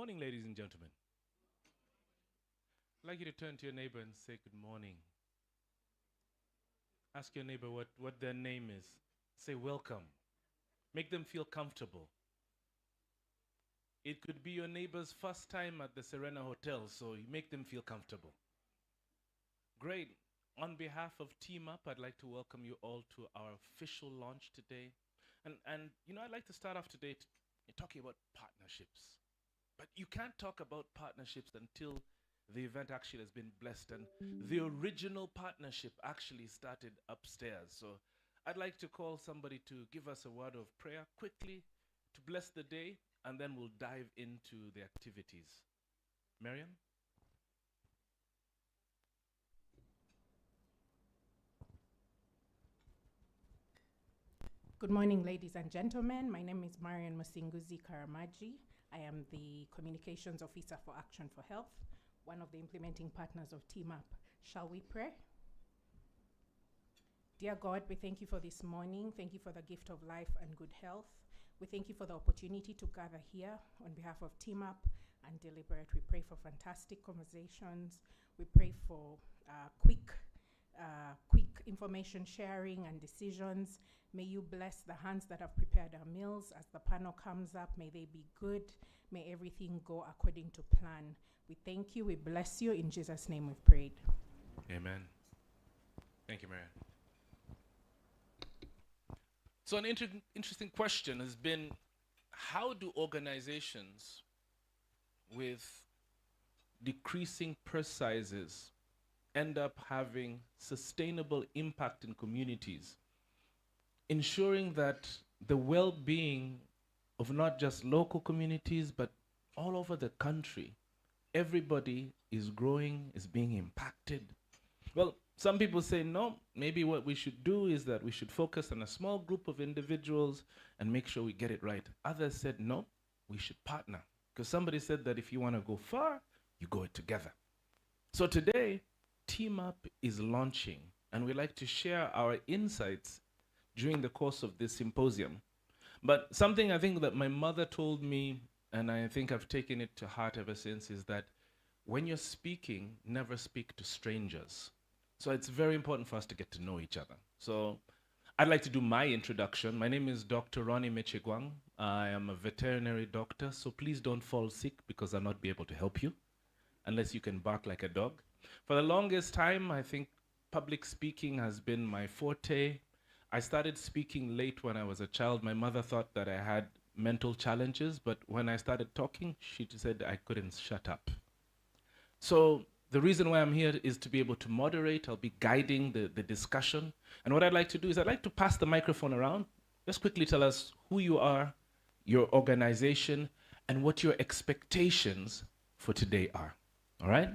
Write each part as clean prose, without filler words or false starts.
morning, ladies and gentlemen. I'd like you to turn to your neighbor and say good morning. Ask your neighbor what their name is. Say welcome. Make them feel comfortable. It could be your neighbor's first time at the Serena Hotel, so you make them feel comfortable. Great. On behalf of TeamUp, I'd like to welcome you all to our official launch today. And I'd like to start off today talking about partnerships. But you can't talk about partnerships until the event actually has been blessed. And the original partnership actually started upstairs. So I'd like to call somebody to give us a word of prayer quickly to bless the day, and then we'll dive into the activities. Mariam? Good morning, ladies and gentlemen. My name is Marian Musinguzi Karamaji. I am the Communications Officer for Action for Health, one of the implementing partners of TeamUp. Shall we pray? Dear God, we thank you for this morning. Thank you for the gift of life and good health. We thank you for the opportunity to gather here on behalf of TeamUp and deliberate. We pray for fantastic conversations. We pray for quick information sharing and decisions. May you bless the hands that have prepared our meals. As the panel comes up, may they be good. May everything go according to plan. We thank you. We bless you. In Jesus' name we've prayed. Amen. Thank you, Marian. So an interesting question has been, how do organizations with decreasing purse sizes end up having sustainable impact in communities, ensuring that the well-being of not just local communities, but all over the country, everybody is growing, is being impacted? Well, some people say, no, maybe what we should do is that we should focus on a small group of individuals and make sure we get it right. Others said, no, we should partner. Because somebody said that if you want to go far, you go it together. So today, TeamUp is launching, and we like to share our insights during the course of this symposium. But something I think that my mother told me, and I think I've taken it to heart ever since, is that when you're speaking, never speak to strangers. So it's very important for us to get to know each other. So I'd like to do my introduction. My name is Dr. Ronnie Mechegwang. I am a veterinary doctor, so please don't fall sick because I'll not be able to help you unless you can bark like a dog. For the longest time, I think public speaking has been my forte. I started speaking late when I was a child. My mother thought that I had mental challenges, but when I started talking, she said I couldn't shut up. So the reason why I'm here is to be able to moderate. I'll be guiding the discussion. And what I'd like to do is I'd like to pass the microphone around. Just quickly tell us who you are, your organization, and what your expectations for today are. All right?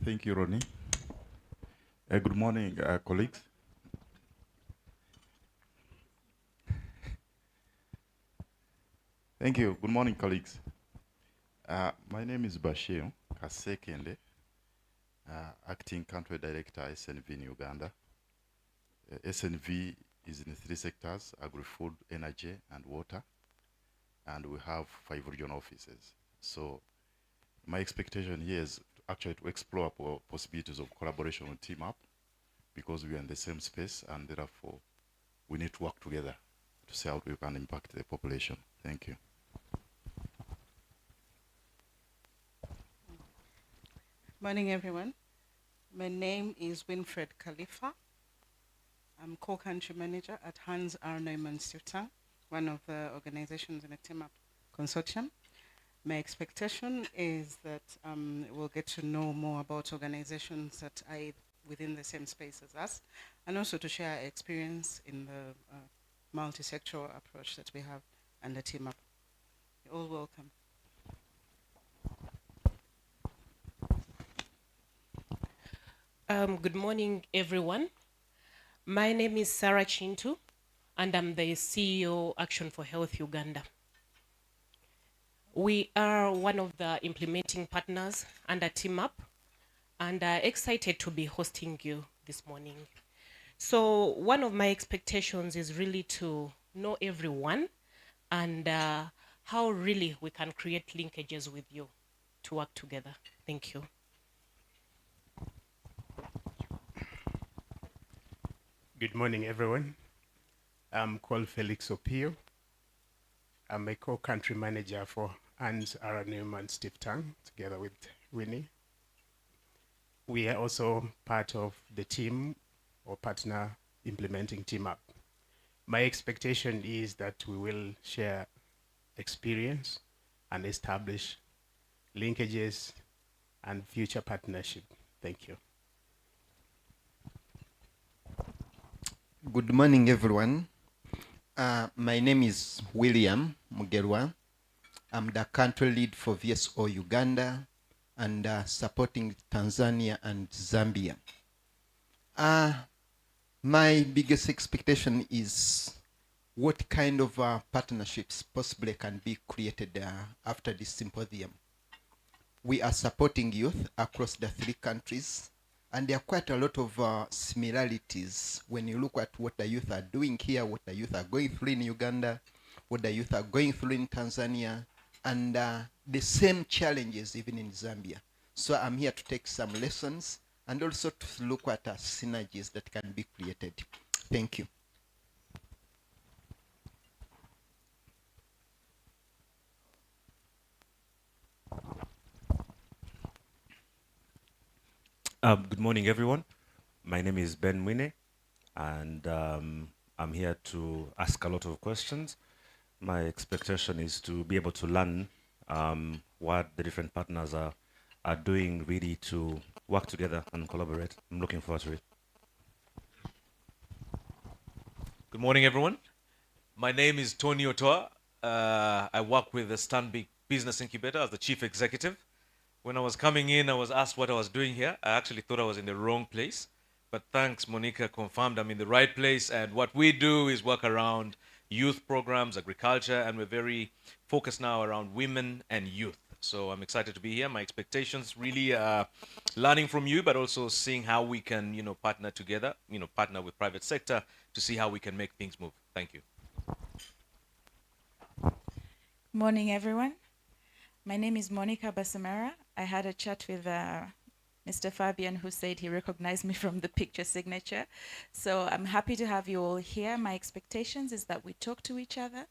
Thank you, Ronnie. Good morning, colleagues. Thank you. Good morning, colleagues. My name is Bashir Kasekende, Acting Country Director, SNV in Uganda. SNV is in 3 sectors: agri-food, energy, and water. And we have 5 regional offices. So my expectation here is actually to explore possibilities of collaboration with TeamUp, because we are in the same space, and therefore we need to work together to see how we can impact the population. Thank you. Morning, everyone. My name is Winfred Khalifa. I'm co-country manager at Hans R. Neumann Stiftung, one of the organizations in the TeamUp consortium. My expectation is that we'll get to know more about organizations that are within the same space as us, and also to share our experience in the multi-sectoral approach that we have under TeamUp. You're all welcome. Good morning, everyone. My name is Sarah Chintu, and I'm the CEO Action for Health Uganda. We are one of the implementing partners under TeamUp, and are excited to be hosting you this morning. So one of my expectations is really to know everyone and how really we can create linkages with you to work together. Thank you. Good morning, everyone. I'm called Felix Opio. I'm a co-country manager for Hans R. Neumann Stiftung, together with Winnie. We are also part of the team or partner implementing TeamUp. My expectation is that we will share experience and establish linkages and future partnership. Thank you. Good morning, everyone. My name is William Mugerwa. I'm the country lead for VSO Uganda and supporting Tanzania and Zambia. My biggest expectation is what kind of partnerships possibly can be created after this symposium. We are supporting youth across the 3 countries, and there are quite a lot of similarities when you look at what the youth are doing here, what the youth are going through in Uganda, what the youth are going through in Tanzania, and the same challenges even in Zambia. So I'm here to take some lessons and also to look at synergies that can be created. Thank you. Good morning, everyone. My name is Ben Mwine, and I'm here to ask a lot of questions. My expectation is to be able to learn what the different partners are doing really to work together and collaborate. I'm looking forward to it. Good morning, everyone. My name is Tony Otoa. I work with the Stanbic Business Incubator as the chief executive. When I was coming in, I was asked what I was doing here. I actually thought I was in the wrong place, but thanks, Monica confirmed I'm in the right place. And what we do is work around youth programs, agriculture, and we're very focused now around women and youth. So I'm excited to be here. My expectations really are learning from you, but also seeing how we can, partner together, partner with private sector to see how we can make things move. Thank you. Morning, everyone. My name is Monica Basamara. I had a chat with Mr. Fabian, who said he recognized me from the picture signature. So I'm happy to have you all here. My expectations is that we talk to each other,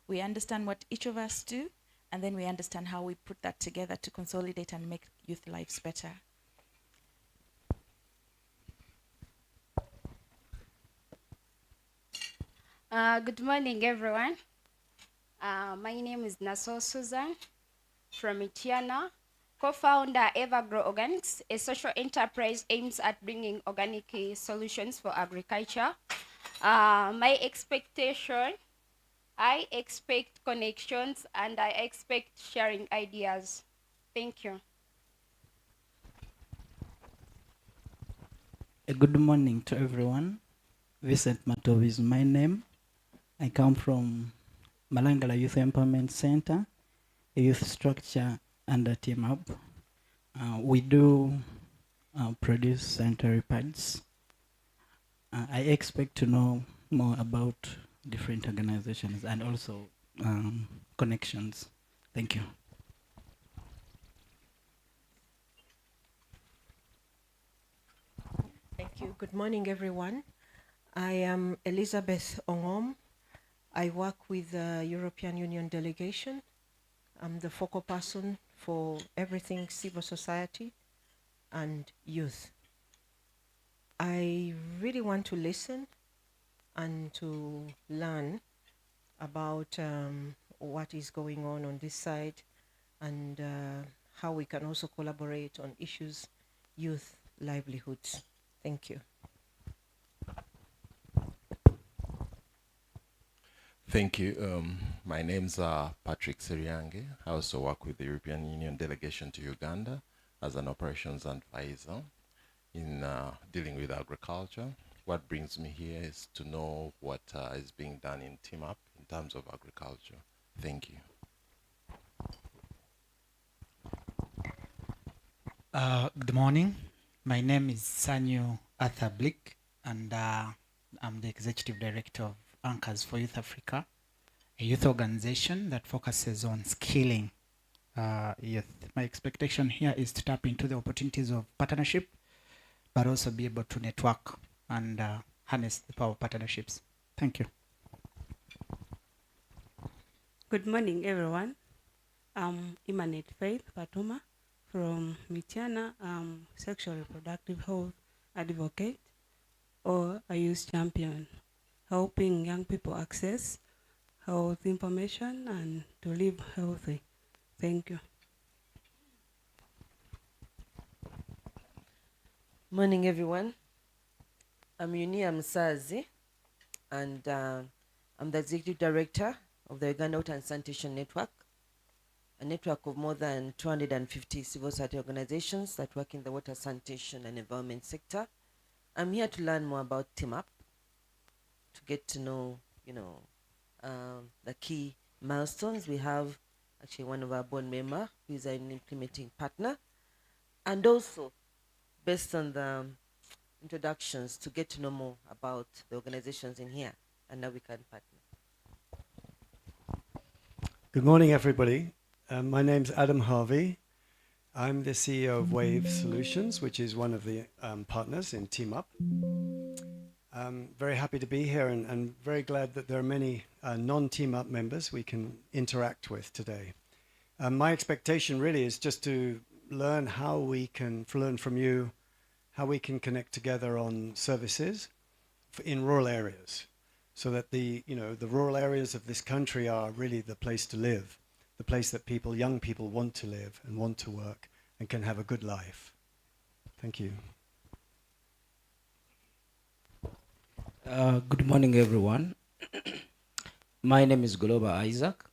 we understand what each of us do, and then we understand how we put that together to consolidate and make youth lives better. Good morning, everyone. My name is Nassau Susan from Itiana, co-founder Evergrow Organics, a social enterprise aims at bringing organic solutions for agriculture. My expectation, I expect connections and I expect sharing ideas. Thank you. Good morning to everyone. Vincent Matovi is my name. I come from Malangala Youth Empowerment Center, a youth structure under TeamUp. We do produce sanitary pads. I expect to know more about different organizations and also connections. Thank you. Thank you. Good morning, everyone. I am Elizabeth Ongom. I work with the European Union delegation. I'm the focal person for everything civil society and youth. I really want to listen and to learn about what is going on this side and how we can also collaborate on issues, youth livelihoods. Thank you. Thank you. My name's Patrick Siriange. I also work with the European Union delegation to Uganda as an operations advisor in dealing with agriculture. What brings me here is to know what is being done in TeamUp in terms of agriculture. Thank you. Good morning. My name is Sanyo Arthur Blick, and I'm the Executive Director of Anchors for Youth Africa, a youth organization that focuses on skilling youth. My expectation here is to tap into the opportunities of partnership, but also be able to network and harness the power of partnerships. Thank you. Good morning, everyone. I'm Immanet Faith Patuma from Mityana. I'm sexual reproductive health advocate or a youth champion, helping young people access health information and to live healthy. Thank you. Morning, everyone. I'm Unia Msazi, and I'm the Executive Director of the Uganda Water and Sanitation Network, a network of more than 250 civil society organizations that work in the water, sanitation, and environment sector. I'm here to learn more about TeamUp, to get to know, the key milestones. We have actually one of our board members who is an implementing partner, and also based on the introductions to get to know more about the organizations in here and how we can partner. Good morning, everybody. My name's Adam Harvey. I'm the CEO of Wave Solutions, which is one of the partners in TeamUp. I'm very happy to be here and very glad that there are many non-TeamUp members we can interact with today. My expectation really is just to learn how we can learn from you, how we can connect together on services in rural areas, so that the rural areas of this country are really the place to live, the place that young people want to live and want to work and can have a good life. Thank you. Good morning, everyone. My name is Goloba Isaac.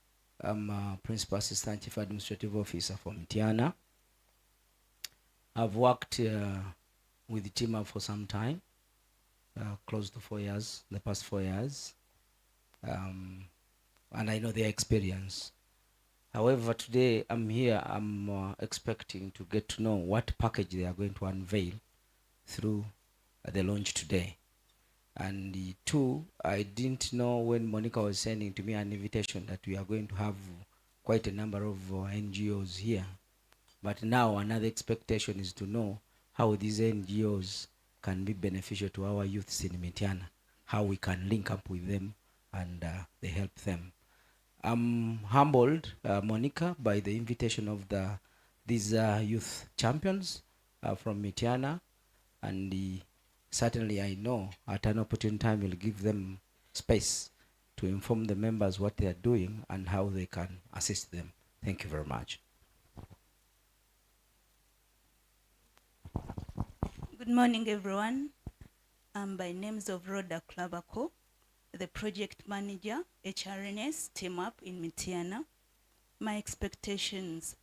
I'm a Principal Assistant Chief Administrative Officer for Mityana. I've worked with TeamUp for some time, close to 4 years, the past 4 years, and I know their experience. However, today I'm here, I'm expecting to get to know what package they are going to unveil through the launch today. And two, I didn't know when Monica was sending to me an invitation that we are going to have quite a number of NGOs here. But now another expectation is to know how these NGOs can be beneficial to our youths in Mityana, how we can link up with them and they help them. I'm humbled, Monica, by the invitation of these youth champions from Mityana, and certainly I know at an opportune time we'll give them space to inform the members what they are doing and how they can assist them. Thank you very much. Good morning, everyone. By names of Rhoda Clavako, the project manager, HRNS, TeamUp in Mityana. My expectations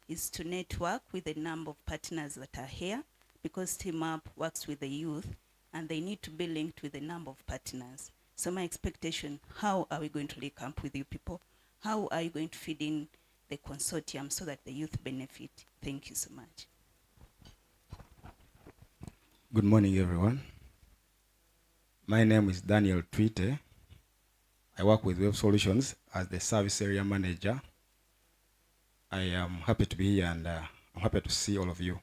is to network with a number of partners that are here, because TeamUp works with the youth and they need to be linked with a number of partners. So my expectation, how are we going to link up with you people? How are you going to feed in the consortium so that the youth benefit? Thank you so much. Good morning, everyone. My name is Daniel Twite. I work with Web Solutions as the service area manager. I am happy to be here and I'm happy to see all of you.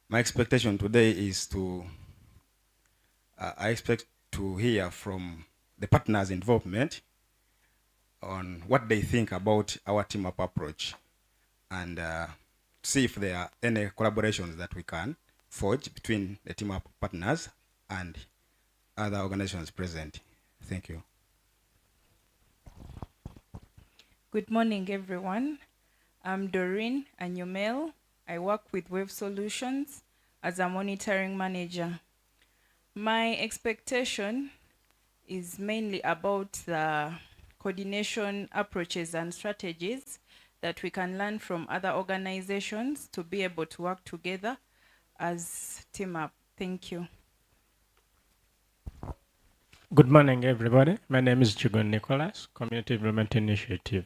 My expectation today is I expect to hear from the partners' involvement on what they think about our TeamUp approach and see if there are any collaborations that we can forge between the TeamUp partners and other organizations present. Thank you. Good morning, everyone. I'm Doreen Anyumel. I work with Wave Solutions as a monitoring manager. My expectation is mainly about the coordination approaches and strategies that we can learn from other organizations to be able to work together as TeamUp. Thank you. Good morning, everybody. My name is Chigon Nicholas, Community Development Initiative.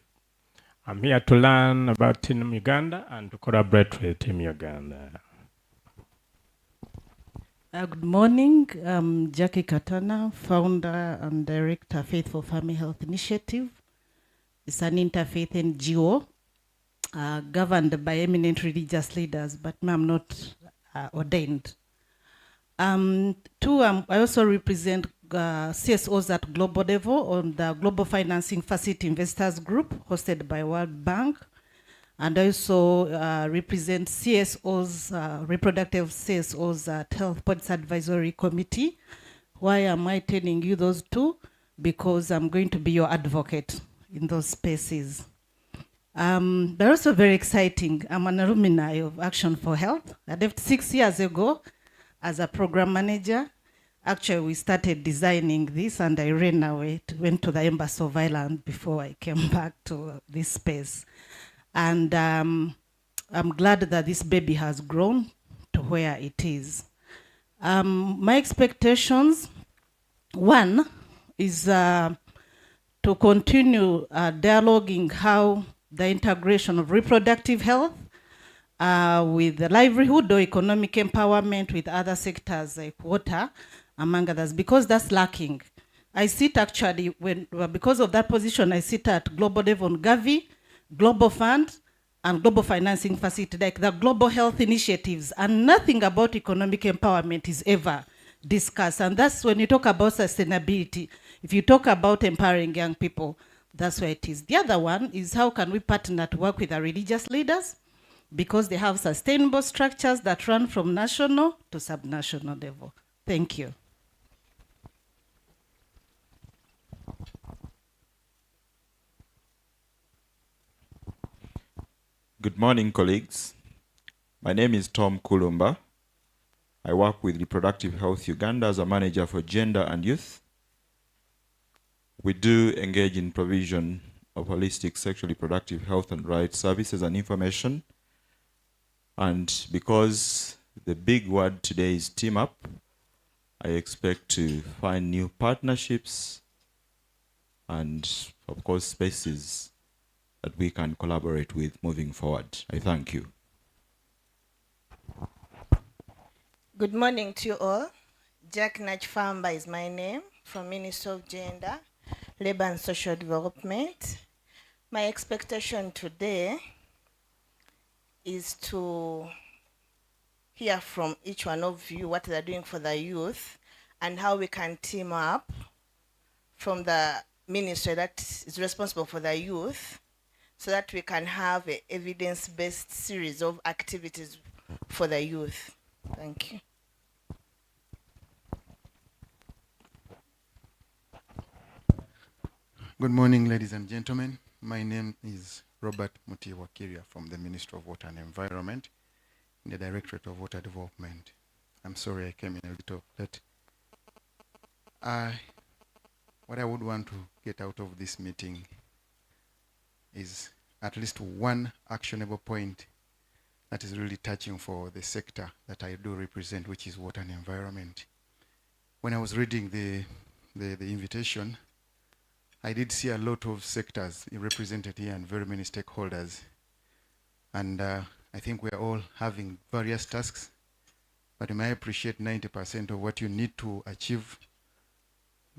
I'm here to learn about TeamUp Uganda and to collaborate with Team Uganda. Good morning. I'm Jackie Katana, founder and director, Faithful Family Health Initiative. It's an interfaith NGO governed by eminent religious leaders, but I'm not ordained. Two, I also represent CSOs at global level on the Global Financing Facility Investors Group hosted by World Bank. And I also represent CSOs, reproductive CSOs at Health Policy Advisory Committee. Why am I telling you those two? Because I'm going to be your advocate in those spaces. They're also very exciting. I'm an alumni of Action for Health. I left 6 years ago as a program manager. Actually, we started designing this and I ran away, went to the Embassy of Ireland before I came back to this space. And I'm glad that this baby has grown to where it is. My expectations, one, is to continue dialoguing how the integration of reproductive health with the livelihood or economic empowerment with other sectors like water, among others, because that's lacking. I sit actually, because of that position, I sit at global level on Gavi, Global Fund, and Global Financing Facility, like the global health initiatives, and nothing about economic empowerment is ever discussed. And that's when you talk about sustainability. If you talk about empowering young people, that's where it is. The other one is how can we partner to work with our religious leaders, because they have sustainable structures that run from national to subnational level. Thank you. Good morning, colleagues. My name is Tom Kulumba. I work with Reproductive Health Uganda as a manager for gender and youth. We do engage in provision of holistic sexually reproductive health and rights services and information. And because the big word today is team up, I expect to find new partnerships and, of course, spaces that we can collaborate with moving forward. I thank you. Good morning to you all. Jack Nachfamba is my name, from Ministry of Gender, Labour and Social Development. My expectation today is to hear from each one of you what they're doing for the youth and how we can team up from the ministry that is responsible for the youth, so that we can have an evidence-based series of activities for the youth. Thank you. Good morning, ladies and gentlemen. My name is Robert Mutiwakiria from the Ministry of Water and Environment in the Directorate of Water Development. I'm sorry I came in a little late. What I would want to get out of this meeting is at least one actionable point that is really touching for the sector that I do represent, which is water and environment. When I was reading the invitation, I did see a lot of sectors represented here and very many stakeholders. And I think we're all having various tasks, but you may appreciate 90% of what you need to achieve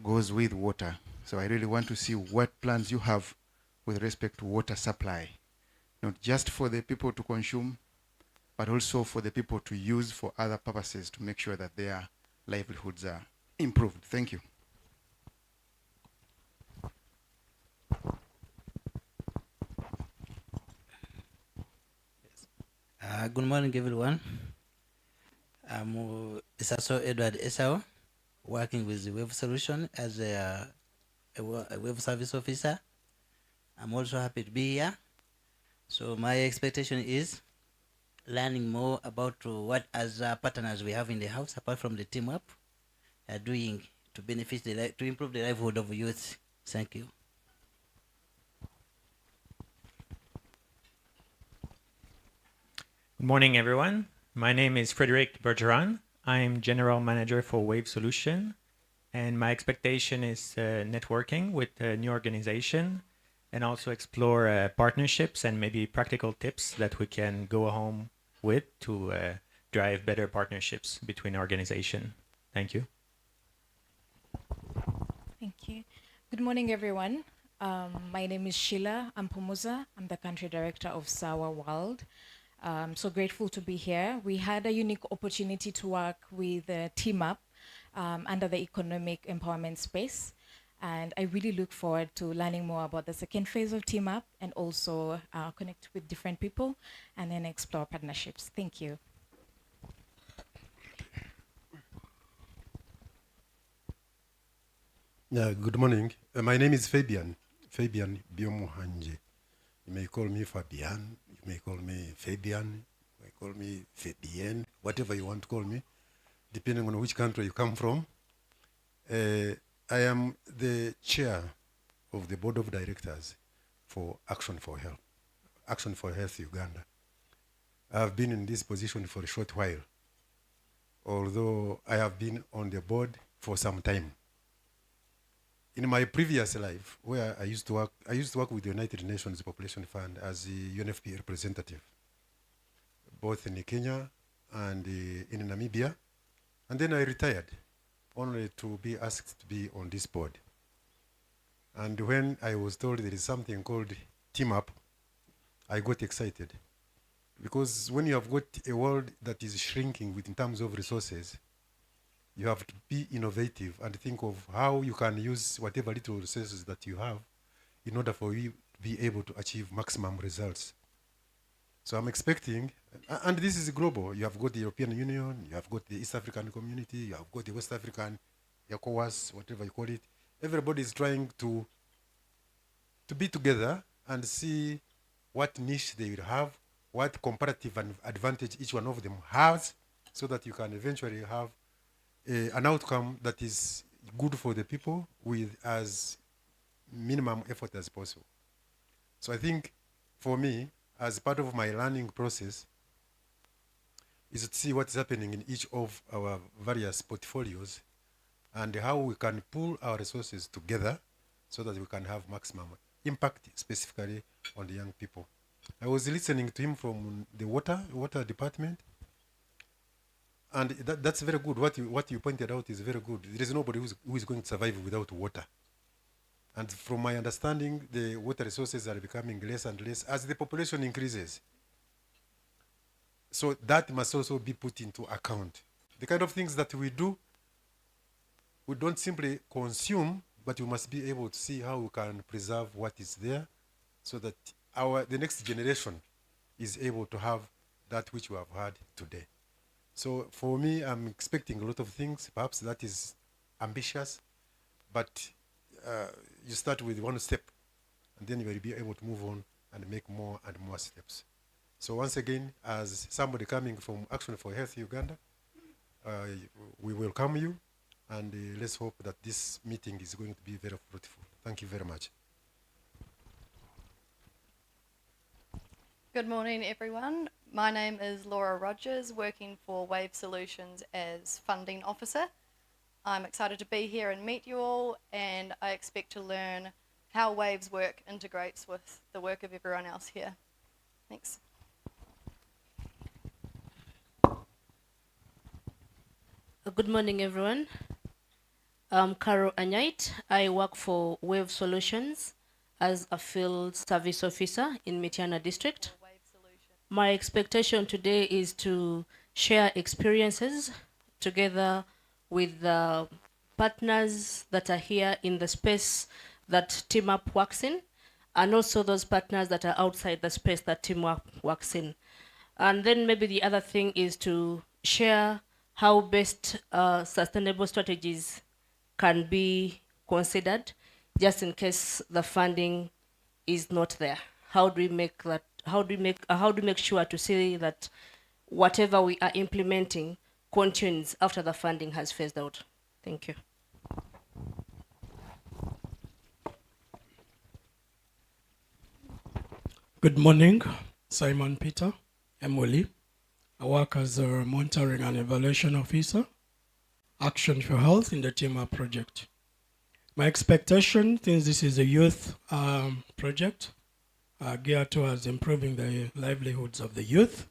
goes with water. So I really want to see what plans you have with respect to water supply, not just for the people to consume, but also for the people to use for other purposes to make sure that their livelihoods are improved. Thank you. Good morning, everyone. I'm Isaso Edward Esau, working with the Web Solution as a web service officer. I'm also happy to be here. So my expectation is learning more about what other partners we have in the house, apart from the team up, are doing to benefit to improve the livelihood of youth. Thank you. Good morning, everyone. My name is Frederic Bergeron. I'm General Manager for Wave Solution, and my expectation is networking with a new organization and also explore partnerships and maybe practical tips that we can go home with to drive better partnerships between organizations. Thank you. Thank you. Good morning, everyone. My name is Sheila Ampumuza. I'm the country director of Sawa World. So grateful to be here. We had a unique opportunity to work with TeamUp under the economic empowerment space. And I really look forward to learning more about the second phase of TeamUp and also connect with different people and then explore partnerships. Thank you. Good morning. My name is Fabian Biomuhanje. You may call me Fabian, you may call me Fabian, you may call me Fabienne, whatever you want to call me, depending on which country you come from. I am the chair of the board of directors for Action for Health Uganda. I've been in this position for a short while, although I have been on the board for some time. In my previous life, where I used to work with the United Nations Population Fund as the UNFP representative, both in Kenya and in Namibia. And then I retired, only to be asked to be on this board. And when I was told there is something called TeamUp, I got excited. Because when you have got a world that is shrinking in terms of resources, you have to be innovative and think of how you can use whatever little resources that you have in order for you to be able to achieve maximum results. So I'm expecting, and this is global, you have got the European Union, you have got the East African Community, you have got the West African, ECOWAS, whatever you call it. Everybody is trying to be together and see what niche they will have, what comparative advantage each one of them has, so that you can eventually have an outcome that is good for the people with as minimum effort as possible. So I think for me, as part of my learning process, is to see what is happening in each of our various portfolios and how we can pull our resources together so that we can have maximum impact, specifically on the young people. I was listening to him from the water department, and that's very good. What you pointed out is very good. There is nobody who is going to survive without water. And from my understanding, the water resources are becoming less and less as the population increases. So that must also be put into account. The kind of things that we do, we don't simply consume, but we must be able to see how we can preserve what is there so that the next generation is able to have that which we have had today. So for me, I'm expecting a lot of things. Perhaps that is ambitious, but you start with one step, and then you will be able to move on and make more and more steps. So once again, as somebody coming from Action for Health Uganda, we welcome you, and let's hope that this meeting is going to be very fruitful. Thank you very much. Good morning, everyone. My name is Laura Rogers, working for Wave Solutions as Funding Officer. I'm excited to be here and meet you all, and I expect to learn how Wave's work integrates with the work of everyone else here. Thanks. Good morning, everyone. I'm Carol Anyait. I work for Wave Solutions as a field service officer in Mityana district. My expectation today is to share experiences together with the partners that are here in the space that TeamUp works in, and also those partners that are outside the space that TeamUp works in. And then maybe the other thing is to share how best sustainable strategies can be considered just in case the funding is not there. How do we make that? How do we make sure to see that whatever we are implementing continues after the funding has phased out? Thank you. Good morning, Simon Peter, Emily. I work as a monitoring and evaluation officer, Action for Health in the TeamUp project. My expectation, since this is a youth project geared towards improving the livelihoods of the youth,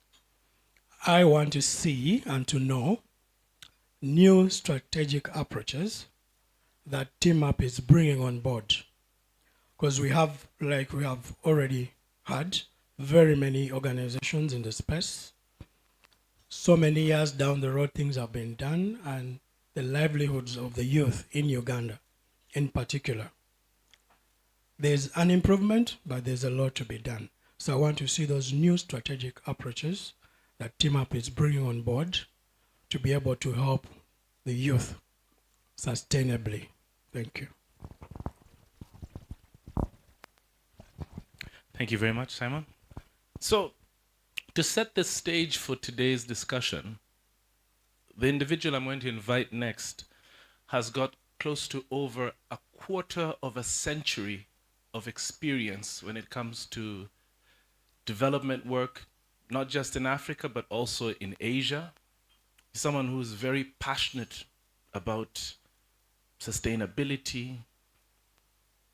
I want to see and to know new strategic approaches that TeamUp is bringing on board. because we have already had very many organizations in the space. So many years down the road, things have been done, and the livelihoods of the youth in Uganda in particular. There's an improvement, but there's a lot to be done. So I want to see those new strategic approaches that TeamUp is bringing on board to be able to help the youth sustainably. Thank you. Thank you very much, Simon. So, to set the stage for today's discussion, the individual I'm going to invite next has got close to over a quarter of a century of experience when it comes to development work, not just in Africa, but also in Asia. He's someone who's very passionate about sustainability,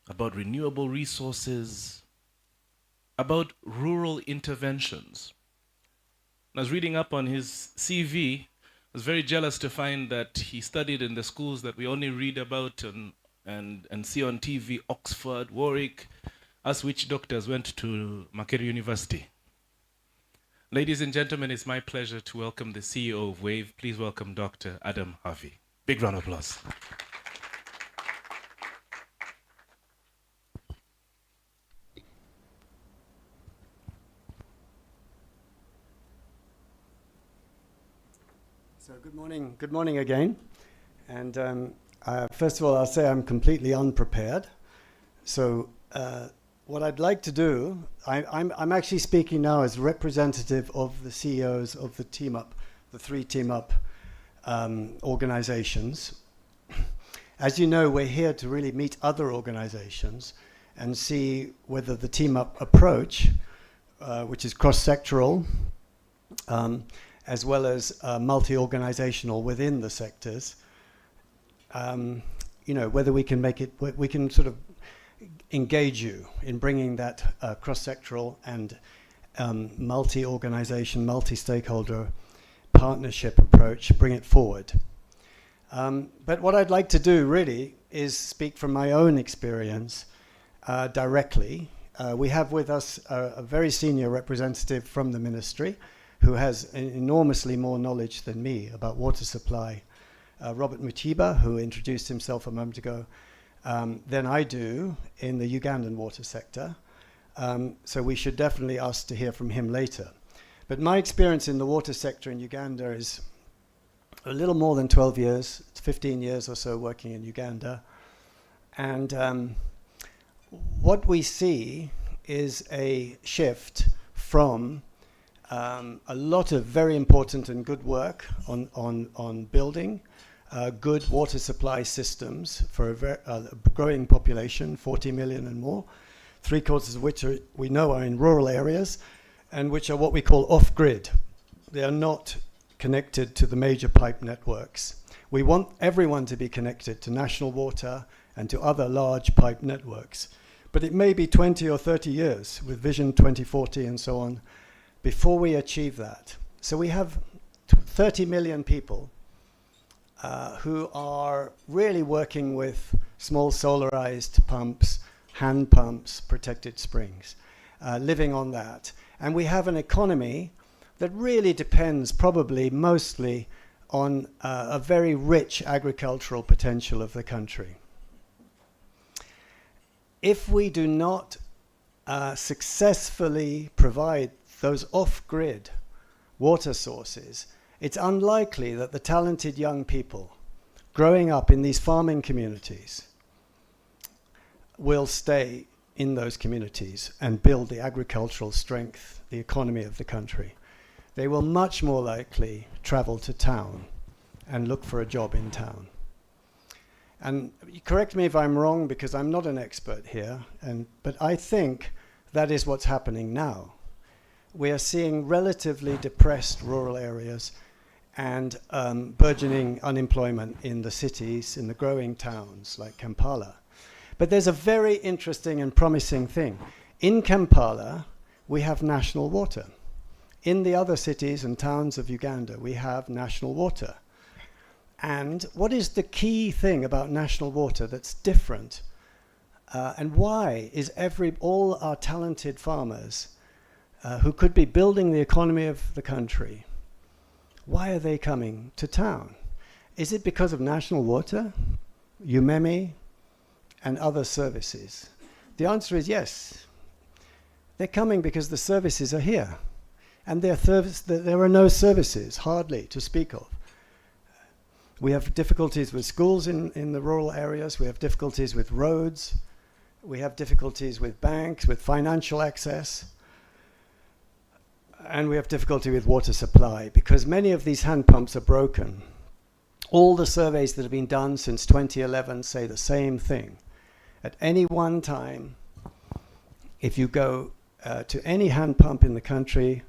about renewable resources, about rural interventions. I was reading up on his CV. I was very jealous to find that he studied in the schools that we only read about and see on TV, Oxford, Warwick. Us witch doctors went to Makerere University. Ladies and gentlemen, it's my pleasure to welcome the CEO of WAVE. Please welcome Dr. Adam Harvey. Big round of applause. So good morning again. And first of all, I'll say I'm completely unprepared. So what I'd like to do, I'm actually speaking now as representative of the CEOs of the TeamUp, the three TeamUp organizations. As you know, we're here to really meet other organizations and see whether the TeamUp approach, which is cross-sectoral, as well as multi-organizational within the sectors, whether we can make it, we can sort of engage you in bringing that cross-sectoral and multi-organization, multi-stakeholder partnership approach, bring it forward. But what I'd like to do really is speak from my own experience directly. We have with us a very senior representative from the ministry who has enormously more knowledge than me about water supply. Robert Mutiba, who introduced himself a moment ago, than I do in the Ugandan water sector. So we should definitely ask to hear from him later. But my experience in the water sector in Uganda is a little more than 12 years, 15 years or so working in Uganda. And what we see is a shift from a lot of very important and good work on building good water supply systems for a growing population, 40 million and more, 3/4 of which we know are in rural areas, and which are what we call off-grid. They are not connected to the major pipe networks. We want everyone to be connected to national water and to other large pipe networks. But it may be 20 or 30 years with Vision 2040 and so on before we achieve that. So we have 30 million people who are really working with small solarized pumps, hand pumps, protected springs, living on that. And we have an economy that really depends probably mostly on a very rich agricultural potential of the country. If we do not successfully provide those off-grid water sources, it's unlikely that the talented young people growing up in these farming communities will stay in those communities and build the agricultural strength, the economy of the country. They will much more likely travel to town and look for a job in town. And correct me if I'm wrong, because I'm not an expert here, but I think that is what's happening now. We are seeing relatively depressed rural areas and burgeoning unemployment in the cities, in the growing towns like Kampala. But there's a very interesting and promising thing. In Kampala, we have national water. In the other cities and towns of Uganda, we have national water. And what is the key thing about national water that's different And why is all our talented farmers who could be building the economy of the country, why are they coming to town? Is it because of national water, UMEMI, and other services? The answer is yes. They're coming because the services are here. And there are no services, hardly, to speak of. We have difficulties with schools in the rural areas. We have difficulties with roads. We have difficulties with banks, with financial access. And we have difficulty with water supply because many of these hand pumps are broken. All the surveys that have been done since 2011 say the same thing. At any one time, if you go to any hand pump in the country,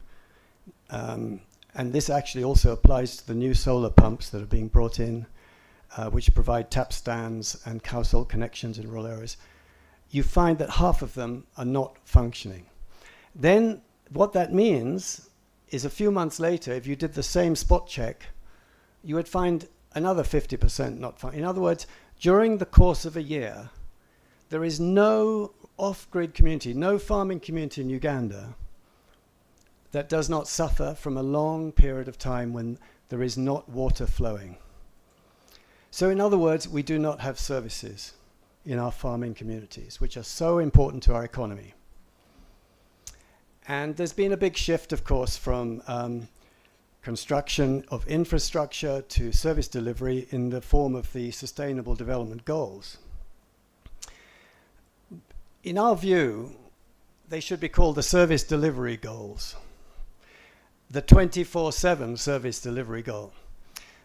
and this actually also applies to the new solar pumps that are being brought in, which provide tap stands and household connections in rural areas, you find that half of them are not functioning. Then what that means is a few months later, if you did the same spot check, you would find another 50% not functioning. In other words, during the course of a year, there is no off-grid community, no farming community in Uganda that does not suffer from a long period of time when there is not water flowing. So in other words, we do not have services in our farming communities, which are so important to our economy. And there's been a big shift, of course, from construction of infrastructure to service delivery in the form of the Sustainable Development Goals. In our view, they should be called the service delivery goals, the 24/7 service delivery goal.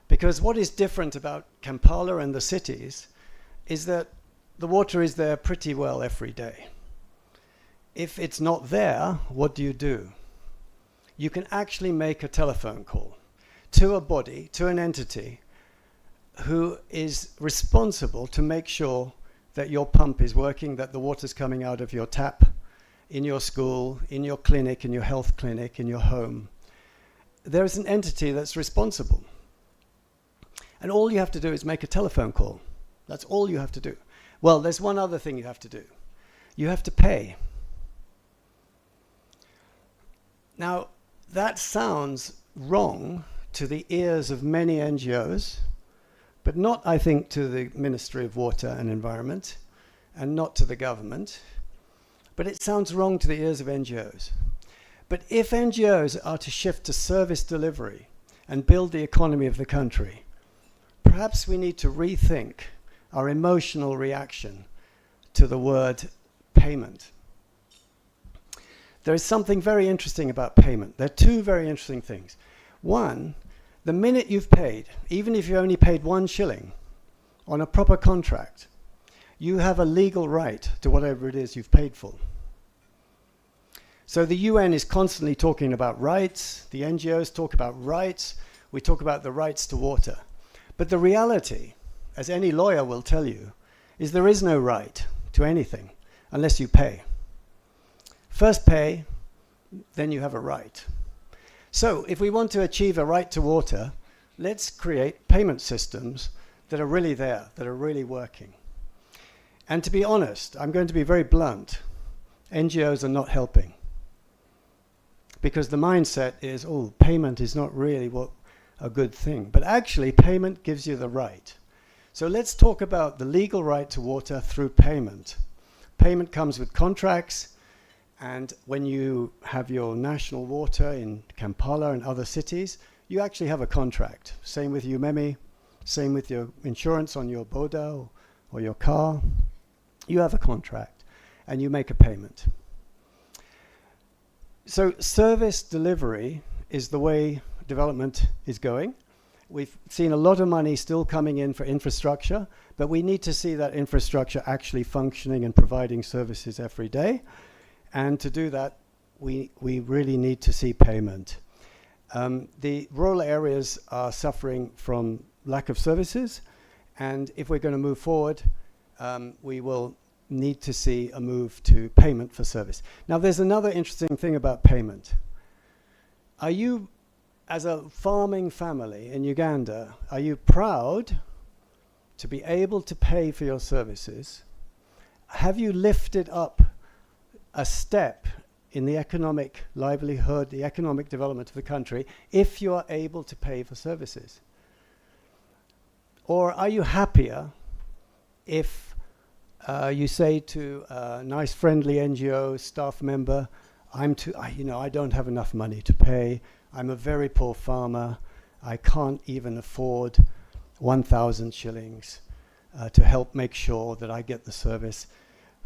Because what is different about Kampala and the cities is that the water is there pretty well every day. If it's not there, what do? You can actually make a telephone call to a body, to an entity who is responsible to make sure that your pump is working, that the water's coming out of your tap, in your school, in your clinic, in your health clinic, in your home. There is an entity that's responsible. And all you have to do is make a telephone call. That's all you have to do. Well, there's one other thing you have to do. You have to pay. Now, that sounds wrong to the ears of many NGOs, but not, I think, to the Ministry of Water and Environment, and not to the government. But it sounds wrong to the ears of NGOs. But if NGOs are to shift to service delivery and build the economy of the country, perhaps we need to rethink our emotional reaction to the word payment. There is something very interesting about payment. There are two very interesting things. One, the minute you've paid, even if you only paid 1 shilling on a proper contract, you have a legal right to whatever it is you've paid for. So the UN is constantly talking about rights. The NGOs talk about rights. We talk about the rights to water. But the reality, as any lawyer will tell you, is there is no right to anything unless you pay. First pay, then you have a right. So if we want to achieve a right to water, let's create payment systems that are really there, that are really working. And to be honest, I'm going to be very blunt, NGOs are not helping. Because the mindset is, oh, payment is not really a good thing. But actually, payment gives you the right. So let's talk about the legal right to water through payment. Payment comes with contracts. And when you have your national water in Kampala and other cities, you actually have a contract. Same with UMEMI, same with your insurance on your boda or your car. You have a contract and you make a payment. So service delivery is the way development is going. We've seen a lot of money still coming in for infrastructure, but we need to see that infrastructure actually functioning and providing services every day. And to do that, we really need to see payment. The rural areas are suffering from lack of services, and if we're going to move forward, we will need to see a move to payment for service. Now, there's another interesting thing about payment. Are you, as a farming family in Uganda, are you proud to be able to pay for your services have you lifted up a step in the economic livelihood, the economic development of the country, if you are able to pay for services? Or are you happier if you say to a nice friendly NGO staff member, I don't have enough money to pay, I'm a very poor farmer, I can't even afford 1,000 shillings to help make sure that I get the service.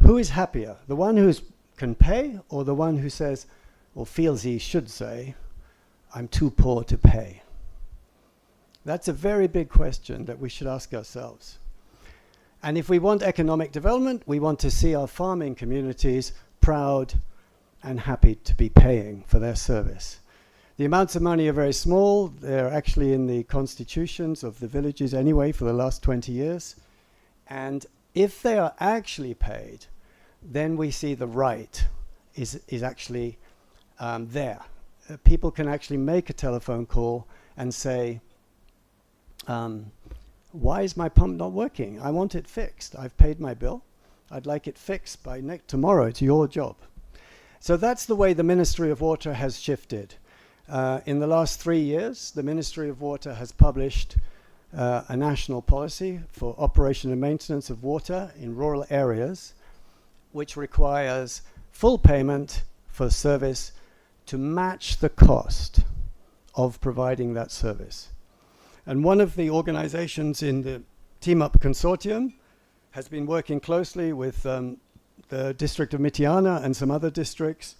Who is happier? The one who can pay, or the one who says, or feels he should say, I'm too poor to pay? That's a very big question that we should ask ourselves. And if we want economic development, we want to see our farming communities proud and happy to be paying for their service. The amounts of money are very small. They're actually in the constitutions of the villages anyway for the last 20 years. And if they are actually paid, then we see the right is actually there. People can actually make a telephone call and say, why is my pump not working? I want it fixed. I've paid my bill. I'd like it fixed by tomorrow. It's your job. So that's the way the Ministry of Water has shifted. In the last 3 years, the Ministry of Water has published a national policy for operation and maintenance of water in rural areas, which requires full payment for service to match the cost of providing that service. And one of the organizations in the TeamUp Consortium has been working closely with the district of Mityana and some other districts.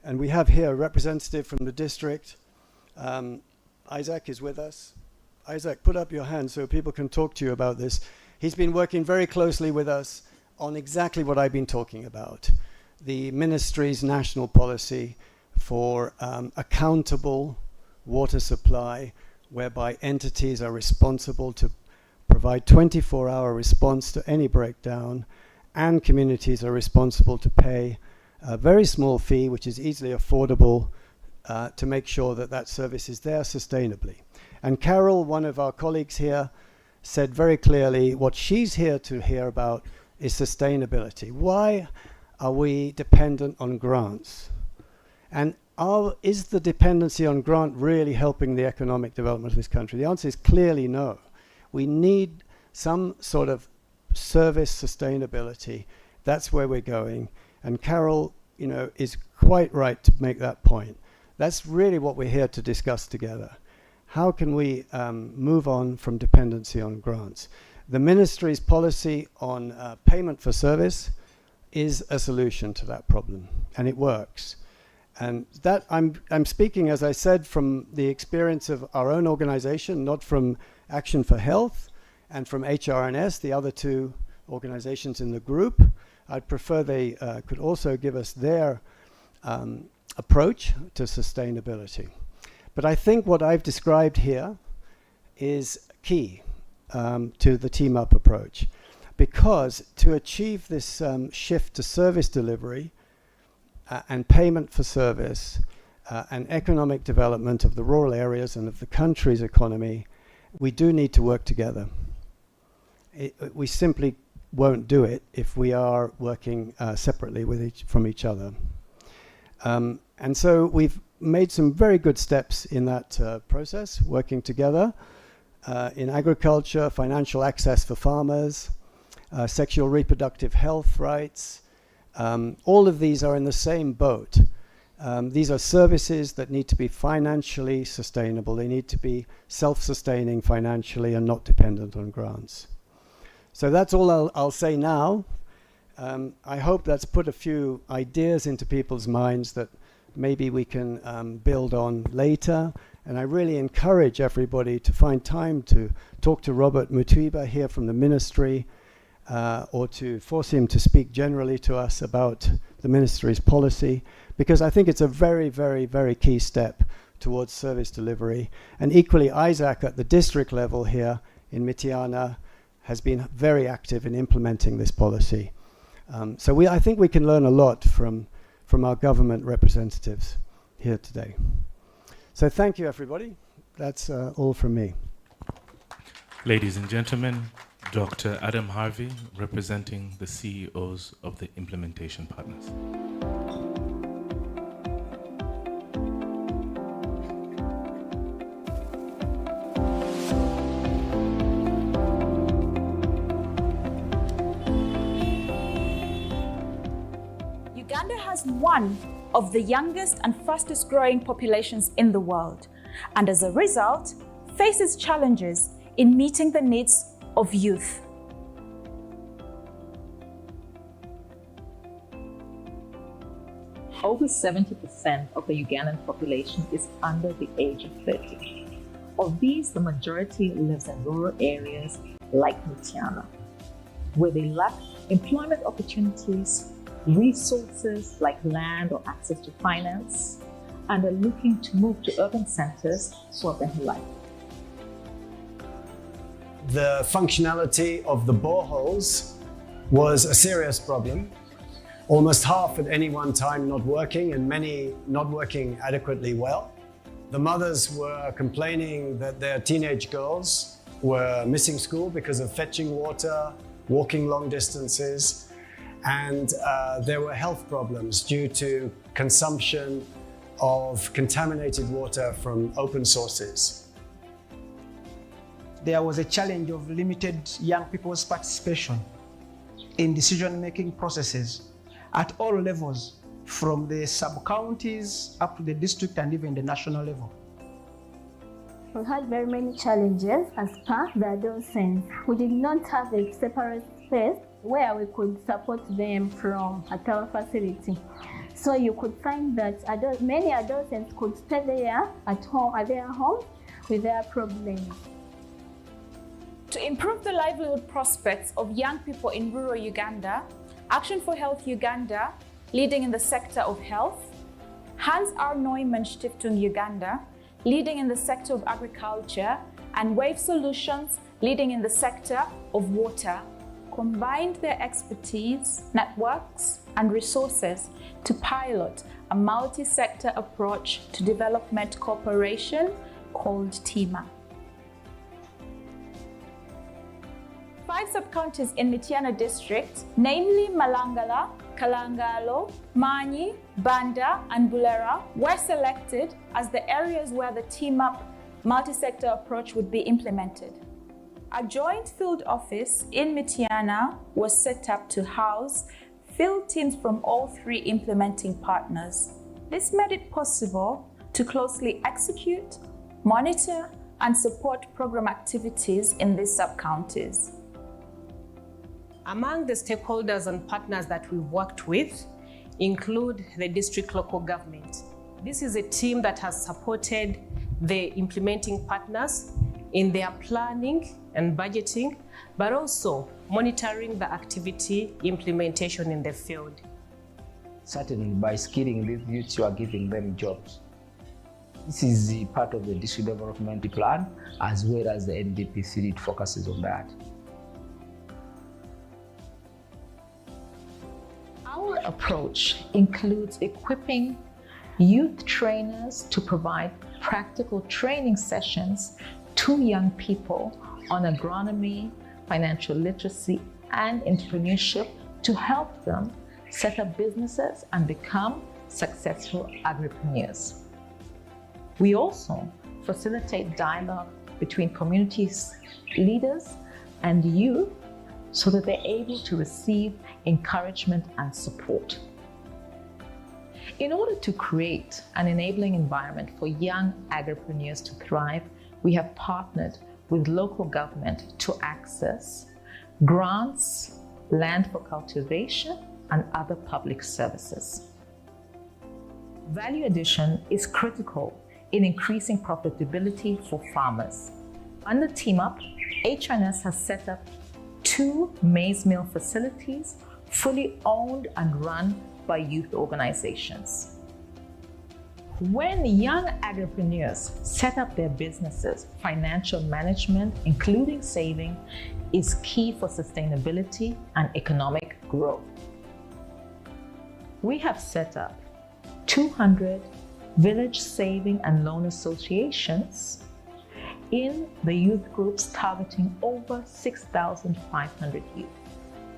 And we have here a representative from the district. Isaac is with us. Isaac, put up your hand so people can talk to you about this. He's been working very closely with us on exactly what I've been talking about. The ministry's national policy for accountable water supply, whereby entities are responsible to provide 24-hour response to any breakdown, and communities are responsible to pay a very small fee, which is easily affordable, to make sure that that service is there sustainably. And Carol, one of our colleagues here, said very clearly what she's here to hear about is sustainability. Why are we dependent on grants? And is the dependency on grant really helping the economic development of this country? The answer is clearly no. We need some sort of service sustainability. That's where we're going. And Carol, is quite right to make that point. That's really what we're here to discuss together. How can we move on from dependency on grants? The ministry's policy on payment for service is a solution to that problem, and it works. And that I'm speaking, as I said, from the experience of our own organization, not from Action for Health and from HRNS, the other two organizations in the group. I'd prefer they could also give us their approach to sustainability. But I think what I've described here is key to the TeamUp approach, because to achieve this shift to service delivery and payment for service and economic development of the rural areas and of the country's economy, we do need to work together. We simply won't do it if we are working separately from each other. And so we've made some very good steps in that process, working together in agriculture, financial access for farmers, sexual reproductive health rights. All of these are in the same boat. These are services that need to be financially sustainable. They need to be self-sustaining financially and not dependent on grants. So that's all I'll say now. I hope that's put a few ideas into people's minds that maybe we can build on later. And I really encourage everybody to find time to talk to Robert Mutiba here from the ministry, or to force him to speak generally to us about the ministry's policy, because I think it's a very, very, very key step towards service delivery. And equally, Isaac at the district level here in Mityana has been very active in implementing this policy. So I think we can learn a lot from our government representatives here today. So thank you, everybody. That's all from me. Ladies and gentlemen, Dr. Adam Harvey, representing the CEOs of the implementation partners. Uganda has one of the youngest and fastest growing populations in the world, and as a result, faces challenges in meeting the needs of youth. Over 70% of the Ugandan population is under the age of 30. Of these, the majority lives in rural areas like Mityana, where they lack employment opportunities, resources like land or access to finance, and are looking to move to urban centers for a better life. The functionality of the boreholes was a serious problem. Almost half at any one time not working, and many not working adequately well. The mothers were complaining that their teenage girls were missing school because of fetching water, walking long distances, and there were health problems due to consumption of contaminated water from open sources. There was a challenge of limited young people's participation in decision-making processes at all levels, from the sub-counties up to the district and even the national level. We had very many challenges as per the adolescents. We did not have a separate space where we could support them from at our facility. So you could find that many adolescents could stay there at home, at their homes with their problems. To improve the livelihood prospects of young people in rural Uganda, Action for Health Uganda, leading in the sector of health, Hans R. Neumann Stiftung Uganda, leading in the sector of agriculture, and Wave Solutions, leading in the sector of water, combined their expertise, networks, and resources to pilot a multi-sector approach to development cooperation called TeamUp. 5 sub-counties in Mityana district, namely Malangala, Kalangalo, Manyi, Banda, and Bulera, were selected as the areas where the TeamUp multi-sector approach would be implemented. A joint field office in Mityana was set up to house field teams from all 3 implementing partners. This made it possible to closely execute, monitor, and support program activities in these sub-counties. Among the stakeholders and partners that we've worked with include the district local government. This is a team that has supported the implementing partners in their planning and budgeting, but also monitoring the activity implementation in the field. Certainly, by skilling these youths, you are giving them jobs. This is the part of the district development plan, as well as the NDP3 it focuses on that. Our approach includes equipping youth trainers to provide practical training sessions to young people on agronomy, financial literacy, and entrepreneurship to help them set up businesses and become successful agripreneurs. We also facilitate dialogue between communities, leaders, and youth so that they're able to receive encouragement and support. In order to create an enabling environment for young agripreneurs to thrive, we have partnered with local government to access grants, land for cultivation, and other public services. Value addition is critical in increasing profitability for farmers. Under TeamUp, HNS has set up 2 maize mill facilities fully owned and run by youth organizations. When young agripreneurs set up their businesses, financial management, including saving, is key for sustainability and economic growth. We have set up 200 village saving and loan associations in the youth groups targeting over 6,500 youth.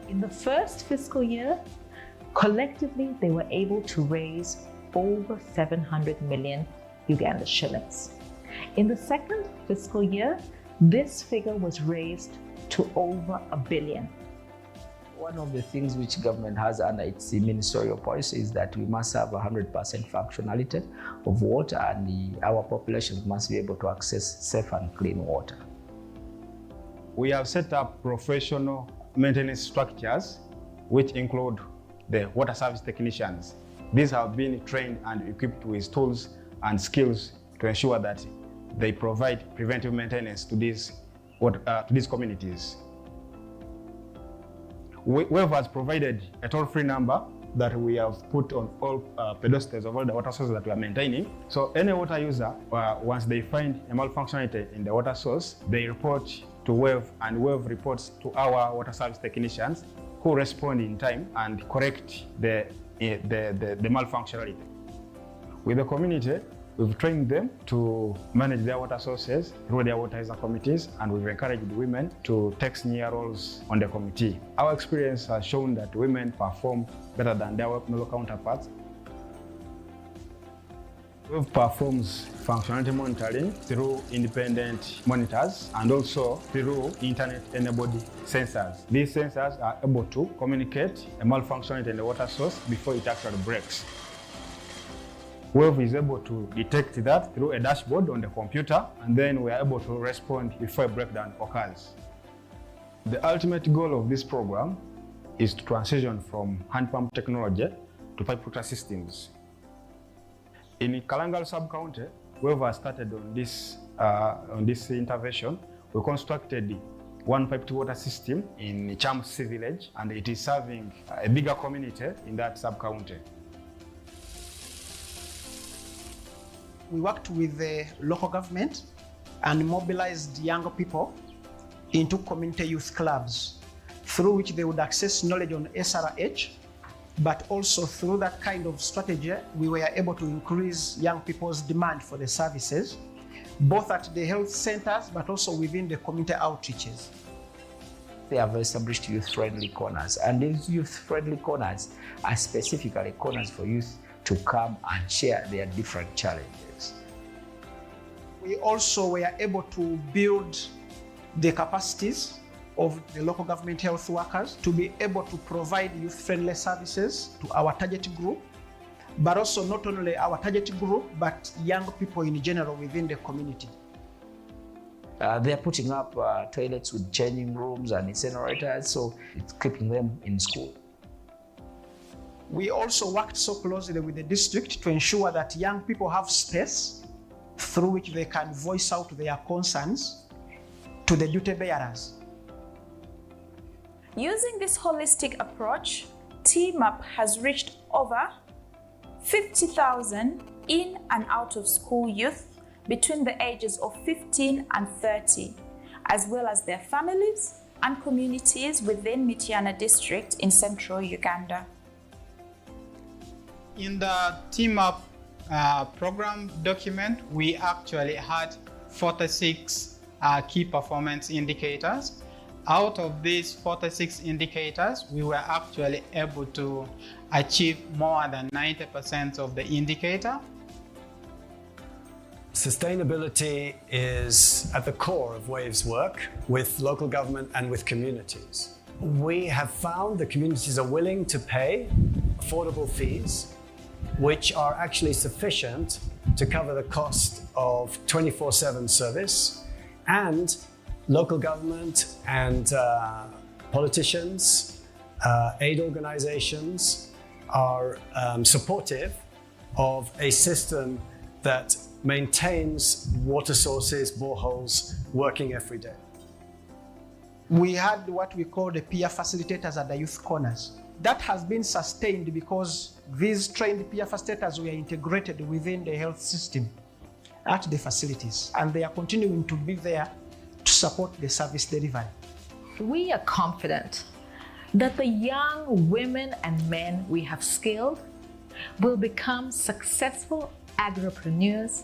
In the first fiscal year, collectively, they were able to raise over 700 million Uganda shillings. In the second fiscal year, this figure was raised to over $1 billion. One of the things which government has under its ministerial policy is that we must have 100% functionality of water, and our populations must be able to access safe and clean water. We have set up professional maintenance structures which include the water service technicians. These have been trained and equipped with tools and skills to ensure that they provide preventive maintenance to these communities. WAVE has provided a toll-free number that we have put on all pedestals of all the water sources that we are maintaining. So any water user, once they find a malfunctionality in the water source, they report to WAVE, and WAVE reports to our water service technicians, who respond in time and correct the malfunctionality. With the community, we've trained them to manage their water sources through their water user committees, and we've encouraged women to take senior roles on the committee. Our experience has shown that women perform better than their male counterparts. WAVE performs functionality monitoring through independent monitors and also through internet-enabled sensors. These sensors are able to communicate a malfunctionality in the water source before it actually breaks. WAVE is able to detect that through a dashboard on the computer, and then we are able to respond before a breakdown occurs. The ultimate goal of this program is to transition from hand pump technology to pipe water systems. In Kalangala sub-county, WAVE has started on this intervention. We constructed one piped water system in Chamsi village, and it is serving a bigger community in that sub-county. We worked with the local government and mobilized younger people into community youth clubs, through which they would access knowledge on SRH, but also through that kind of strategy, we were able to increase young people's demand for the services, both at the health centers, but also within the community outreaches. They have established youth-friendly corners, and these youth-friendly corners are specifically corners for youth to come and share their different challenges. We also were able to build the capacities of the local government health workers to be able to provide youth-friendly services to our target group, but also not only our target group, but young people in general within the community. They are putting up toilets with changing rooms and incinerators, so it's keeping them in school. We also worked so closely with the district to ensure that young people have space through which they can voice out their concerns to the duty bearers. Using this holistic approach, TeamUp has reached over 50,000 in and out of school youth between the ages of 15 and 30, as well as their families and communities within Mityana district in central Uganda. In the TeamUp program document, we actually had 46 key performance indicators. Out of these 46 indicators, we were actually able to achieve more than 90% of the indicator. Sustainability is at the core of WAVE's work with local government and with communities. We have found that communities are willing to pay affordable fees, which are actually sufficient to cover the cost of 24/7 service, and local government and politicians, aid organizations are supportive of a system that maintains water sources, boreholes, working every day. We had what we call the peer facilitators at the youth corners. That has been sustained because these trained peer facilitators were integrated within the health system at the facilities, and they are continuing to be there to support the service delivery. We are confident that the young women and men we have skilled will become successful agripreneurs,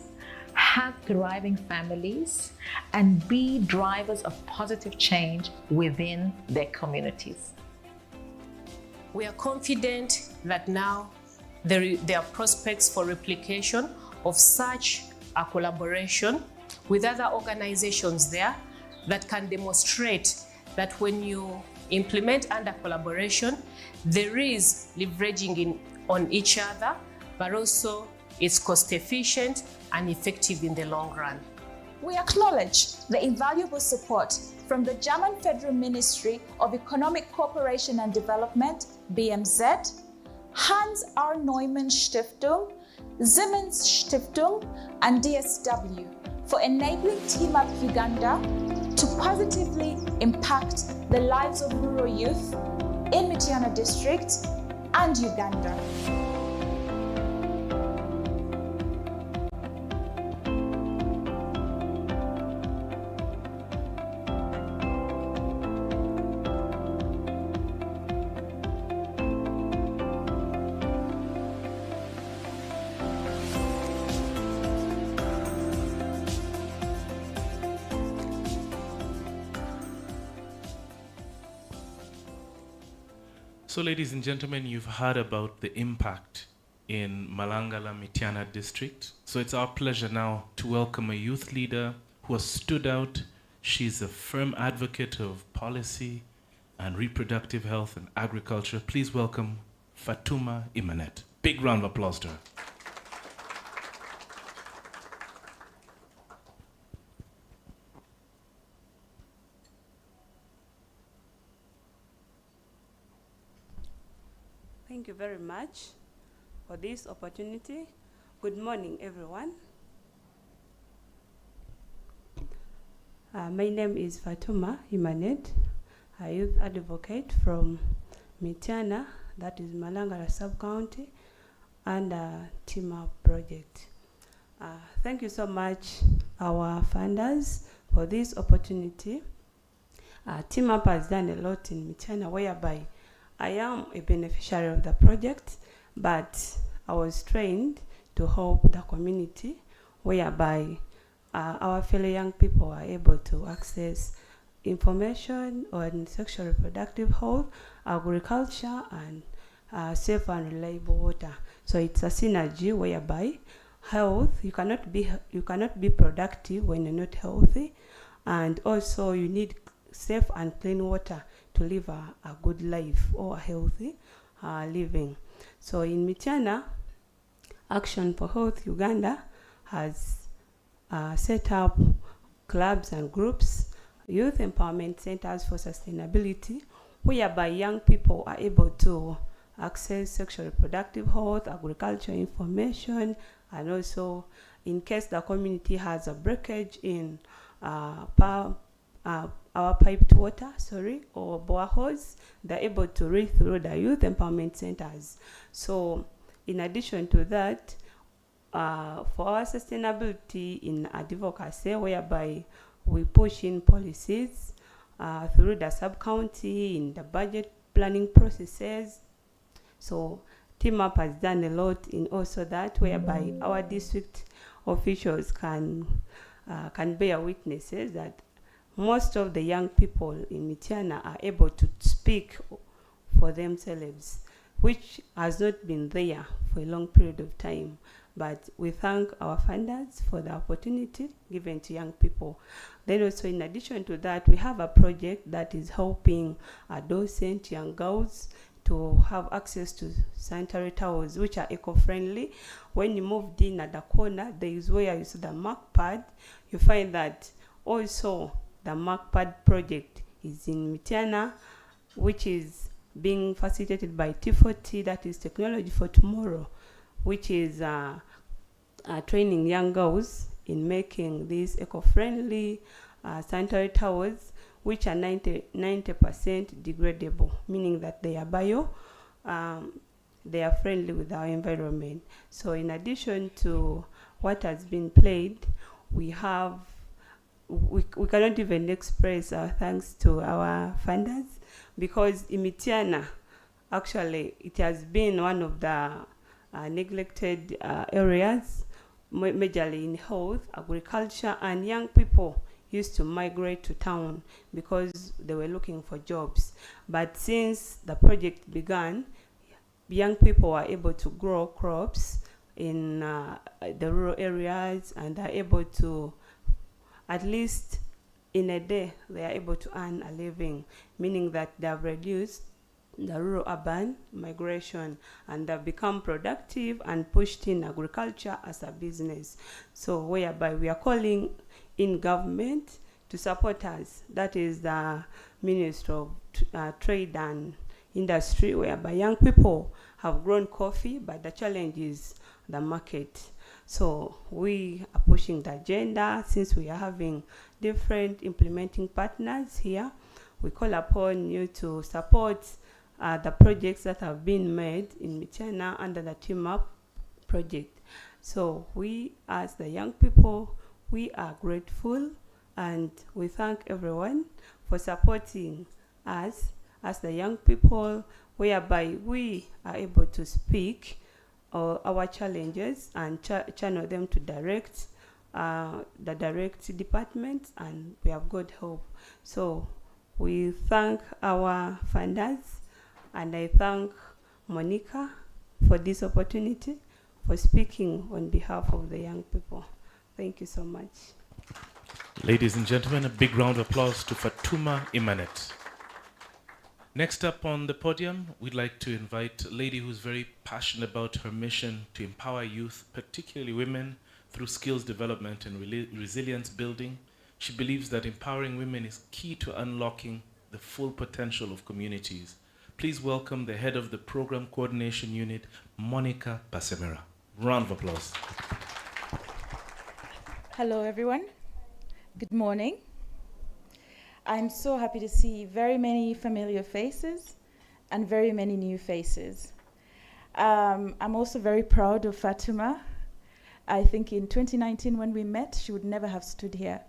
have thriving families, and be drivers of positive change within their communities. We are confident that now there are prospects for replication of such a collaboration with other organizations there that can demonstrate that when you implement under collaboration, there is leveraging on each other, but also it's cost efficient and effective in the long run. We acknowledge the invaluable support from the German Federal Ministry of Economic Cooperation and Development, BMZ, Hans R. Neumann Stiftung, Siemens Stiftung, and DSW for enabling TeamUp Uganda to positively impact the lives of rural youth in Mityana district and Uganda. So, ladies and gentlemen, you've heard about the impact in Malangala Mityana district. So it's our pleasure now to welcome a youth leader who has stood out. She's a firm advocate of policy and reproductive health and agriculture. Please welcome Fatuma Imanet. Big round of applause to her. Thank you very much for this opportunity. Good morning, everyone. My name is Fatuma Imanet, a youth advocate from Mityana, that is Malangala sub-county, and TeamUp project. Thank you so much, our funders, for this opportunity. TeamUp has done a lot in Mityana, whereby I am a beneficiary of the project, but I was trained to help the community, whereby our fellow young people are able to access information on sexual reproductive health, agriculture, and safe and reliable water. So it's a synergy whereby health, you cannot be productive when you're not healthy, and also you need safe and clean water to live a good life or a healthy living. So in Mityana, Action for Health Uganda has set up clubs and groups, youth empowerment centers for sustainability, whereby young people are able to access sexual reproductive health, agriculture information, and also in case the community has a breakage in our piped water, or boreholes, they're able to read through the youth empowerment centers. So in addition to that, for our sustainability in advocacy, whereby we push in policies through the sub-county, in the budget planning processes. So TeamUp has done a lot in also that, whereby our district officials can bear witnesses that most of the young people in Mityana are able to speak for themselves, which has not been there for a long period of time. But we thank our funders for the opportunity given to young people. Then also, in addition to that, we have a project that is helping adolescent young girls to have access to sanitary towels, which are eco-friendly. When you moved in at the corner, there is where you see the mark pad. You find that also the MarkPad project is in Mityana, which is being facilitated by T4T, that is Technology for Tomorrow, which is training young girls in making these eco-friendly sanitary towels, which are 90% degradable, meaning that they are they are friendly with our environment. So in addition to what has been played, we have we cannot even express our thanks to our funders, because in Mityana, actually, it has been one of the neglected areas majorly in health, agriculture, and young people used to migrate to town because they were looking for jobs. But since the project began, young people were able to grow crops in the rural areas, and are able to, at least in a day, they are able to earn a living, meaning that they have reduced the rural-urban migration, and they've become productive and pushed in agriculture as a business. So whereby we are calling in government to support us. That is the Ministry of Trade and Industry, whereby young people have grown coffee, but the challenge is the market. So we are pushing the agenda. Since we are having different implementing partners here, we call upon you to support the projects that have been made in Mityana under the TeamUp project. So we, as the young people, we are grateful, and we thank everyone for supporting us as the young people, whereby we are able to speak our challenges and channel them to the direct departments, and we have good hope. So we thank our funders, and I thank Monica for this opportunity, for speaking on behalf of the young people. Thank you so much. Ladies and gentlemen, a big round of applause to Fatuma Imanet. Next up on the podium, we'd like to invite a lady who's very passionate about her mission to empower youth, particularly women, through skills development and resilience building. She believes that empowering women is key to unlocking the full potential of communities. Please welcome the head of the Program Coordination Unit, Monica Basemera. Round of applause. Hello, everyone. Good morning. I'm so happy to see very many familiar faces and very many new faces. I'm also very proud of Fatuma. I think in 2019 when we met, she would never have stood here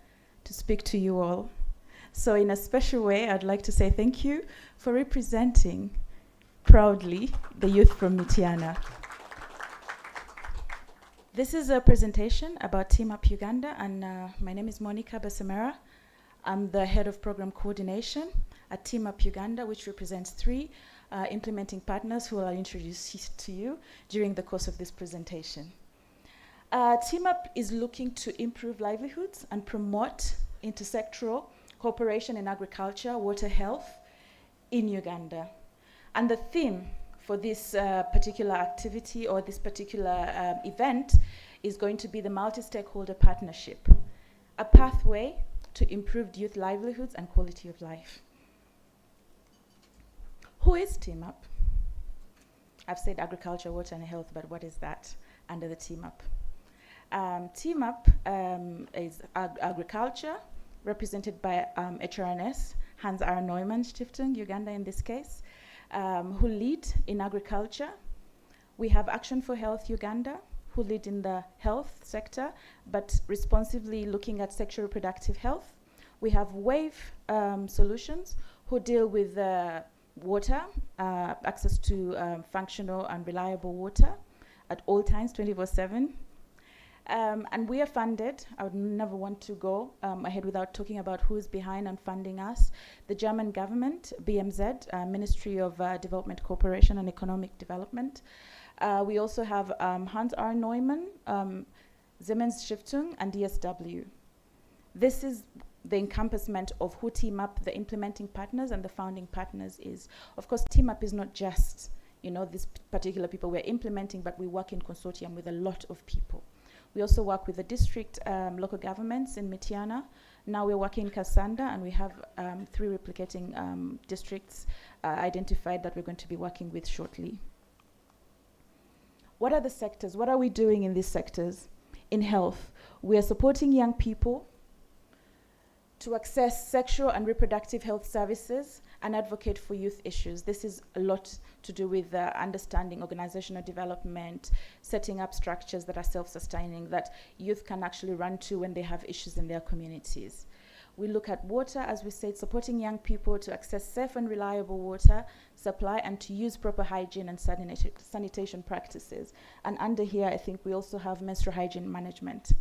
to speak to you all. So in a special way, I'd like to say thank you for representing proudly the youth from Mityana. This is a presentation about TeamUp Uganda, and my name is Monica Basemera. I'm the head of program coordination at TeamUp Uganda, which represents 3 implementing partners who I'll introduce to you during the course of this presentation. TeamUp is looking to improve livelihoods and promote intersectoral cooperation in agriculture, water health in Uganda. And the theme for this particular activity or this particular event is going to be the multi-stakeholder partnership, a pathway to improved youth livelihoods and quality of life. Who is TeamUp? I've said agriculture, water and health, but what is that under the TeamUp? TeamUp is agriculture, represented by HRNS, Hans R. Neumann Stiftung, Uganda in this case, who lead in agriculture. We have Action for Health Uganda, who lead in the health sector, but responsively looking at sexual reproductive health. We have Wave Solutions, who deal with water, access to functional and reliable water at all times, 24/7. And we are funded. I would never want to go ahead without talking about who is behind and funding us. The German government, BMZ, Ministry of Development Cooperation and Economic Development. We also have Hans R. Neumann, Siemens Stiftung, and DSW. This is the encompassment of who TeamUp, the implementing partners and the founding partners is. Of course, TeamUp is not just, these particular people we're implementing, but we work in consortium with a lot of people. We also work with the district local governments in Mityana. Now we're working in Kasanda, and we have 3 replicating districts identified that we're going to be working with shortly. What are the sectors? What are we doing in these sectors? In health, we are supporting young people to access sexual and reproductive health services and advocate for youth issues. This is a lot to do with understanding organizational development, setting up structures that are self-sustaining, that youth can actually run to when they have issues in their communities. We look at water, as we said, supporting young people to access safe and reliable water, supply, and to use proper hygiene and sanitation practices. And under here, I think we also have menstrual hygiene management.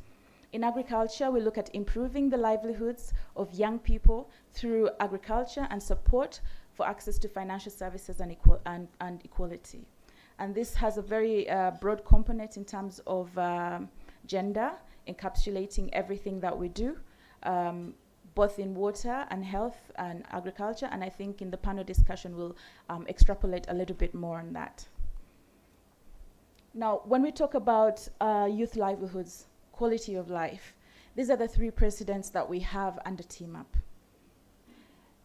In agriculture, we look at improving the livelihoods of young people through agriculture and support for access to financial services and equality. And this has a very broad component in terms of gender, encapsulating everything that we do, both in water and health and agriculture. And I think in the panel discussion, we'll extrapolate a little bit more on that. Now, when we talk about youth livelihoods, quality of life, these are the three precedents that we have under TeamUp.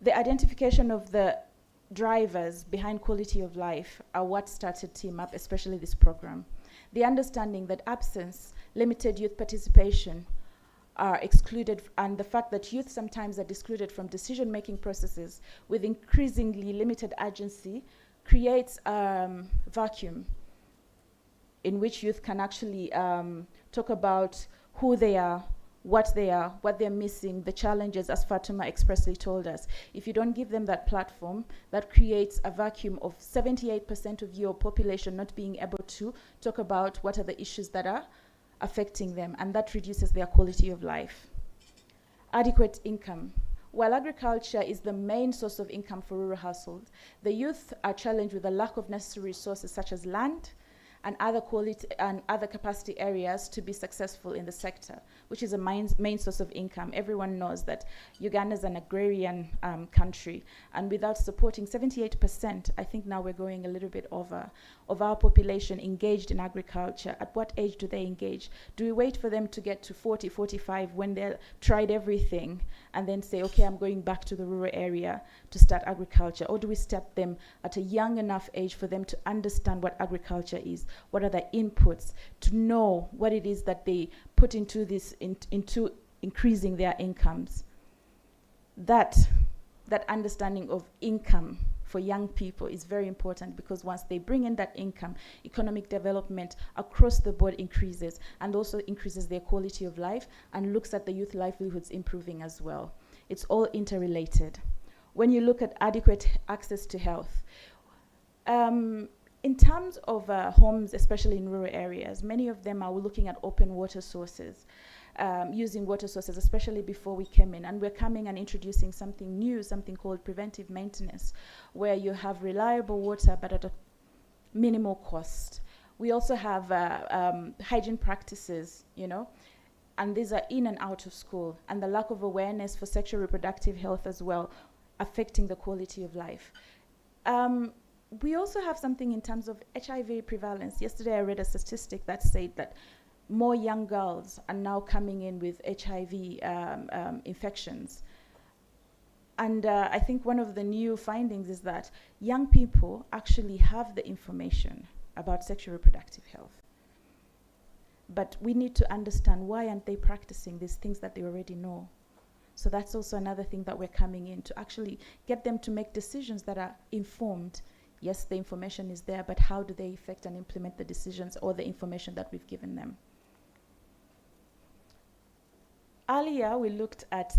The identification of the drivers behind quality of life are what started TeamUp, especially this program. The understanding that absence, limited youth participation are excluded, and the fact that youth sometimes are excluded from decision-making processes with increasingly limited agency creates a vacuum in which youth can actually talk about who they are, what they're missing, the challenges, as Fatuma expressly told us. If you don't give them that platform, that creates a vacuum of 78% of your population not being able to talk about what are the issues that are affecting them, and that reduces their quality of life. Adequate income. While agriculture is the main source of income for rural households, the youth are challenged with a lack of necessary resources such as land, and other capacity areas to be successful in the sector, which is a main source of income. Everyone knows that Uganda is an agrarian country, and without supporting 78%, I think now we're going a little bit over, of our population engaged in agriculture. At what age do they engage? Do we wait for them to get to 40, 45 when they've tried everything and then say, okay, I'm going back to the rural area to start agriculture? Or do we start them at a young enough age for them to understand what agriculture is? What are the inputs, to know what it is that they put into this, into increasing their incomes? That understanding of income for young people is very important, because once they bring in that income, economic development across the board increases, and also increases their quality of life, and looks at the youth livelihoods improving as well. It's all interrelated. When you look at adequate access to health, in terms of homes, especially in rural areas, many of them are looking at open water sources, using water sources, especially before we came in. And we're coming and introducing something new, something called preventive maintenance, where you have reliable water, but at a minimal cost. We also have hygiene practices, and these are in and out of school, and the lack of awareness for sexual reproductive health as well, affecting the quality of life. We also have something in terms of HIV prevalence. Yesterday I read a statistic that said that more young girls are now coming in with HIV infections. And I think one of the new findings is that young people actually have the information about sexual reproductive health. But we need to understand, why aren't they practicing these things that they already know? So that's also another thing that we're coming in to actually get them to make decisions that are informed. Yes, the information is there, but how do they effect and implement the decisions or the information that we've given them? Earlier, we looked at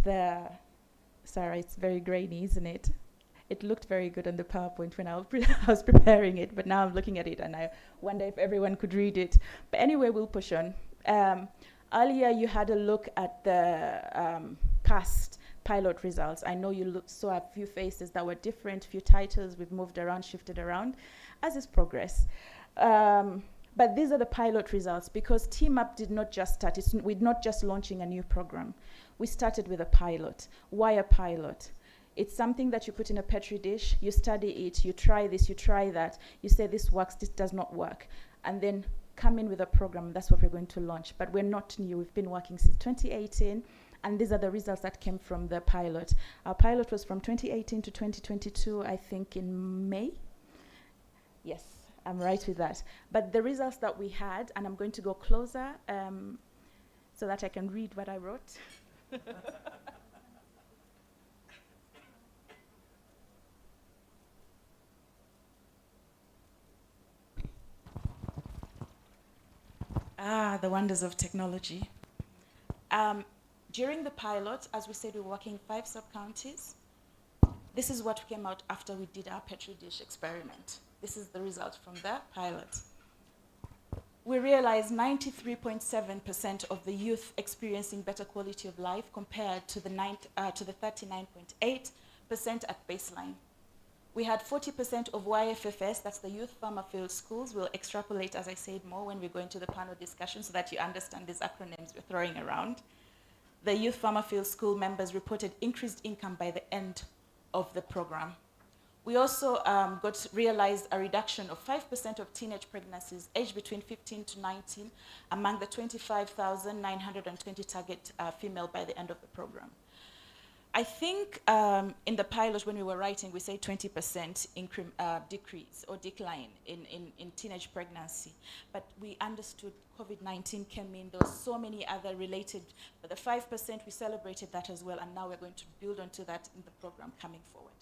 sorry, it's very grainy, isn't it? It looked very good on the PowerPoint when I was preparing it, but now I'm looking at it and I wonder if everyone could read it. But anyway, we'll push on. Earlier, you had a look at the past pilot results. I know you saw a few faces that were different, few titles we've moved around, shifted around, as is progress. But these are the pilot results, because TeamUp did not just start. We're not just launching a new program. We started with a pilot. Why a pilot? It's something that you put in a Petri dish, you study it, you try this, you try that, you say this works, this does not work, and then come in with a program. That's what we're going to launch. But we're not new. We've been working since 2018. And these are the results that came from the pilot. Our pilot was from 2018 to 2022, I think in May. Yes, I'm right with that. But the results that we had, and I'm going to go closer so that I can read what I wrote. The wonders of technology. During the pilot, as we said, we were working 5 sub-counties. This is what came out after we did our Petri dish experiment. This is the result from the pilot. We realized 93.7% of the youth experiencing better quality of life compared to the 39.8% at baseline. We had 40% of YFFS, that's the Youth Farmer Field Schools. We'll extrapolate, as I said, more when we go into the panel discussion so that you understand these acronyms we're throwing around. The Youth Farmer Field School members reported increased income by the end of the program. We also realized a reduction of 5% of teenage pregnancies aged between 15 to 19 among the 25,920 target female by the end of the program. I think in the pilot when we were writing, we say 20% decrease or decline in teenage pregnancy. But we understood COVID-19 came in, there were so many other related, but the 5% we celebrated that as well, and now we're going to build onto that in the program coming forward.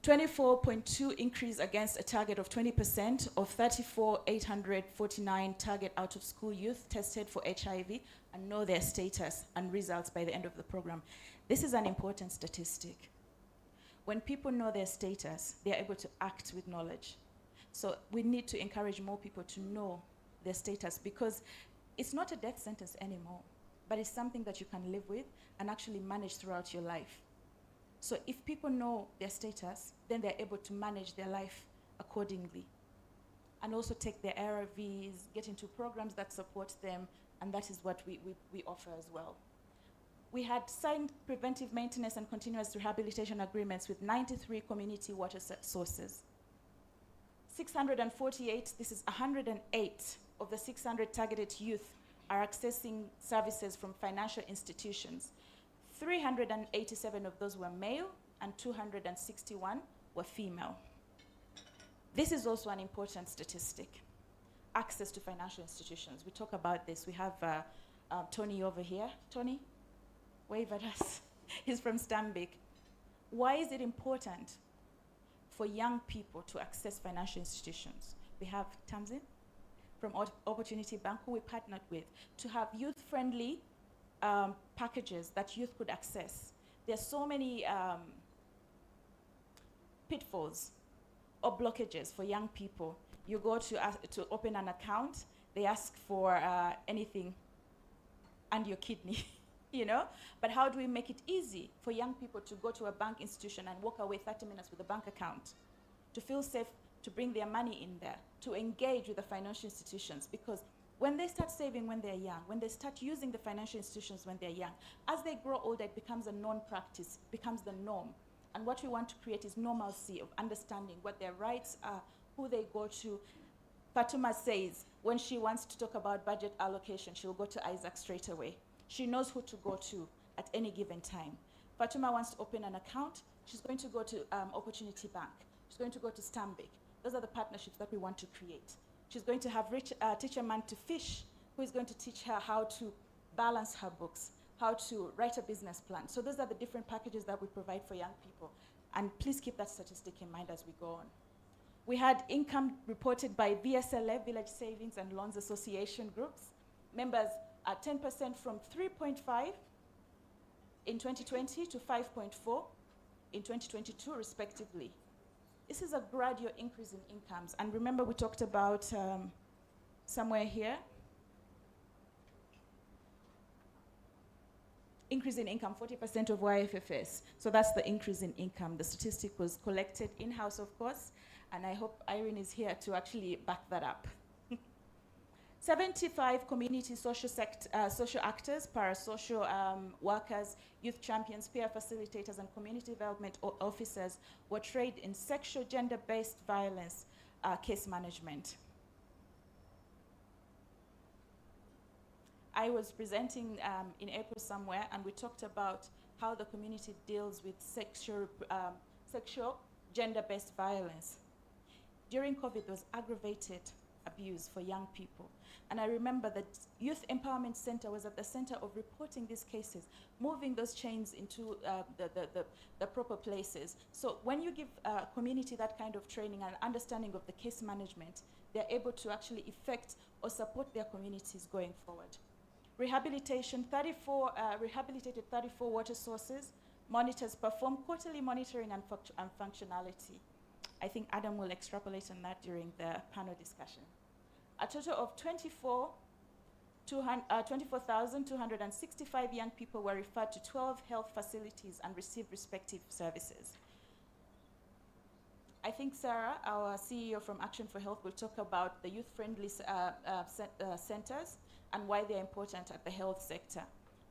24.2 increase against a target of 20% of 34,849 target out of school youth tested for HIV and know their status and results by the end of the program. This is an important statistic. When people know their status, they are able to act with knowledge. So we need to encourage more people to know their status because it's not a death sentence anymore, but it's something that you can live with and actually manage throughout your life. So if people know their status, then they're able to manage their life accordingly and also take their ARVs, get into programs that support them, and that is what we offer as well. We had signed preventive maintenance and continuous rehabilitation agreements with 93 community water sources. 648, this is 108 of the 600 targeted youth are accessing services from financial institutions. 387 of those were male and 261 were female. This is also an important statistic. Access to financial institutions. We talk about this. We have Tony over here. Tony, wave at us. He's from Stambik. Why is it important for young people to access financial institutions? We have Tamzin from Opportunity Bank, who we partnered with, to have youth-friendly packages that youth could access. There are so many pitfalls or blockages for young people. You go to open an account, they ask for anything and your kidney, you know? But how do we make it easy for young people to go to a bank institution and walk away 30 minutes with a bank account, to feel safe, to bring their money in there, to engage with the financial institutions? Because when they start saving when they're young, when they start using the financial institutions when they're young, as they grow older, it becomes a non-practice, becomes the norm. And what we want to create is normalcy of understanding what their rights are, who they go to. Fatuma says when she wants to talk about budget allocation, she'll go to Isaac straight away. She knows who to go to at any given time. Fatuma wants to open an account, she's going to go to Opportunity Bank. She's going to go to Stambik. Those are the partnerships that we want to create. She's going to have teach a man to fish, who is going to teach her how to balance her books, how to write a business plan. So those are the different packages that we provide for young people. And please keep that statistic in mind as we go on. We had income reported by VSLA, Village Savings and Loans Association groups. Members are 10% from 3.5 in 2020 to 5.4 in 2022, respectively. This is a gradual increase in incomes. And remember, we talked about somewhere here, increase in income, 40% of YFFS. So that's the increase in income. The statistic was collected in-house, of course, and I hope Irene is here to actually back that up. 75 community social actors, parasocial workers, youth champions, peer facilitators, and community development officers were trained in sexual gender-based violence case management. I was presenting in April somewhere, and we talked about how the community deals with sexual gender-based violence. During COVID, there was aggravated abuse for young people. And I remember that Youth Empowerment Center was at the center of reporting these cases, moving those chains into the proper places. So when you give a community that kind of training and understanding of the case management, they're able to actually effect or support their communities going forward. Rehabilitation, rehabilitated 34 water sources, Monitors perform quarterly monitoring and functionality. I think Adam will extrapolate on that during the panel discussion. A total of 24,265 young people were referred to 12 health facilities and received respective services. I think Sarah, our CEO from Action for Health, will talk about the youth-friendly centers and why they're important at the health sector.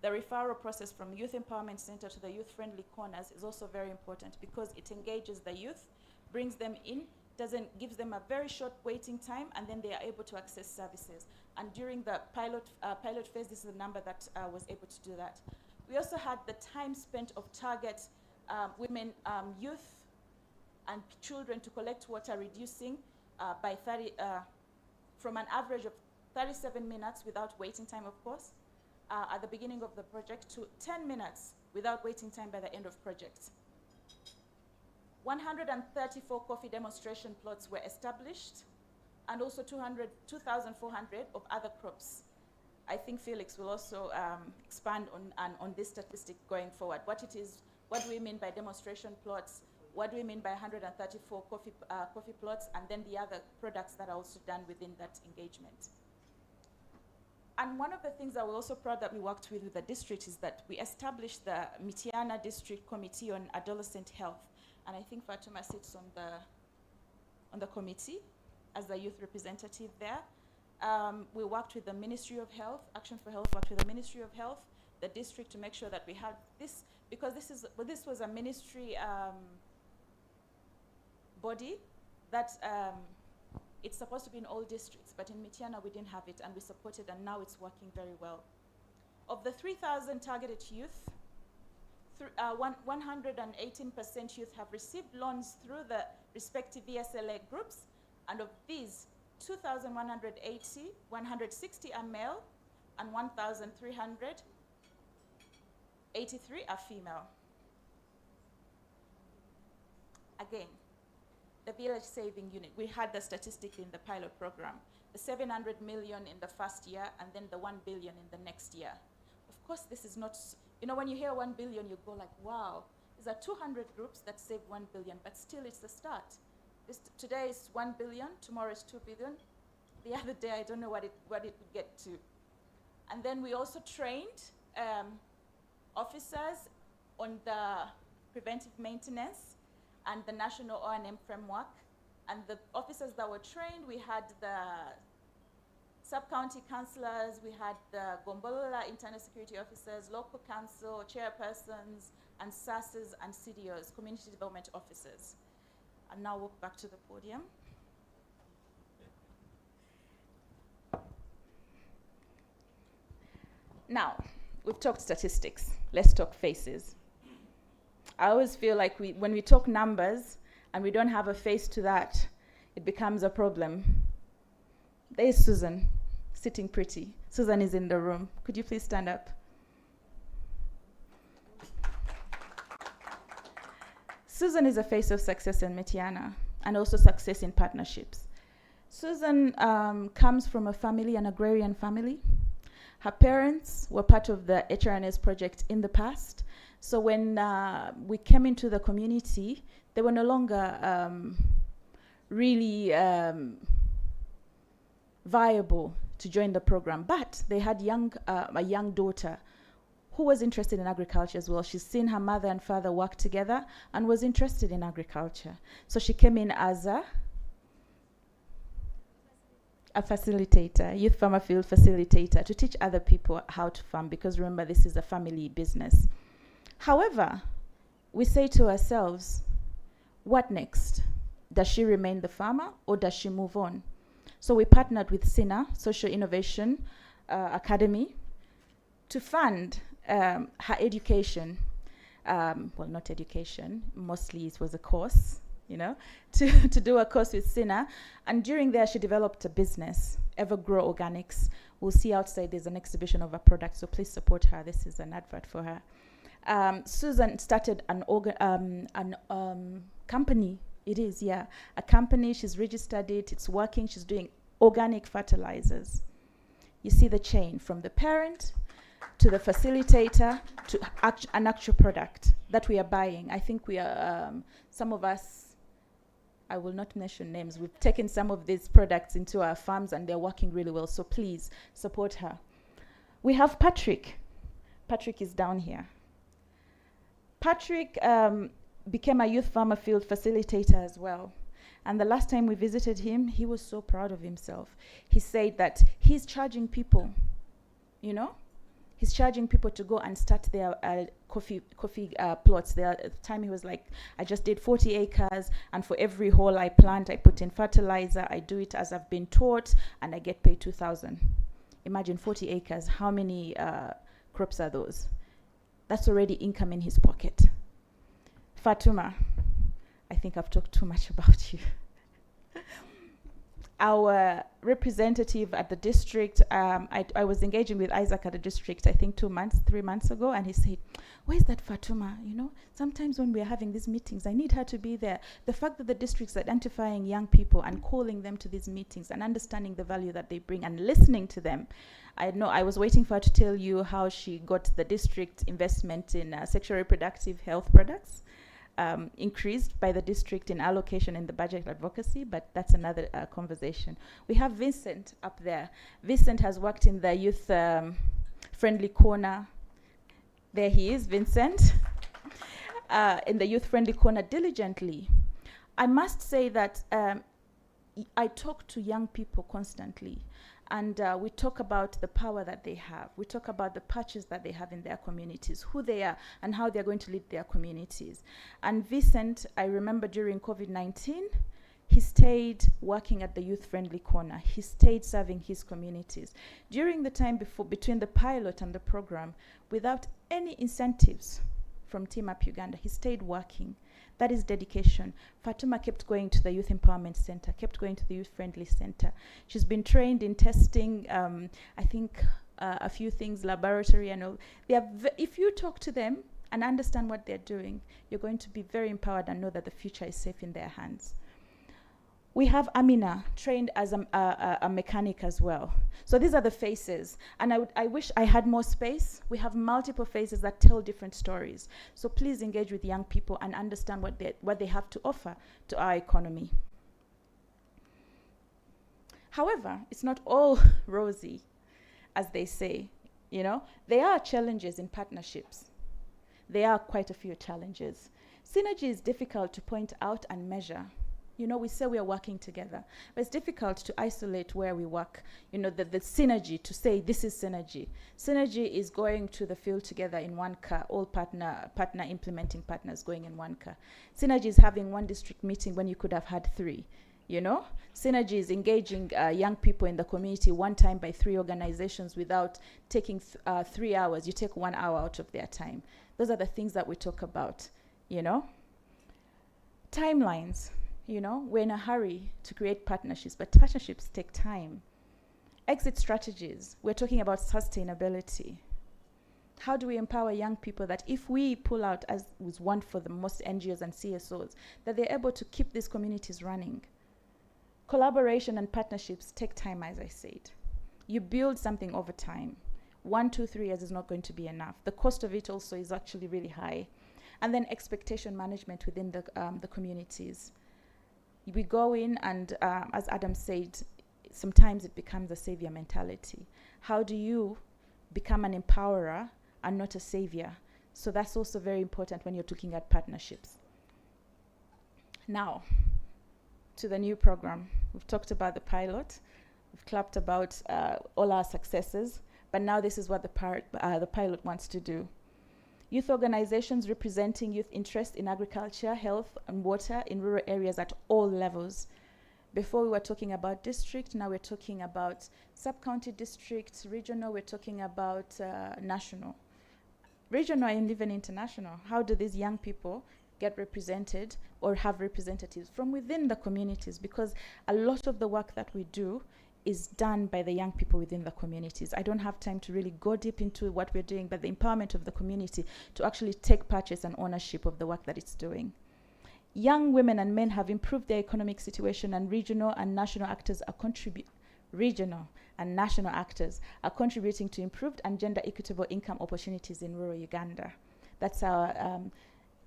The referral process from Youth Empowerment Center to the youth-friendly corners is also very important because it engages the youth, brings them in, gives them a very short waiting time, and then they are able to access services. And during the pilot phase, this is the number that was able to do that. We also had the time spent of target women, youth, and children to collect water, reducing by 30, from an average of 37 minutes without waiting time, of course, at the beginning of the project to 10 minutes without waiting time by the end of project. 134 coffee demonstration plots were established, and also 2,400 of other crops. I think Felix will also expand on this statistic going forward. What do we mean by demonstration plots? What do we mean by 134 coffee plots, and then the other products that are also done within that engagement? And one of the things that we're also proud that we worked with the district is that we established the Mityana District Committee on Adolescent Health. And I think Fatuma sits on the committee as the youth representative there. We worked with the Ministry of Health, Action for Health worked with the Ministry of Health, the district, to make sure that we had this, because this was a ministry body that it's supposed to be in all districts, but in Mityana we didn't have it, and we supported, and now it's working very well. Of the 3,000 targeted youth, 118% youth have received loans through the respective ESLA groups, and of these, 160 are male, and 1,383 are female. Again, the village saving unit, we had the statistic in the pilot program, the 700 million in the first year, and then the 1 billion in the next year. Of course, this is not, you know, when you hear 1 billion, you go like, wow, these are 200 groups that save 1 billion, but still it's the start. Today is 1 billion, tomorrow is 2 billion. The other day, I don't know what it would get to. And then we also trained officers on the preventive maintenance and the national O&M framework. And the officers that were trained, we had the sub-county councillors, we had the Gombolola internal security officers, local council, chairpersons, and SASs and CDOs, community development officers. And now walk back to the podium. Now, we've talked statistics. Let's talk faces. I always feel like when we talk numbers and we don't have a face to that, it becomes a problem. There's Susan, sitting pretty. Susan is in the room. Could you please stand up? Susan is a face of success in Mityana and also success in partnerships. Susan comes from a family, an agrarian family. Her parents were part of the HRNS project in the past. So when we came into the community, they were no longer really viable to join the program. But they had a young daughter who was interested in agriculture as well. She's seen her mother and father work together and was interested in agriculture. So she came in as a facilitator, youth farmer field facilitator, to teach other people how to farm, because remember, this is a family business. However, we say to ourselves, what next? Does she remain the farmer or does she move on? So we partnered with SINA, Social Innovation Academy, to fund her education. Well, not education, mostly it was a course, you know, to do a course with SINA. And during there, she developed a business, Evergrow Organics. We'll see outside there's an exhibition of her product, so please support her. This is an advert for her. Susan started an company. It is, yeah, a company. She's registered it. It's working. She's doing organic fertilizers. You see the chain from the parent to the facilitator, to an actual product that we are buying. I think we are, some of us, I will not mention names, we've taken some of these products into our farms and they're working really well, so please support her. We have Patrick. Patrick is down here. Patrick became a youth farmer field facilitator as well. And the last time we visited him, he was so proud of himself. He said that he's charging people, you know? He's charging people to go and start their coffee plots. There, at the time he was like, I just did 40 acres, and for every hole I plant, I put in fertilizer, I do it as I've been taught, and I get paid 2,000. Imagine 40 acres, how many crops are those? That's already income in his pocket. Fatuma, I think I've talked too much about you. Our representative at the district, I was engaging with Isaac at the district, I think 3 months ago, and he said, where's that Fatuma? You know, sometimes when we're having these meetings, I need her to be there. The fact that the district's identifying young people and calling them to these meetings and understanding the value that they bring and listening to them. I know I was waiting for her to tell you how she got the district investment in sexual reproductive health products. Increased by the district in allocation in the budget advocacy, but that's another conversation. We have Vincent up there. Vincent has worked in the youth friendly corner. There he is, Vincent, in the youth friendly corner diligently. I must say that I talk to young people constantly. And we talk about the power that they have. We talk about the patches that they have in their communities, who they are, and how they're going to lead their communities. And Vincent, I remember during COVID-19, he stayed working at the youth-friendly corner. He stayed serving his communities. During the time between the pilot and the program, without any incentives from TeamUp Uganda, he stayed working. That is dedication. Fatuma kept going to the Youth Empowerment Center, kept going to the Youth Friendly Center. She's been trained in testing, I think, a few things, laboratory and all. They are if you talk to them and understand what they're doing, you're going to be very empowered and know that the future is safe in their hands. We have Amina, trained as a mechanic as well. So these are the faces. And I wish I had more space. We have multiple faces that tell different stories. So please engage with young people and understand what they have to offer to our economy. However, it's not all rosy, as they say. You know, there are challenges in partnerships. There are quite a few challenges. Synergy is difficult to point out and measure. You know, we say we are working together, but it's difficult to isolate where we work. You know, the synergy, to say this is synergy. Synergy is going to the field together in one car, all partner implementing partners going in one car. Synergy is having one district meeting when you could have had 3, you know? Synergy is engaging young people in the community one time by 3 organizations without taking 3 hours. You take 1 hour out of their time. Those are the things that we talk about, you know? Timelines. You know, we're in a hurry to create partnerships, but partnerships take time. Exit strategies, we're talking about sustainability. How do we empower young people that if we pull out, as was one for the most NGOs and CSOs, that they're able to keep these communities running? Collaboration and partnerships take time, as I said. You build something over time. 1, 2, 3 years is not going to be enough. The cost of it also is actually really high. And then expectation management within the communities. We go in and, as Adam said, sometimes it becomes a savior mentality. How do you become an empowerer and not a savior? So that's also very important when you're looking at partnerships. Now, to the new program. We've talked about the pilot. We've clapped about all our successes. But now this is what the pilot wants to do. Youth organizations representing youth interest in agriculture, health, and water in rural areas at all levels. Before we were talking about district, now we're talking about sub-county districts, regional, we're talking about national. Regional and even international. How do these young people get represented or have representatives from within the communities? Because a lot of the work that we do is done by the young people within the communities. I don't have time to really go deep into what we're doing, but the empowerment of the community to actually take purchase and ownership of the work that it's doing. Young women and men have improved their economic situation, and regional and national actors are regional, and national actors are contributing to improved and gender equitable income opportunities in rural Uganda. That's our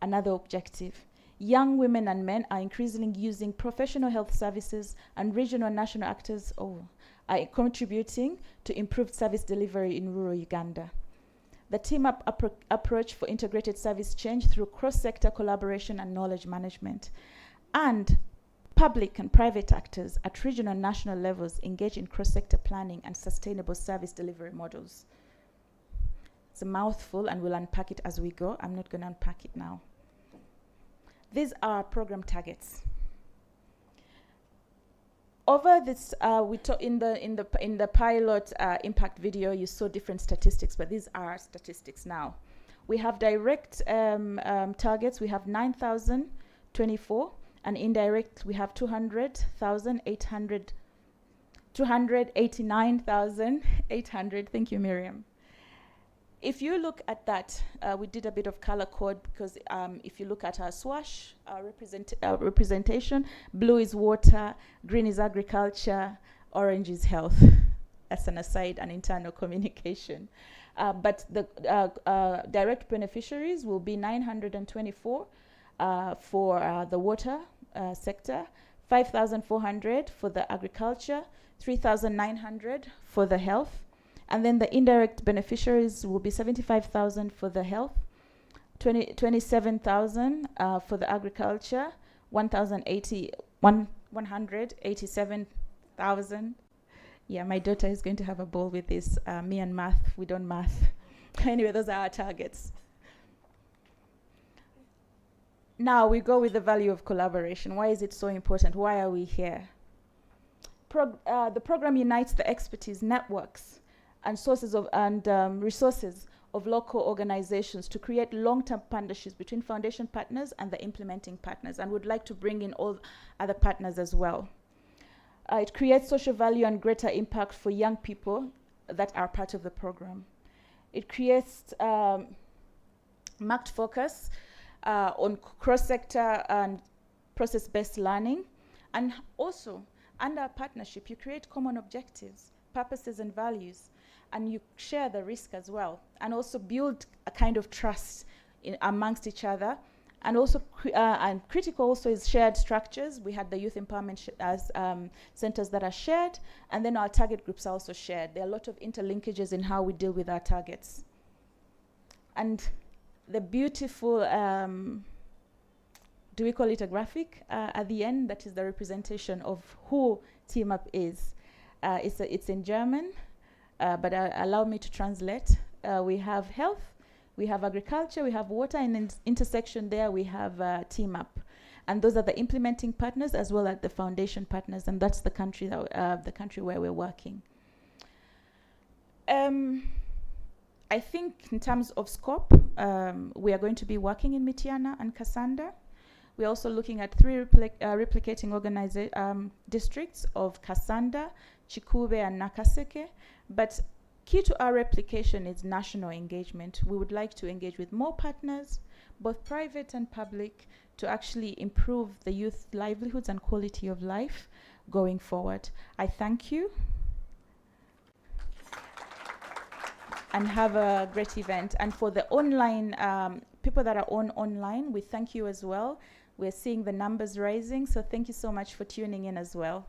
another objective. Young women and men are increasingly using professional health services, and regional and national actors are contributing to improved service delivery in rural Uganda. The TeamUp approach for integrated service change through cross-sector collaboration and knowledge management, and public and private actors at regional and national levels engage in cross-sector planning and sustainable service delivery models. It's a mouthful, and we'll unpack it as we go. I'm not going to unpack it now. These are program targets. Over this, in the pilot impact video, you saw different statistics, but these are statistics now. We have direct targets. We have 9,024, and indirect we have 289,800. Thank you, Miriam. If you look at that, we did a bit of color code because if you look at our SWASH, our representation, blue is water, green is agriculture, orange is health. That's an aside, an internal communication. But the direct beneficiaries will be 924 for the water sector, 5,400 for the agriculture, 3,900 for the health. And then the indirect beneficiaries will be 75,000 for the health, 27,000 for the agriculture, 187,000. Yeah, my daughter is going to have a ball with this. Me and math, we don't math. Anyway, those are our targets. Now we go with the value of collaboration. Why is it so important? Why are we here? The program unites the expertise, networks, and sources of resources of local organizations to create long-term partnerships between foundation partners and the implementing partners, and would like to bring in all other partners as well. It creates social value and greater impact for young people that are part of the program. It creates marked focus on cross-sector and process-based learning, and also under partnership you create common objectives, purposes and values, and you share the risk as well, and also build a kind of trust amongst each other. And also and critical also is shared structures. We had the youth empowerment as centers that are shared, and then our target groups are also shared. There are a lot of interlinkages in how we deal with our targets. And the beautiful, do we call it a graphic at the end? That is the representation of who TeamUp is. It's in German, but allow me to translate. We have health, we have agriculture, we have water, and in intersection there we have TeamUp. And those are the implementing partners as well as the foundation partners, and that's the country where we're working. I think in terms of scope, we are going to be working in Mityana and Kasanda. We're also looking at 3 replicating districts of Kasanda, Chikube, and Nakaseke. But key to our replication is national engagement. We would like to engage with more partners, both private and public, to actually improve the youth livelihoods and quality of life going forward. I thank you. And have a great event. And for the online, people that are online, we thank you as well. We're seeing the numbers rising, so thank you so much for tuning in as well.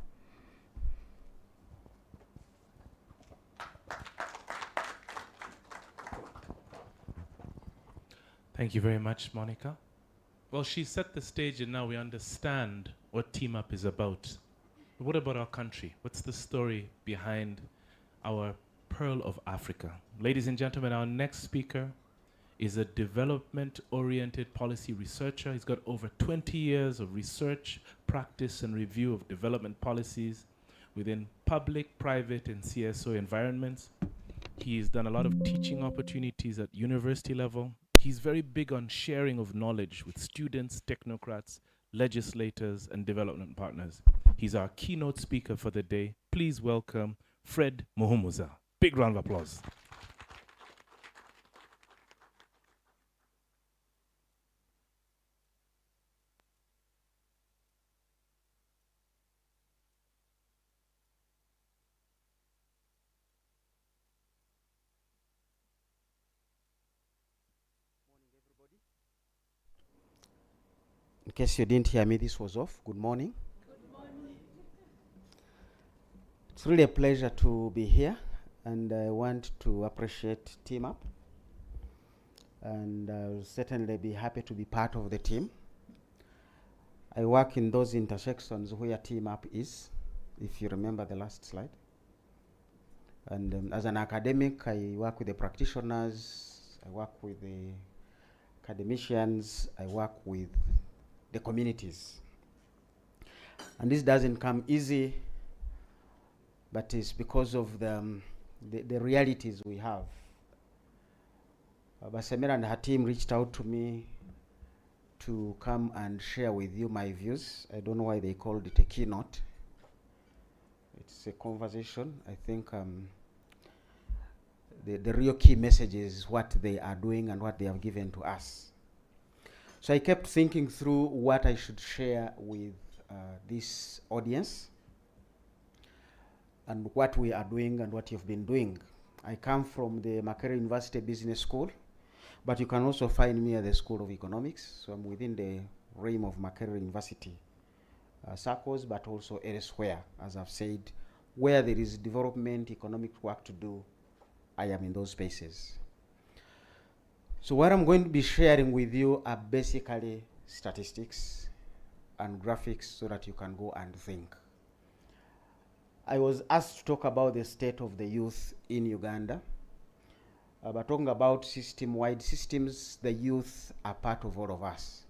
Thank you very much, Monica. Well, she set the stage, and now we understand what TeamUp is about. What about our country? What's the story behind our Pearl of Africa? Ladies and gentlemen, our next speaker is a development-oriented policy researcher. He's got over 20 years of research, practice, and review of development policies within public, private, and CSO environments. He's done a lot of teaching opportunities at university level. He's very big on sharing of knowledge with students, technocrats, legislators, and development partners. He's our keynote speaker for the day. Please welcome Fred Muhumuza. Big round of applause. In case you didn't hear me, this was off. Good morning. Good morning. It's really a pleasure to be here, and I want to appreciate TeamUp, and I'll certainly be happy to be part of the team. I work in those intersections where TeamUp is, if you remember the last slide. And as an academic, I work with the practitioners, I work with the academicians, I work with the communities. And this doesn't come easy, but it's because of the realities we have. Basemera and her team reached out to me to come and share with you my views. I don't know why they called it a keynote. It's a conversation. I think the real key message is what they are doing and what they have given to us. So I kept thinking through what I should share with this audience and what we are doing and what you've been doing. I come from the Makerere University Business School, but you can also find me at the School of Economics. So I'm within the realm of Makerere University circles, but also elsewhere, as I've said, where there is development, economic work to do, I am in those spaces. So what I'm going to be sharing with you are basically statistics and graphics so that you can go and think. I was asked to talk about the state of the youth in Uganda. But talking about system-wide systems, the youth are part of all of us.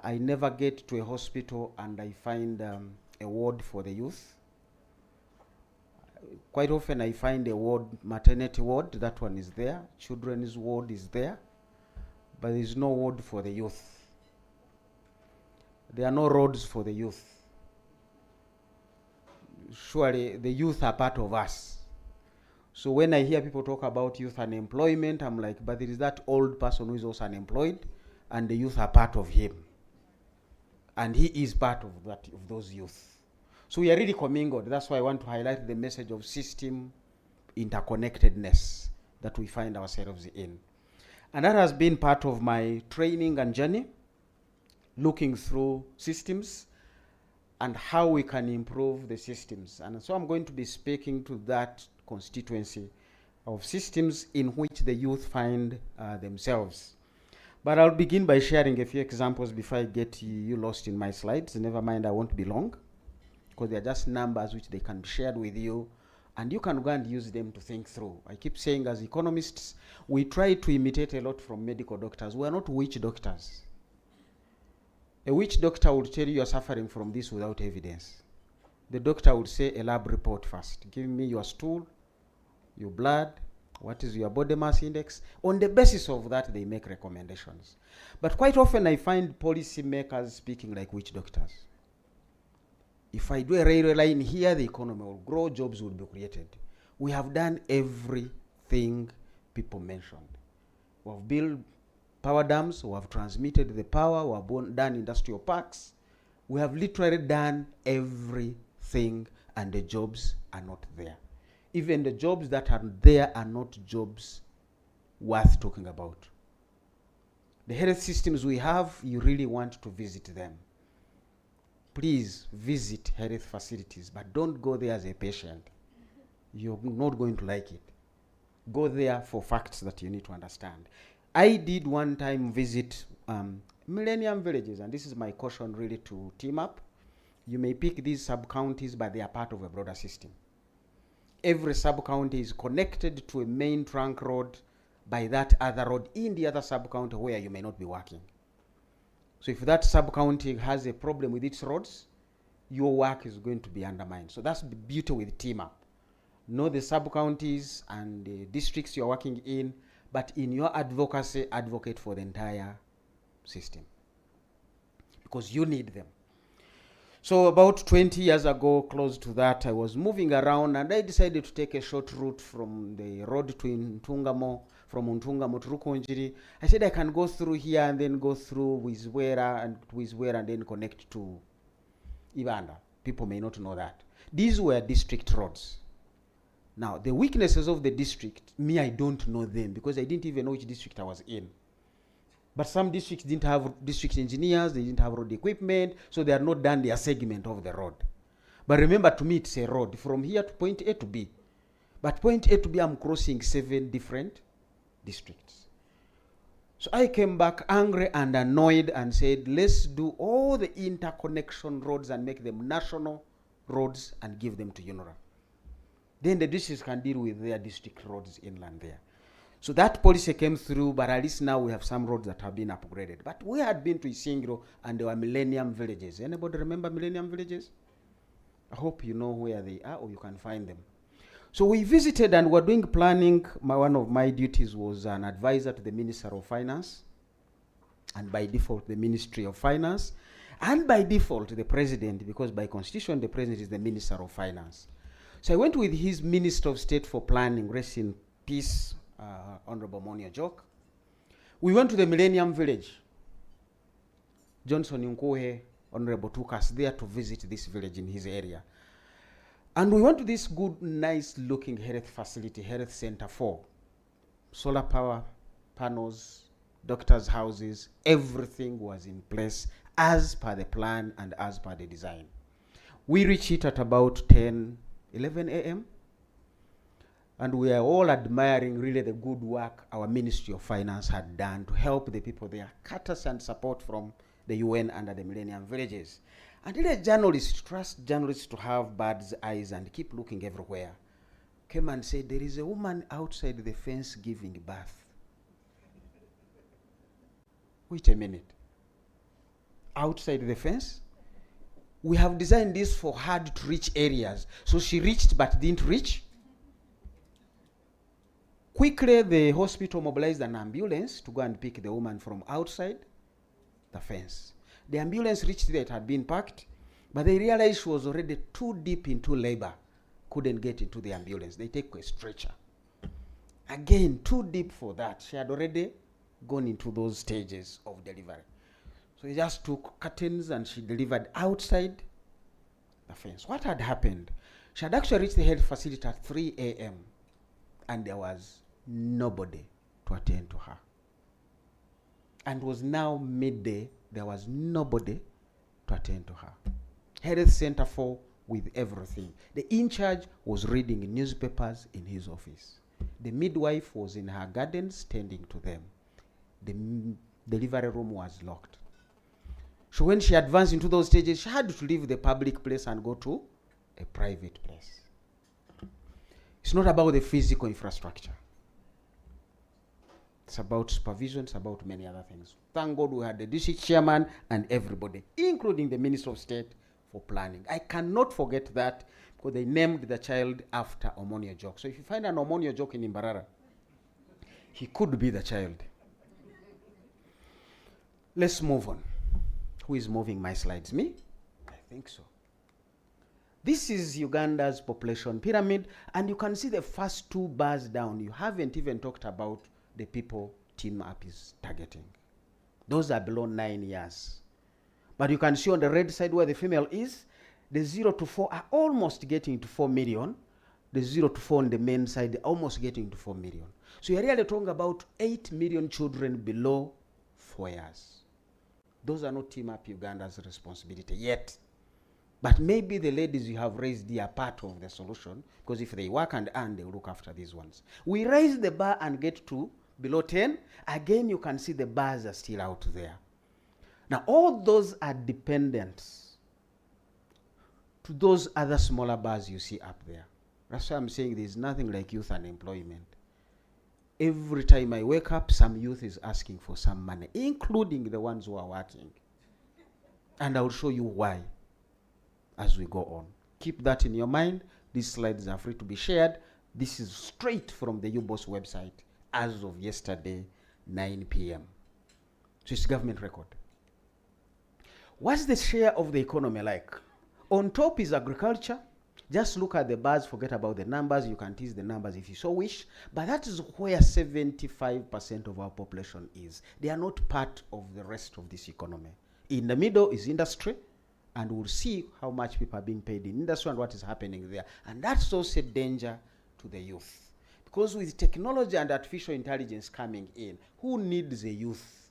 I never get to a hospital and I find a ward for the youth. Quite often I find a ward, maternity ward, that one is there, children's ward is there, but there is no ward for the youth. There are no roads for the youth. Surely the youth are part of us. So when I hear people talk about youth unemployment, I'm like, but there is that old person who is also unemployed, and the youth are part of him. And he is part of those youth. So we are really commingled. That's why I want to highlight the message of system interconnectedness that we find ourselves in. And that has been part of my training and journey, looking through systems and how we can improve the systems. And so I'm going to be speaking to that constituency of systems in which the youth find themselves. But I'll begin by sharing a few examples before I get you lost in my slides. Never mind, I won't be long, because they're just numbers which they can be shared with you, and you can go and use them to think through. I keep saying, as economists, we try to imitate a lot from medical doctors. We are not witch doctors. A witch doctor would tell you are suffering from this without evidence. The doctor would say a lab report first. Give me your stool, your blood, what is your body mass index. On the basis of that, they make recommendations. But quite often I find policy makers speaking like witch doctors. If I do a railway line here, the economy will grow, jobs will be created. We have done everything people mentioned. We have built power dams, we have transmitted the power, we have done industrial parks. We have literally done everything, and the jobs are not there. Even the jobs that are there are not jobs worth talking about. The health systems we have, you really want to visit them. Please visit health facilities, but don't go there as a patient. You're not going to like it. Go there for facts that you need to understand. I did one time visit Millennium Villages, and this is my caution really to TeamUp. You may pick these sub-counties, but they are part of a broader system. Every sub-county is connected to a main trunk road by that other road in the other sub-county where you may not be working. So if that sub-county has a problem with its roads, your work is going to be undermined. So that's the beauty with TeamUp. Know the sub-counties and the districts you're working in, but in your advocacy, advocate for the entire system, because you need them. So about 20 years ago, close to that, I was moving around and I decided to take a short route from the road to Ntungamo, from Ntungamo to Rukonjiri. I said I can go through here and then go through Wizwera and then connect to Uganda. People may not know that. These were district roads. Now, the weaknesses of the district, me, I don't know them because I didn't even know which district I was in. But some districts didn't have district engineers, they didn't have road equipment, so they had not done their segment of the road. But remember, to me, it's a road from here to point A to B. But point A to B, I'm crossing 7 different districts. So I came back angry and annoyed and said, let's do all the interconnection roads and make them national roads and give them to UNRA. Then the districts can deal with their district roads inland there. So that policy came through, but at least now we have some roads that have been upgraded. But we had been to Isingiro and there were Millennium Villages. Anybody remember Millennium Villages? I hope you know where they are or you can find them. So we visited and were doing planning. One of my duties was an advisor to the Minister of Finance, and by default the Ministry of Finance, and by default the President, because by constitution the President is the Minister of Finance. So I went with his Minister of State for Planning, rest in peace, Honorable Monio Jok. We went to the Millennium Village. Johnson Nkohe, Honorable, took us there to visit this village in his area. And we went to this good, nice looking health facility, health center 4. Solar power panels, doctors' houses, everything was in place as per the plan and as per the design. We reached it at about 10, 11 a.m. And we are all admiring really the good work our Ministry of Finance had done to help the people there, courtesy and support from the UN under the Millennium Villages. And really journalists, trust journalists to have bird's eyes and keep looking everywhere, came and said, there is a woman outside the fence giving birth. Wait a minute. Outside the fence? We have designed this for hard to reach areas. So she reached but didn't reach. Quickly, the hospital mobilized an ambulance to go and pick the woman from outside the fence. The ambulance reached there, it had been packed, but they realized she was already too deep into labor, couldn't get into the ambulance. They take a stretcher. Again, too deep for that. She had already gone into those stages of delivery. So they just took curtains and she delivered outside the fence. What had happened? She had actually reached the health facility at 3 a.m. and there was nobody to attend to her. And it was now midday, there was nobody to attend to her. Health Center 4 with everything. The in-charge was reading newspapers in his office. The midwife was in her gardens tending to them. The delivery room was locked. So when she advanced into those stages, she had to leave the public place and go to a private place. It's not about the physical infrastructure. It's about supervision, it's about many other things. Thank God we had the district chairman and everybody, including the Minister of State for Planning. I cannot forget that because they named the child after Omonio Jok. So if you find an Omonio Jok in Imbarara, he could be the child. Let's move on. Who is moving my slides? Me? I think so. This is Uganda's population pyramid, and you can see the first 2 bars down. You haven't even talked about the people TeamUp is targeting. Those are below 9 years. But you can see on the red side where the female is, the 0 to 4 are almost getting to 4 million. The 0 to 4 on the main side, they're almost getting to 4 million. So you're really talking about 8 million children below 4 years. Those are not TeamUp Uganda's responsibility yet. But maybe the ladies you have raised here are part of the solution, because if they work and earn, they will look after these ones. We raise the bar and get to below 10. Again, you can see the bars are still out there. Now, all those are dependents to those other smaller bars you see up there. That's why I'm saying there's nothing like youth unemployment. Every time I wake up, some youth is asking for some money, including the ones who are working. And I'll show you why as we go on. Keep that in your mind. These slides are free to be shared. This is straight from the UBOS website as of yesterday, 9 p.m. So it's government record. What's the share of the economy like? On top is agriculture. Just look at the bars, forget about the numbers. You can tease the numbers if you so wish. But that is where 75% of our population is. They are not part of the rest of this economy. In the middle is industry, and we'll see how much people are being paid in industry and what is happening there. And that's also a danger to the youth. Because with technology and artificial intelligence coming in, who needs a youth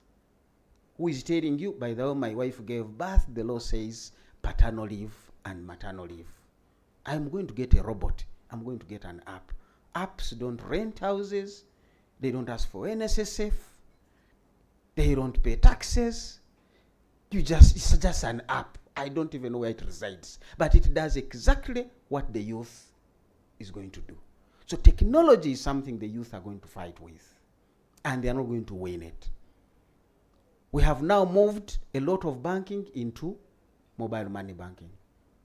who is telling you, by the way, my wife gave birth, the law says paternal leave and maternal leave. I'm going to get a robot. I'm going to get an app. Apps don't rent houses. They don't ask for NSSF. They don't pay taxes. It's just an app. I don't even know where it resides. But it does exactly what the youth is going to do. So technology is something the youth are going to fight with. And they are not going to win it. We have now moved a lot of banking into mobile money banking.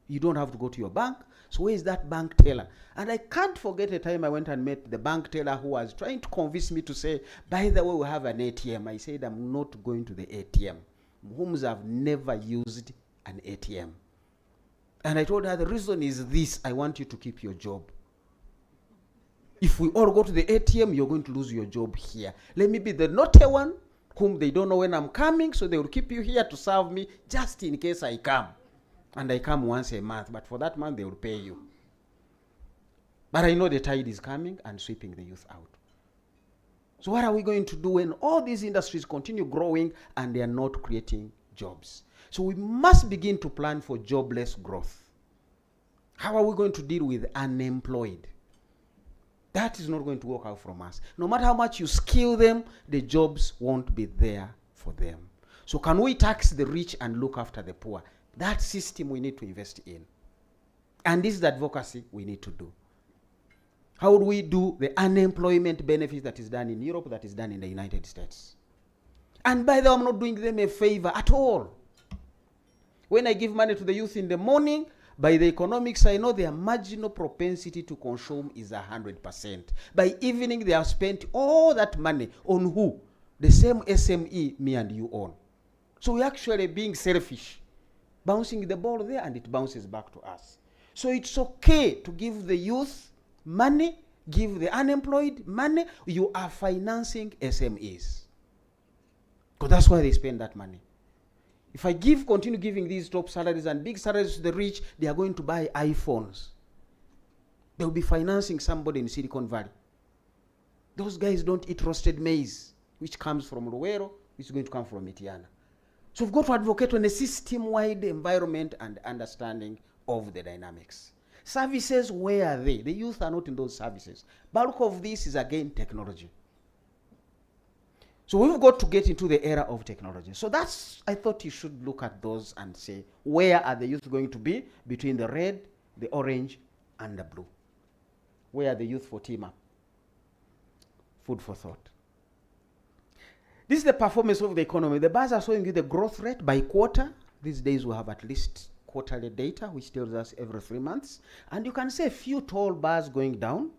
You don't have to go to your bank. So where is that bank teller? And I can't forget a time I went and met the bank teller who was trying to convince me to say, by the way, we have an ATM. I said, I'm not going to the ATM. Whom have never used an ATM. And I told her the reason is this: I want you to keep your job. If we all go to the ATM, you're going to lose your job here. Let me be the naughty one whom they don't know when I'm coming, so they will keep you here to serve me just in case I come. And I come once a month, but for that month they will pay you. But I know the tide is coming and sweeping the youth out. So what are we going to do when all these industries continue growing and they are not creating jobs? So we must begin to plan for jobless growth. How are we going to deal with unemployed? That is not going to work out from us. No matter how much you skill them, the jobs won't be there for them. So can we tax the rich and look after the poor? That system we need to invest in. And this is the advocacy we need to do. How would we do the unemployment benefits that is done in Europe, that is done in the United States? And by the way, I'm not doing them a favor at all. When I give money to the youth in the morning, by the economics, I know their marginal propensity to consume is 100%. By evening, they have spent all that money on who? The same SME me and you own. So we're actually being selfish, bouncing the ball there, and it bounces back to us. So it's okay to give the youth money, give the unemployed money. You are financing SMEs. Because that's why they spend that money. If I continue giving these top salaries and big salaries to the rich, they are going to buy iPhones. They'll be financing somebody in Silicon Valley. Those guys don't eat roasted maize, which comes from Luwero, which is going to come from Mitiana. So we've got to advocate on a system-wide environment and understanding of the dynamics. Services, where are they? The youth are not in those services. Bulk of this is, again, technology. So we've got to get into the era of technology. So I thought you should look at those and say, where are the youth going to be between the red, the orange, and the blue? Where are the youth for TeamUp? Food for thought. This is the performance of the economy. The bars are showing you the growth rate by quarter. These days we have at least quarterly data, which tells us every 3 months. And you can see a few tall bars going down,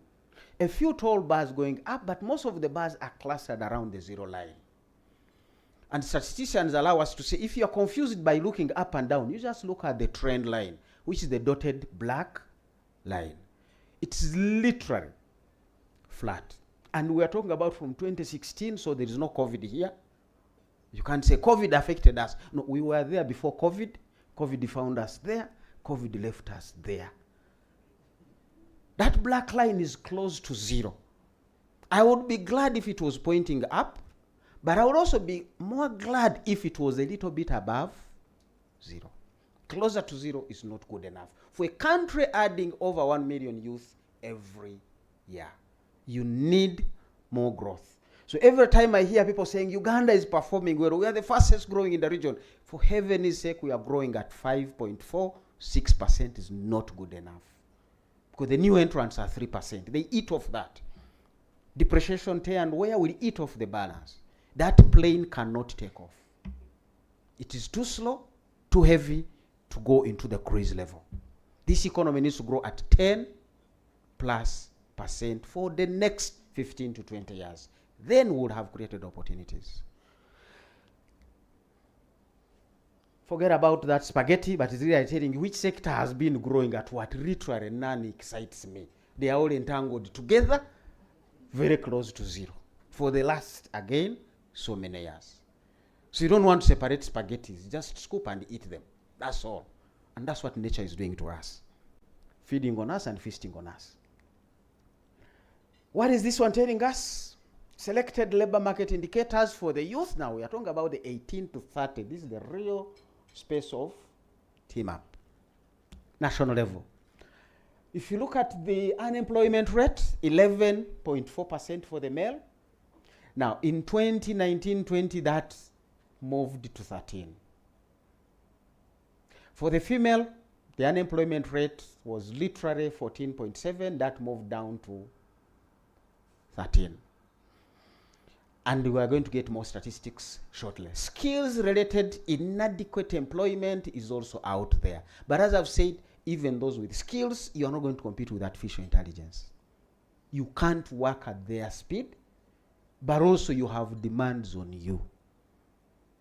a few tall bars going up, but most of the bars are clustered around the zero line. And statisticians allow us to say, if you're confused by looking up and down, you just look at the trend line, which is the dotted black line. It's literally flat. And we are talking about from 2016, so there is no COVID here. You can't say COVID affected us. No, we were there before COVID. COVID found us there. COVID left us there. That black line is close to zero. I would be glad if it was pointing up, but I would also be more glad if it was a little bit above zero. Closer to zero is not good enough. For a country adding over 1 million youth every year, you need more growth. So every time I hear people saying Uganda is performing well, we are the fastest growing in the region. For heaven's sake, we are growing at 5.46% is not good enough. Because the new entrants are 3%. They eat off that. Depreciation, tear and wear will eat off the balance. That plane cannot take off. It is too slow, too heavy to go into the cruise level. This economy needs to grow at 10+% for the next 15 to 20 years. Then we would have created opportunities. Forget about that spaghetti, but it's really telling you which sector has been growing at what. Literally none excites me. They are all entangled together, very close to zero. For the last, again, so many years. So you don't want to separate spaghettis. Just scoop and eat them. That's all. And that's what nature is doing to us. Feeding on us and feasting on us. What is this one telling us? selected labor market indicators for the youth. Now we are talking about the 18 to 30. This is the real space of TeamUp, national level. If you look at the unemployment rate, 11.4% for the male. Now in 2019-20, that moved to 13. For the female, the unemployment rate was literally 14.7. That moved down to 13. And we are going to get more statistics shortly. Skills-related inadequate employment is also out there. But as I've said, even those with skills, you're not going to compete with artificial intelligence. You can't work at their speed, but also you have demands on you.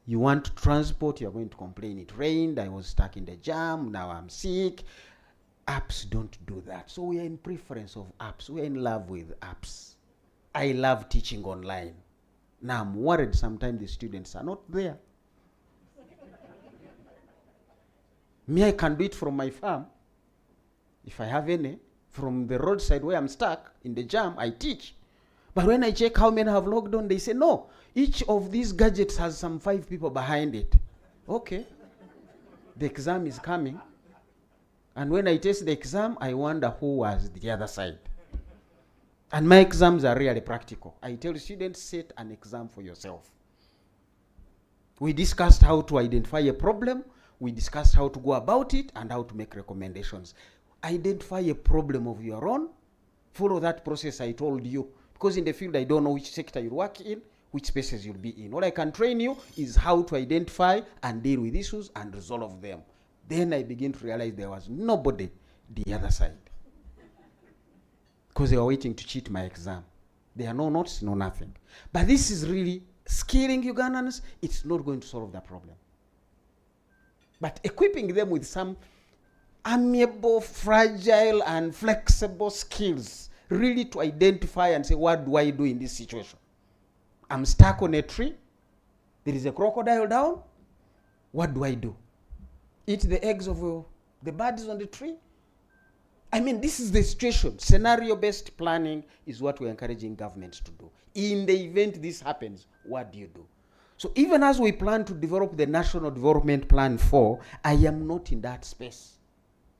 You want transport, you're going to complain it rained, I was stuck in the jam, now I'm sick. Apps don't do that. So we are in preference of apps. We are in love with apps. I love teaching online. Now I'm worried sometimes the students are not there. Me, I can do it from my farm, if I have any. From the roadside where I'm stuck in the jam, I teach. But when I check how many have logged on, they say, no, each of these gadgets has some 5 people behind it. Okay. The exam is coming. And when I test the exam, I wonder who was the other side. And my exams are really practical. I tell students, set an exam for yourself. We discussed how to identify a problem. We discussed how to go about it and how to make recommendations. Identify a problem of your own. Follow that process I told you. Because in the field, I don't know which sector you work in, which spaces you'll be in. All I can train you is how to identify and deal with issues and resolve them. Then I begin to realize there was nobody the other side. Because they were waiting to cheat my exam. There are no notes, no nothing. But this is really skilling Ugandans. It's not going to solve the problem. But equipping them with some amiable, fragile, and flexible skills, really to identify and say, what do I do in this situation? I'm stuck on a tree. There is a crocodile down. What do I do? Eat the eggs of the birds on the tree? I mean, this is the situation. Scenario-based planning is what we're encouraging governments to do. In the event this happens, what do you do? So even as we plan to develop the National Development Plan 4, I am not in that space.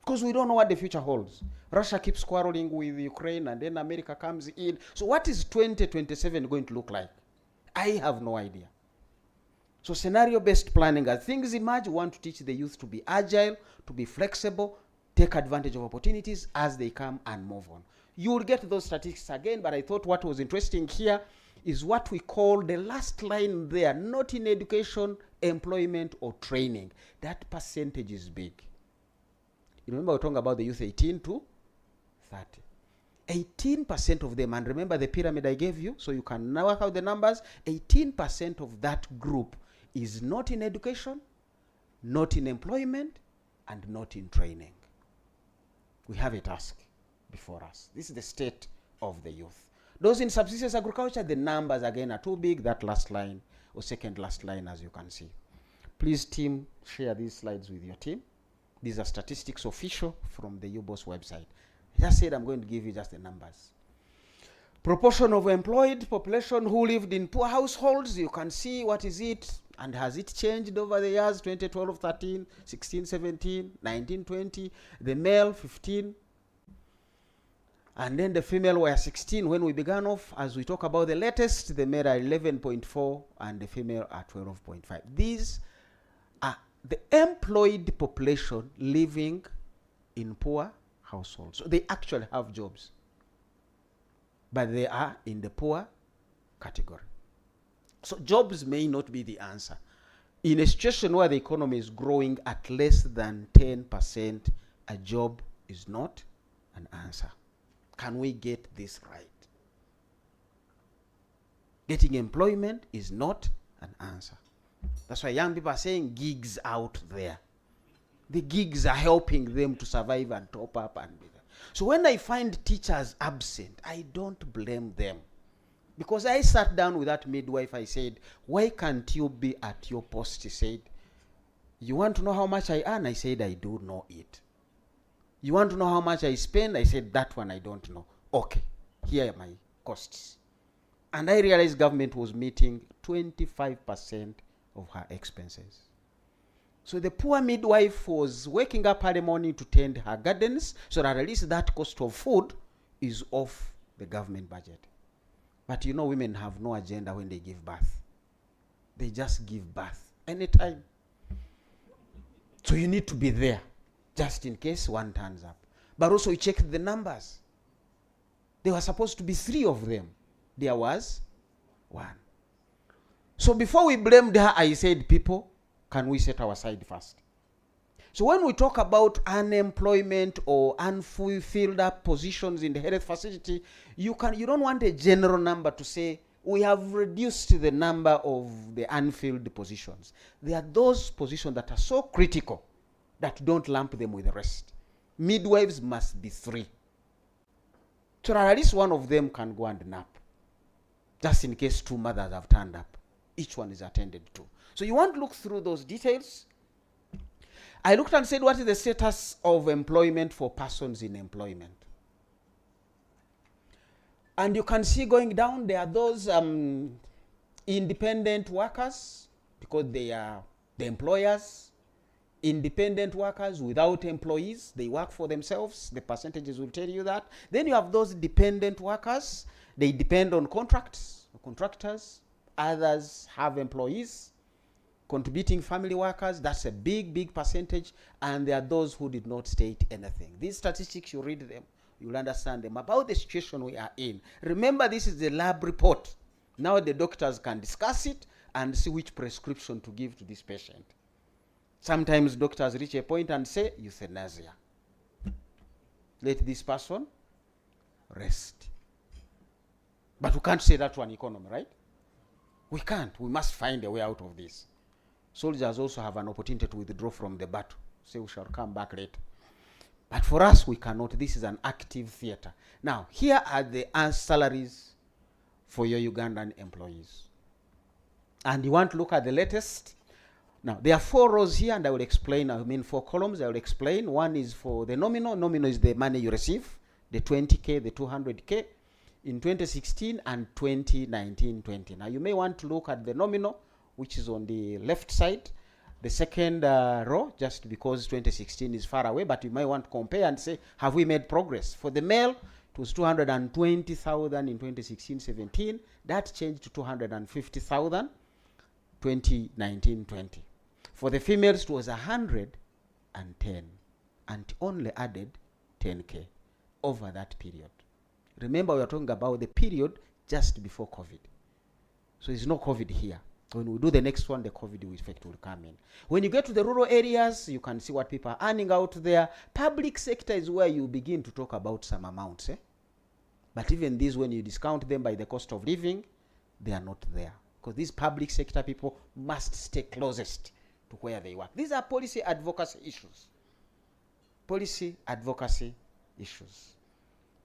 Because we don't know what the future holds. Russia keeps quarreling with Ukraine, and then America comes in. So what is 2027 going to look like? I have no idea. So scenario-based planning, as things emerge, we want to teach the youth to be agile, to be flexible, take advantage of opportunities as they come and move on. You will get those statistics again, but I thought what was interesting here is what we call the last line there, not in education, employment, or training. That percentage is big. You remember we're talking about the youth 18 to 30. 18% of them, and remember the pyramid I gave you, so you can now work out the numbers, 18% of that group is not in education, not in employment, and not in training. We have a task before us. This is the state of the youth. Those in subsistence agriculture, the numbers again are too big, that last line, or second last line, as you can see. Please, team, share these slides with your team. These are statistics official from the UBOS website. I just said I'm going to give you just the numbers. Proportion of employed population who lived in poor households, you can see what is it, and has it changed over the years, 2012, 13, 16, 17, 19, 20, the male 15, and then the female were 16 when we began off. As we talk about the latest, the male are 11.4 and the female are 12.5. These are the employed population living in poor households. So they actually have jobs, but they are in the poor category. So jobs may not be the answer. In a situation where the economy is growing at less than 10%, a job is not an answer. Can we get this right? Getting employment is not an answer. That's why young people are saying gigs out there. The gigs are helping them to survive and top up. So when I find teachers absent, I don't blame them. Because I sat down with that midwife, I said, why can't you be at your post? He said, you want to know how much I earn? I said, I do know it. You want to know how much I spend? I said, that one I don't know. Okay, here are my costs. And I realized government was meeting 25% of her expenses. So the poor midwife was waking up early morning to tend her gardens, so that at least that cost of food is off the government budget. But you know, women have no agenda when they give birth. They just give birth anytime. So you need to be there, just in case one turns up. But also you check the numbers. There were supposed to be 3 of them. There was 1. So before we blamed her, I said, people, can we set our side first? So when we talk about unemployment or unfulfilled up positions in the health facility, you don't want a general number to say, we have reduced the number of the unfilled positions. There are those positions that are so critical that don't lump them with the rest. Midwives must be 3. So that at least one of them can go and nap, just in case 2 mothers have turned up. Each one is attended to. So you want to look through those details. I looked and said, what is the status of employment for persons in employment? And you can see going down, there are those independent workers, because they are the employers. Independent workers without employees, they work for themselves. The percentages will tell you that. Then you have those dependent workers. They depend on contractors. Others have employees. Contributing family workers, that's a big percentage. And there are those who did not state anything. These statistics, you read them, you'll understand them about the situation we are in. Remember, this is the lab report. Now the doctors can discuss it and see which prescription to give to this patient. Sometimes doctors reach a point and say, euthanasia. Let this person rest. But we can't say that to an economy, right? We can't. We must find a way out of this. Soldiers also have an opportunity to withdraw from the battle. Say we shall come back later. But for us, we cannot. This is an active theater. Now, here are the salaries for your Ugandan employees. And you want to look at the latest. Now, there are 4 rows here, and I will explain. 4 columns. I will explain. One is for the nominal. Nominal is the money you receive, the 20K, the 200K, in 2016 and 2019-20. Now, you may want to look at the nominal, which is on the left side, the second row, just because 2016 is far away, but you might want to compare and say, have we made progress? For the male, it was 220,000 in 2016-17. That changed to 250,000 2019-20. For the females, it was 110, and only added 10K over that period. Remember, we are talking about the period just before COVID. So there's no COVID here. When we do the next one, the COVID effect will come in. When you get to the rural areas, you can see what people are earning out there. Public sector is where you begin to talk about some amounts. But even these, when you discount them by the cost of living, they are not there. Because these public sector people must stay closest to where they work. These are policy advocacy issues. Policy advocacy issues.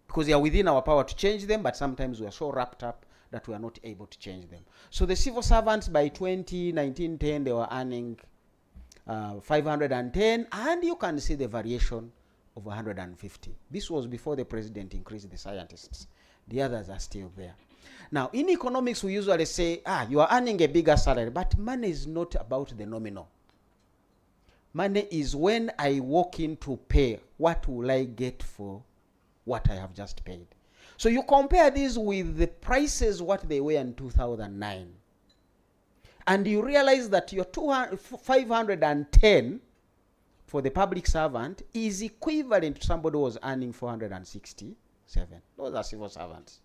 Because they are within our power to change them, but sometimes we are so wrapped up that we are not able to change them. So the civil servants by 2019-10, they were earning 510, and you can see the variation of 150. This was before the president increased the scientists. The others are still there. Now, in economics, we usually say, you are earning a bigger salary, but money is not about the nominal. Money is when I walk in to pay, what will I get for what I have just paid? So you compare these with the prices, what they were in 2009. And you realize that your 510 for the public servant is equivalent to somebody who was earning 467. Those are civil servants.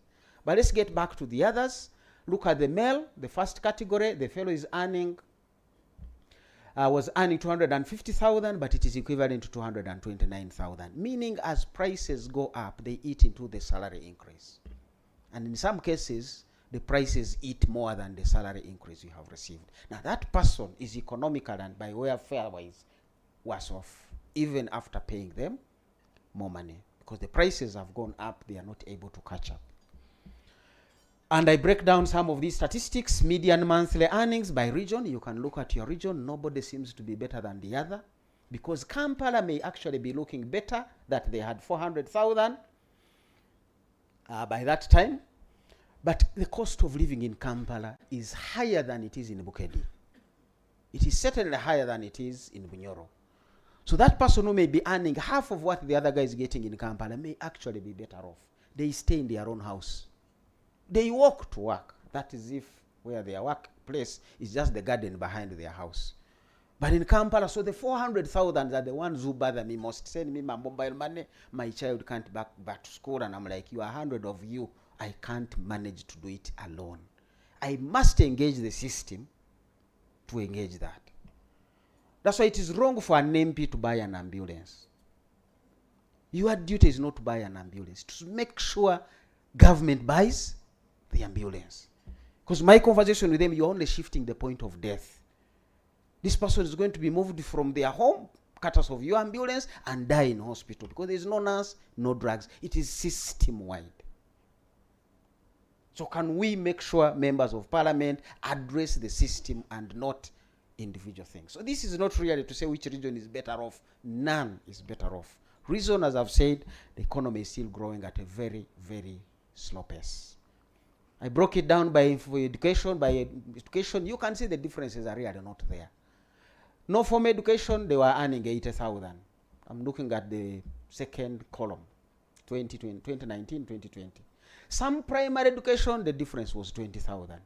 But let's get back to the others. Look at the male, the first category. The fellow is earning, was earning 250,000, but it is equivalent to 229,000. Meaning, as prices go up, they eat into the salary increase. And in some cases, the prices eat more than the salary increase you have received. Now, that person is economical and by way of fare-wise worse off, even after paying them more money. Because the prices have gone up, they are not able to catch up. And I break down some of these statistics. Median monthly earnings by region. You can look at your region. Nobody seems to be better than the other. Because Kampala may actually be looking better, that they had 400,000 by that time. But the cost of living in Kampala is higher than it is in Bukedi. It is certainly higher than it is in Bunyoro. So that person who may be earning half of what the other guy is getting in Kampala may actually be better off. They stay in their own house. They walk to work. That is if where their workplace is just the garden behind their house. But in Kampala, so the 400,000 are the ones who bother me most. Send me my mobile money, my child can't back to school, and I'm like, you are 100 of you, I can't manage to do it alone. I must engage the system to engage that. That's why it is wrong for an MP to buy an ambulance. Your duty is not to buy an ambulance, to make sure government buys the ambulance. Because my conversation with them, you're only shifting the point of death. This person is going to be moved from their home, cut off of your ambulance, and die in hospital because there is no nurse, no drugs. It is system-wide. So can we make sure members of parliament address the system and not individual things? So this is not really to say which region is better off. None is better off. Reason, as I've said, the economy is still growing at a very, very slow pace. I broke it down by education. By education, you can see the differences are really not there. No formal education, they were earning 80,000. I'm looking at the second column, 2019, 2020. Some primary education, the difference was 20,000.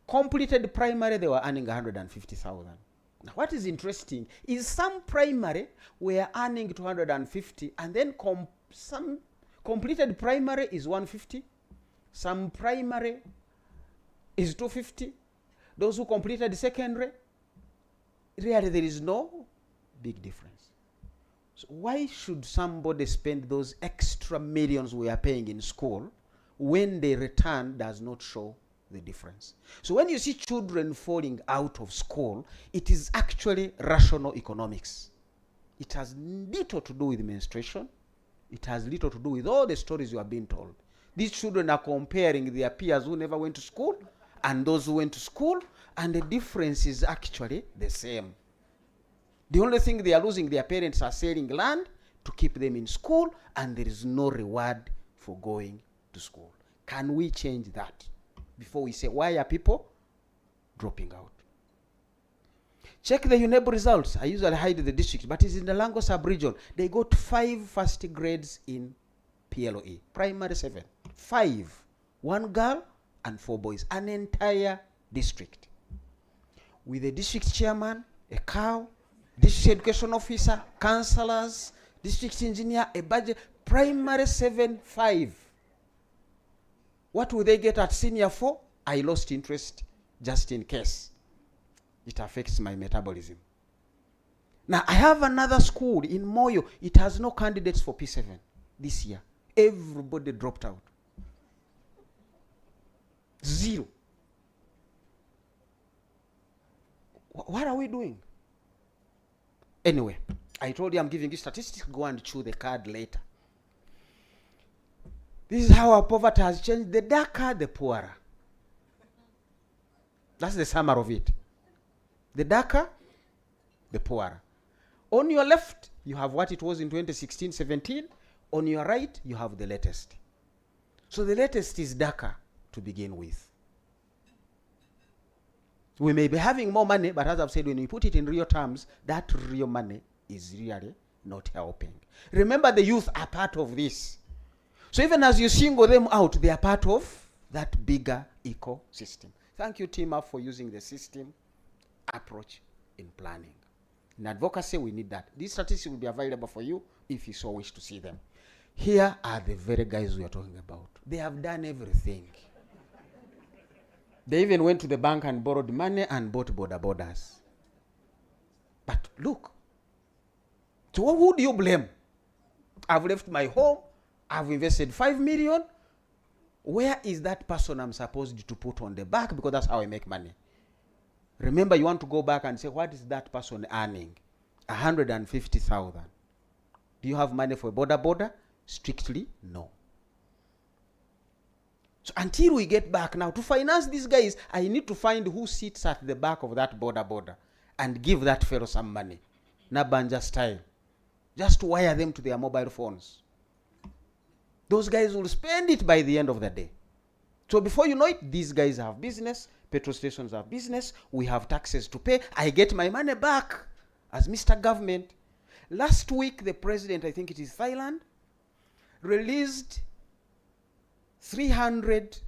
Completed primary, they were earning 150,000. Now, what is interesting is some primary were earning 250, and then some completed primary is 150. Some primary is 250. Those who completed secondary, really there is no big difference. So why should somebody spend those extra millions we are paying in school when the return does not show the difference? So when you see children falling out of school, it is actually rational economics. It has little to do with menstruation. It has little to do with all the stories you are being told. These children are comparing their peers who never went to school and those who went to school, and the difference is actually the same. The only thing they are losing, their parents are selling land to keep them in school, and there is no reward for going to school. Can we change that before we say, why are people dropping out? Check the UNEB results. I usually hide the district, but it's in the Lango sub-region. They got 5 first grades in PLOE, primary 7. 5. 1 girl and 4 boys. An entire district. With a district chairman, a cow, district education officer, councillors, district engineer, a budget. Primary 7, 5. What will they get at senior 4? I lost interest just in case. It affects my metabolism. Now, I have another school in Moyo. It has no candidates for P7 this year. Everybody dropped out. 0. What are we doing? Anyway, I told you I'm giving you statistics. Go and chew the card later. This is how our poverty has changed. The darker, the poorer. That's the summary of it. The darker, the poorer. On your left, you have what it was in 2016-17. On your right, you have the latest. So the latest is darker to begin with. We may be having more money, but as I've said, when you put it in real terms, that real money is really not helping. Remember, the youth are part of this. So even as you single them out, they are part of that bigger ecosystem. Thank you, TeamUp, for using the system approach in planning. In advocacy, we need that. These statistics will be available for you if you so wish to see them. Here are the very guys we are talking about. They have done everything. They even went to the bank and borrowed money and bought borders. But look, so who do you blame? I've left my home. I've invested 5 million. Where is that person I'm supposed to put on the back? Because that's how I make money. Remember, you want to go back and say, what is that person earning? 150,000. Do you have money for a border? Strictly, no. So until we get back now, to finance these guys, I need to find who sits at the back of that border and give that fellow some money. Nabanja style. Just wire them to their mobile phones. Those guys will spend it by the end of the day. So before you know it, these guys have business, petrol stations have business, we have taxes to pay. I get my money back as Mr. Government. Last week, the president, I think it is Thailand, released $300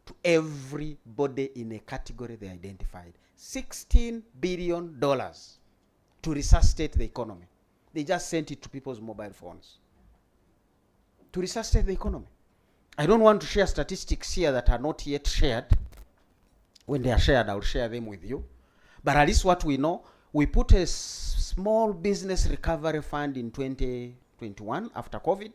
to everybody in a category they identified. $16 billion to resuscitate the economy. They just sent it to people's mobile phones to resuscitate the economy. I don't want to share statistics here that are not yet shared. When they are shared, I'll share them with you. But at least what we know, we put a small business recovery fund in 2021 after COVID.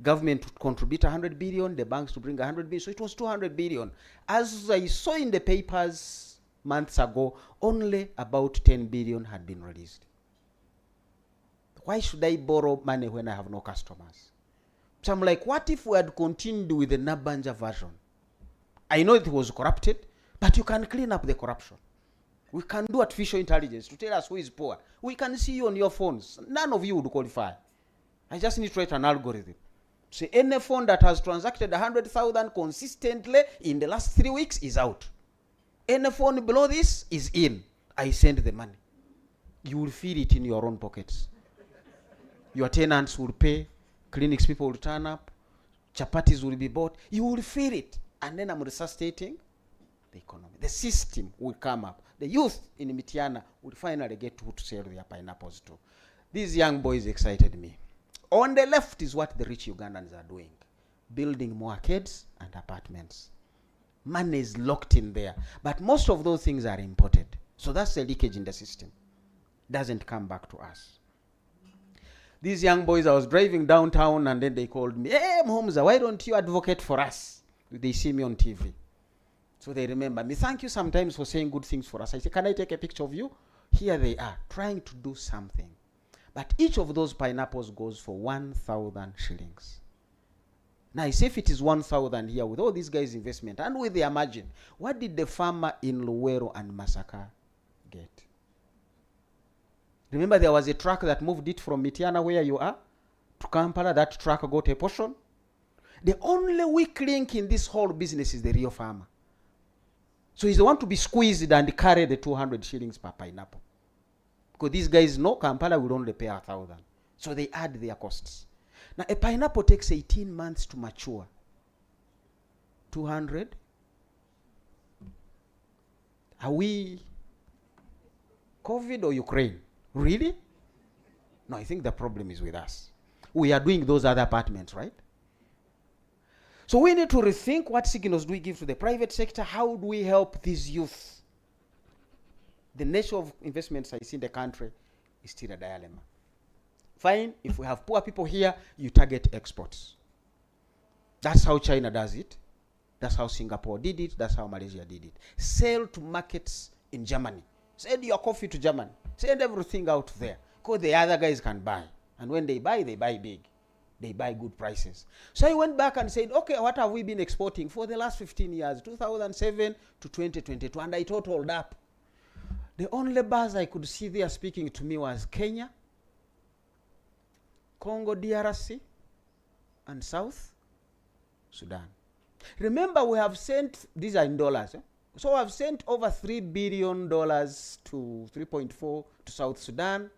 Government would contribute 100 billion, the banks to bring 100 billion, so it was 200 billion. As I saw in the papers months ago, only about 10 billion had been released. Why should I borrow money when I have no customers? So I'm like, what if we had continued with the Nabanja version? I know it was corrupted, but you can clean up the corruption. We can do artificial intelligence to tell us who is poor. We can see you on your phones. None of you would qualify. I just need to write an algorithm. So any phone that has transacted 100,000 consistently in the last 3 weeks is out. Any phone below this is in. I send the money. You will feel it in your own pockets. Your tenants will pay. Clinics people will turn up. Chapatis will be bought. You will feel it. And then I'm resuscitating the economy. The system will come up. The youth in Mityana will finally get to sell their pineapples too. These young boys excited me. On the left is what the rich Ugandans are doing. Building more arcades and apartments. Money is locked in there. But most of those things are imported. So that's the leakage in the system. Doesn't come back to us. These young boys, I was driving downtown and then they called me, hey, Mhomza, why don't you advocate for us? They see me on TV. So they remember me. Thank you sometimes for saying good things for us. I say, can I take a picture of you? Here they are, trying to do something. But each of those pineapples goes for 1,000 shillings. Now, I say if it is 1,000 here with all these guys' investment and with their margin, what did the farmer in Luwero and Masaka get? Remember there was a truck that moved it from Mityana where you are to Kampala. That truck got a portion. The only weak link in this whole business is the real farmer. So he's the one to be squeezed and carry the 200 shillings per pineapple. Because these guys know Kampala will only pay 1,000. So they add their costs. Now a pineapple takes 18 months to mature. 200. Are we COVID or Ukraine? Really? No, I think the problem is with us. We are doing those other apartments, right? So we need to rethink what signals do we give to the private sector. How do we help these youth? The nature of investments I see in the country is still a dilemma. Fine, if we have poor people here, you target exports. That's how China does it. That's how Singapore did it. That's how Malaysia did it. Sell to markets in Germany. Send your coffee to Germany. Send everything out there. Because the other guys can buy. And when they buy big. They buy good prices. So I went back and said, okay, what have we been exporting for the last 15 years, 2007 to 2022? And I totaled up. The only bars I could see there speaking to me was Kenya, Congo DRC, and South Sudan. Remember, we have sent, these are in dollars, so I've sent over $3 billion to 3.4 to South Sudan.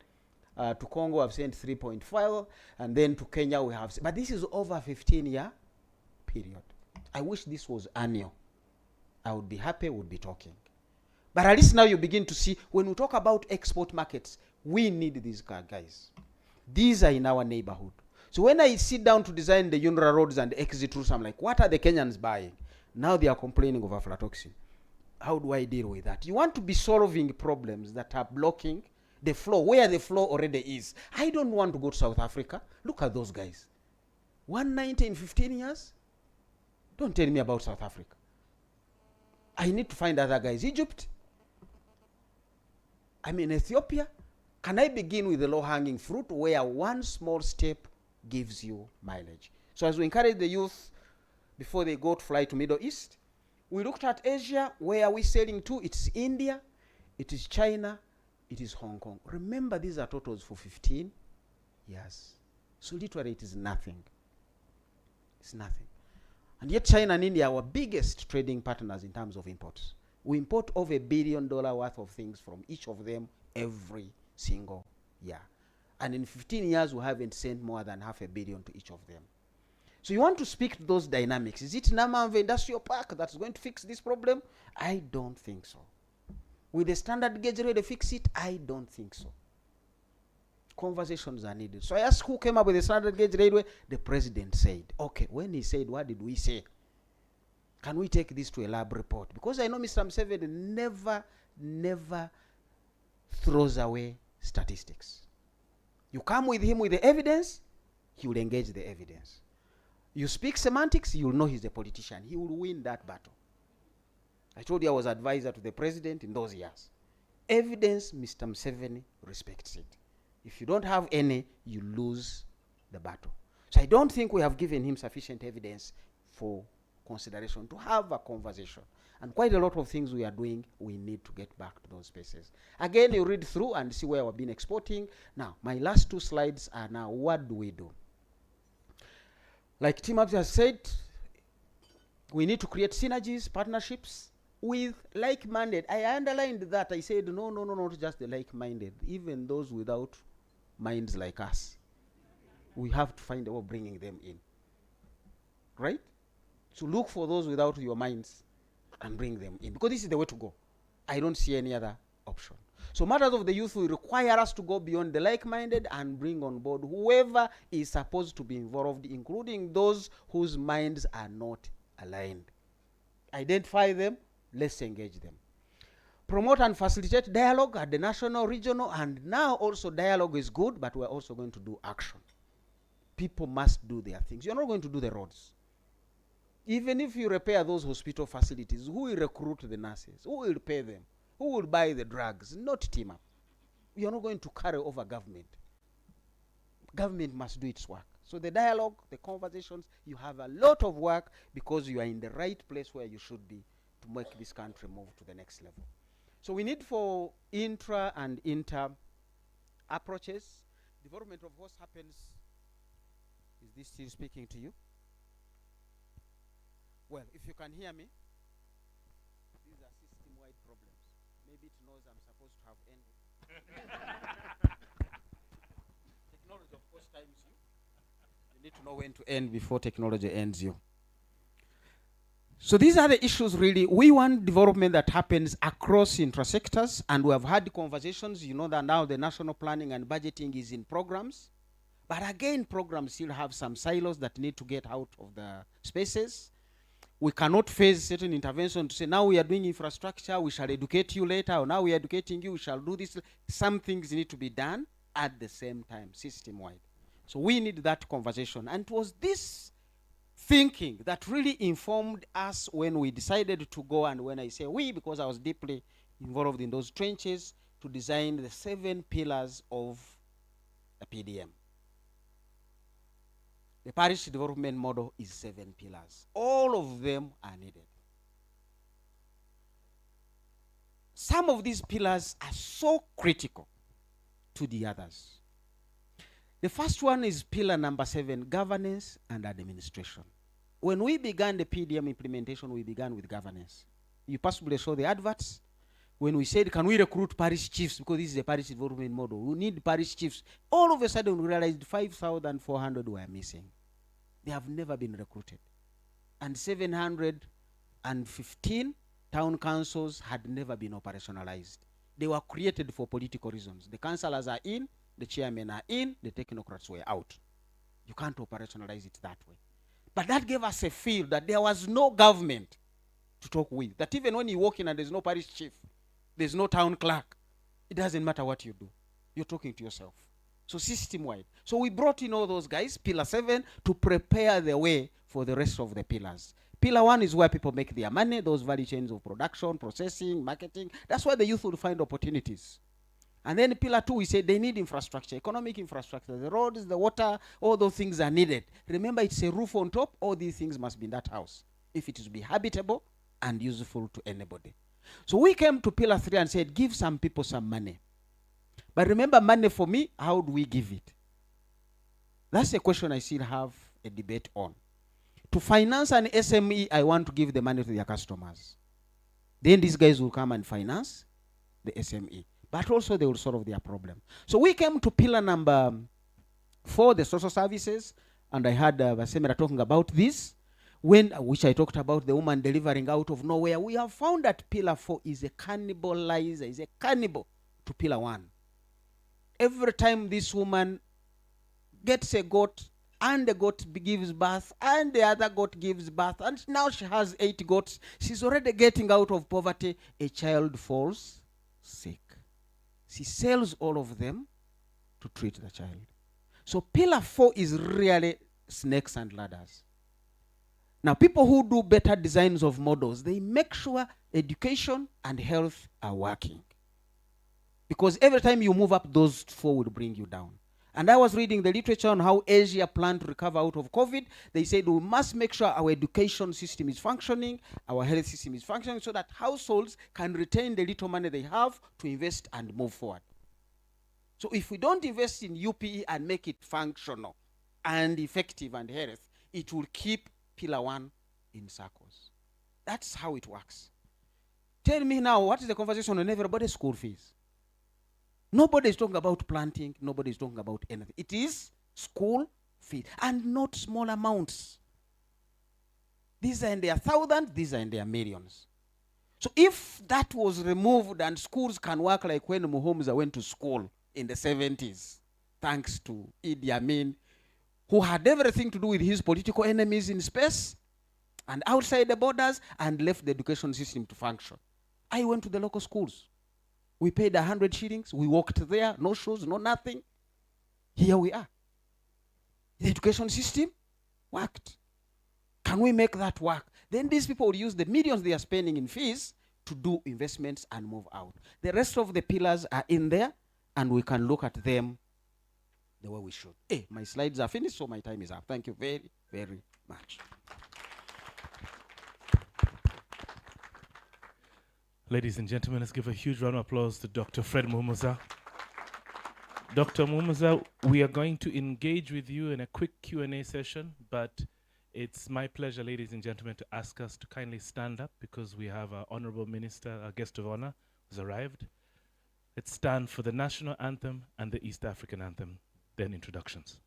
To Congo, I've sent 3.5, and then to Kenya we have, but this is over a 15-year period. I wish this was annual. I would be happy, we'd be talking. But at least now you begin to see, when we talk about export markets, we need these guys. These are in our neighborhood. So when I sit down to design the UNRA roads and the exit routes, I'm like, what are the Kenyans buying? Now they are complaining of aflatoxin. How do I deal with that? You want to be solving problems that are blocking the flow, where the flow already is. I don't want to go to South Africa. Look at those guys. 190 in 15 years? Don't tell me about South Africa. I need to find other guys. Egypt? I'm in Ethiopia. Can I begin with the low-hanging fruit where one small step gives you mileage? So as we encourage the youth before they go to fly to Middle East, we looked at Asia. Where are we selling to? It's India. It is China. It is Hong Kong. Remember, these are totals for 15 years. So literally it is nothing. It's nothing. And yet China and India are our biggest trading partners in terms of imports. We import over $1 billion worth of things from each of them every single year. And in 15 years, we haven't sent more than $500 million to each of them. So you want to speak to those dynamics. Is it Namamve Industrial Park that's going to fix this problem? I don't think so. Will the standard gauge railway fix it? I don't think so. Conversations are needed. So I asked who came up with the standard gauge railway. The president said, okay, when he said, what did we say? Can we take this to a lab report? Because I know Mr. Museveni never throws away statistics. You come with him with the evidence, he will engage the evidence. You speak semantics, you'll know he's a politician. He will win that battle. I told you I was advisor to the president in those years. Evidence, Mr. Museveni respects it. If you don't have any, you lose the battle. So I don't think we have given him sufficient evidence for consideration to have a conversation. And quite a lot of things we are doing, we need to get back to those spaces. Again, you read through and see where we've been exporting. Now, my last 2 slides are now, what do we do? Like TeamUp has said, we need to create synergies, partnerships with like-minded. I underlined that. I said, no, not just the like-minded, even those without minds like us. We have to find a way of bringing them in. Right? So look for those without your minds and bring them in, because this is the way to go. I don't see any other option. So matters of the youth will require us to go beyond the like-minded and bring on board whoever is supposed to be involved, including those whose minds are not aligned. Identify them, let's engage them. Promote and facilitate dialogue at the national, regional, and now also dialogue is good, but we're also going to do action. People must do their things. You're not going to do the roads. Even if you repair those hospital facilities, who will recruit the nurses? Who will pay them? Who will buy the drugs? Not TeamUp. You're not going to carry over government. Government must do its work. So the dialogue, the conversations, you have a lot of work because you are in the right place where you should be to make this country move to the next level. So we need for intra and inter approaches. Development of course happens. Is this still speaking to you? Well, if you can hear me, these are system-wide problems. Maybe it knows I'm supposed to have ended. Technology, of course, times you. You need to know when to end before technology ends you. So these are the issues really. We want development that happens across intra-sectors, and we have had conversations. You know that now the national planning and budgeting is in programs. But again, programs still have some silos that need to get out of the spaces. We cannot phase certain intervention to say, now we are doing infrastructure, we shall educate you later, or now we are educating you, we shall do this. Some things need to be done at the same time, system-wide. So we need that conversation. And it was this thinking that really informed us when we decided to go, and when I say we, because I was deeply involved in those trenches, to design the 7 pillars of the PDM. The parish development model is 7 pillars. All of them are needed. Some of these pillars are so critical to the others. The first one is pillar number 7, governance and administration. When we began the PDM implementation, we began with governance. You possibly saw the adverts. When we said, can we recruit parish chiefs, because this is a parish development model, we need parish chiefs. All of a sudden, we realized 5,400 were missing. They have never been recruited. And 715 town councils had never been operationalized. They were created for political reasons. The councillors are in, the chairmen are in, the technocrats were out. You can't operationalize it that way. But that gave us a feel that there was no government to talk with. That even when you walk in and there's no parish chief, there's no town clerk, it doesn't matter what you do. You're talking to yourself. So system-wide. So we brought in all those guys, pillar 7, to prepare the way for the rest of the pillars. Pillar 1 is where people make their money, those value chains of production, processing, marketing. That's where the youth will find opportunities. And then pillar 2, we say they need infrastructure, economic infrastructure. The roads, the water, all those things are needed. Remember, it's a roof on top. All these things must be in that house if it is to be habitable and useful to anybody. So we came to pillar 3 and said, give some people some money. But remember, money for me, how do we give it? That's a question I still have a debate on. to finance an SME, I want to give the money to their customers. Then these guys will come and finance the SME. But also they will solve their problem. So we came to pillar number 4, the social services, and I had Basemera talking about this, which I talked about the woman delivering out of nowhere. We have found that pillar 4 is a cannibalizer, is a cannibal to pillar 1. Every time this woman gets a goat, and the goat gives birth, and the other goat gives birth, and now she has 8 goats, she's already getting out of poverty, a child falls sick. She sells all of them to treat the child. So pillar 4 is really snakes and ladders. Now people who do better designs of models, they make sure education and health are working. Because every time you move up, those 4 will bring you down. And I was reading the literature on how Asia planned to recover out of COVID. They said we must make sure our education system is functioning, our health system is functioning, so that households can retain the little money they have to invest and move forward. So if we don't invest in UPE and make it functional and effective and health, it will keep pillar 1 in circles. That's how it works. Tell me now, what is the conversation on everybody's school fees? Nobody is talking about planting. Nobody is talking about anything. It is school fees, and not small amounts. These are in their thousands. These are in their millions. So if that was removed and schools can work like when Muhumuza went to school in the 70s, thanks to Idi Amin, who had everything to do with his political enemies in space and outside the borders, and left the education system to function. I went to the local schools. We paid 100 shillings. We walked there, no shoes, no nothing. Here we are. The education system worked. Can we make that work? Then these people will use the millions they are spending in fees to do investments and move out. The rest of the pillars are in there, and we can look at them the way we should. Hey, my slides are finished, so my time is up. Thank you very, very much. Ladies and gentlemen, let's give a huge round of applause to Dr. Fred Muhumuza. Dr. Muhumuza, we are going to engage with you in a quick Q&A session, but it's my pleasure, ladies and gentlemen, to ask us to kindly stand up because we have our Honorable Minister, our guest of honor, who's arrived. Let's stand for the national anthem and the East African anthem, then introductions.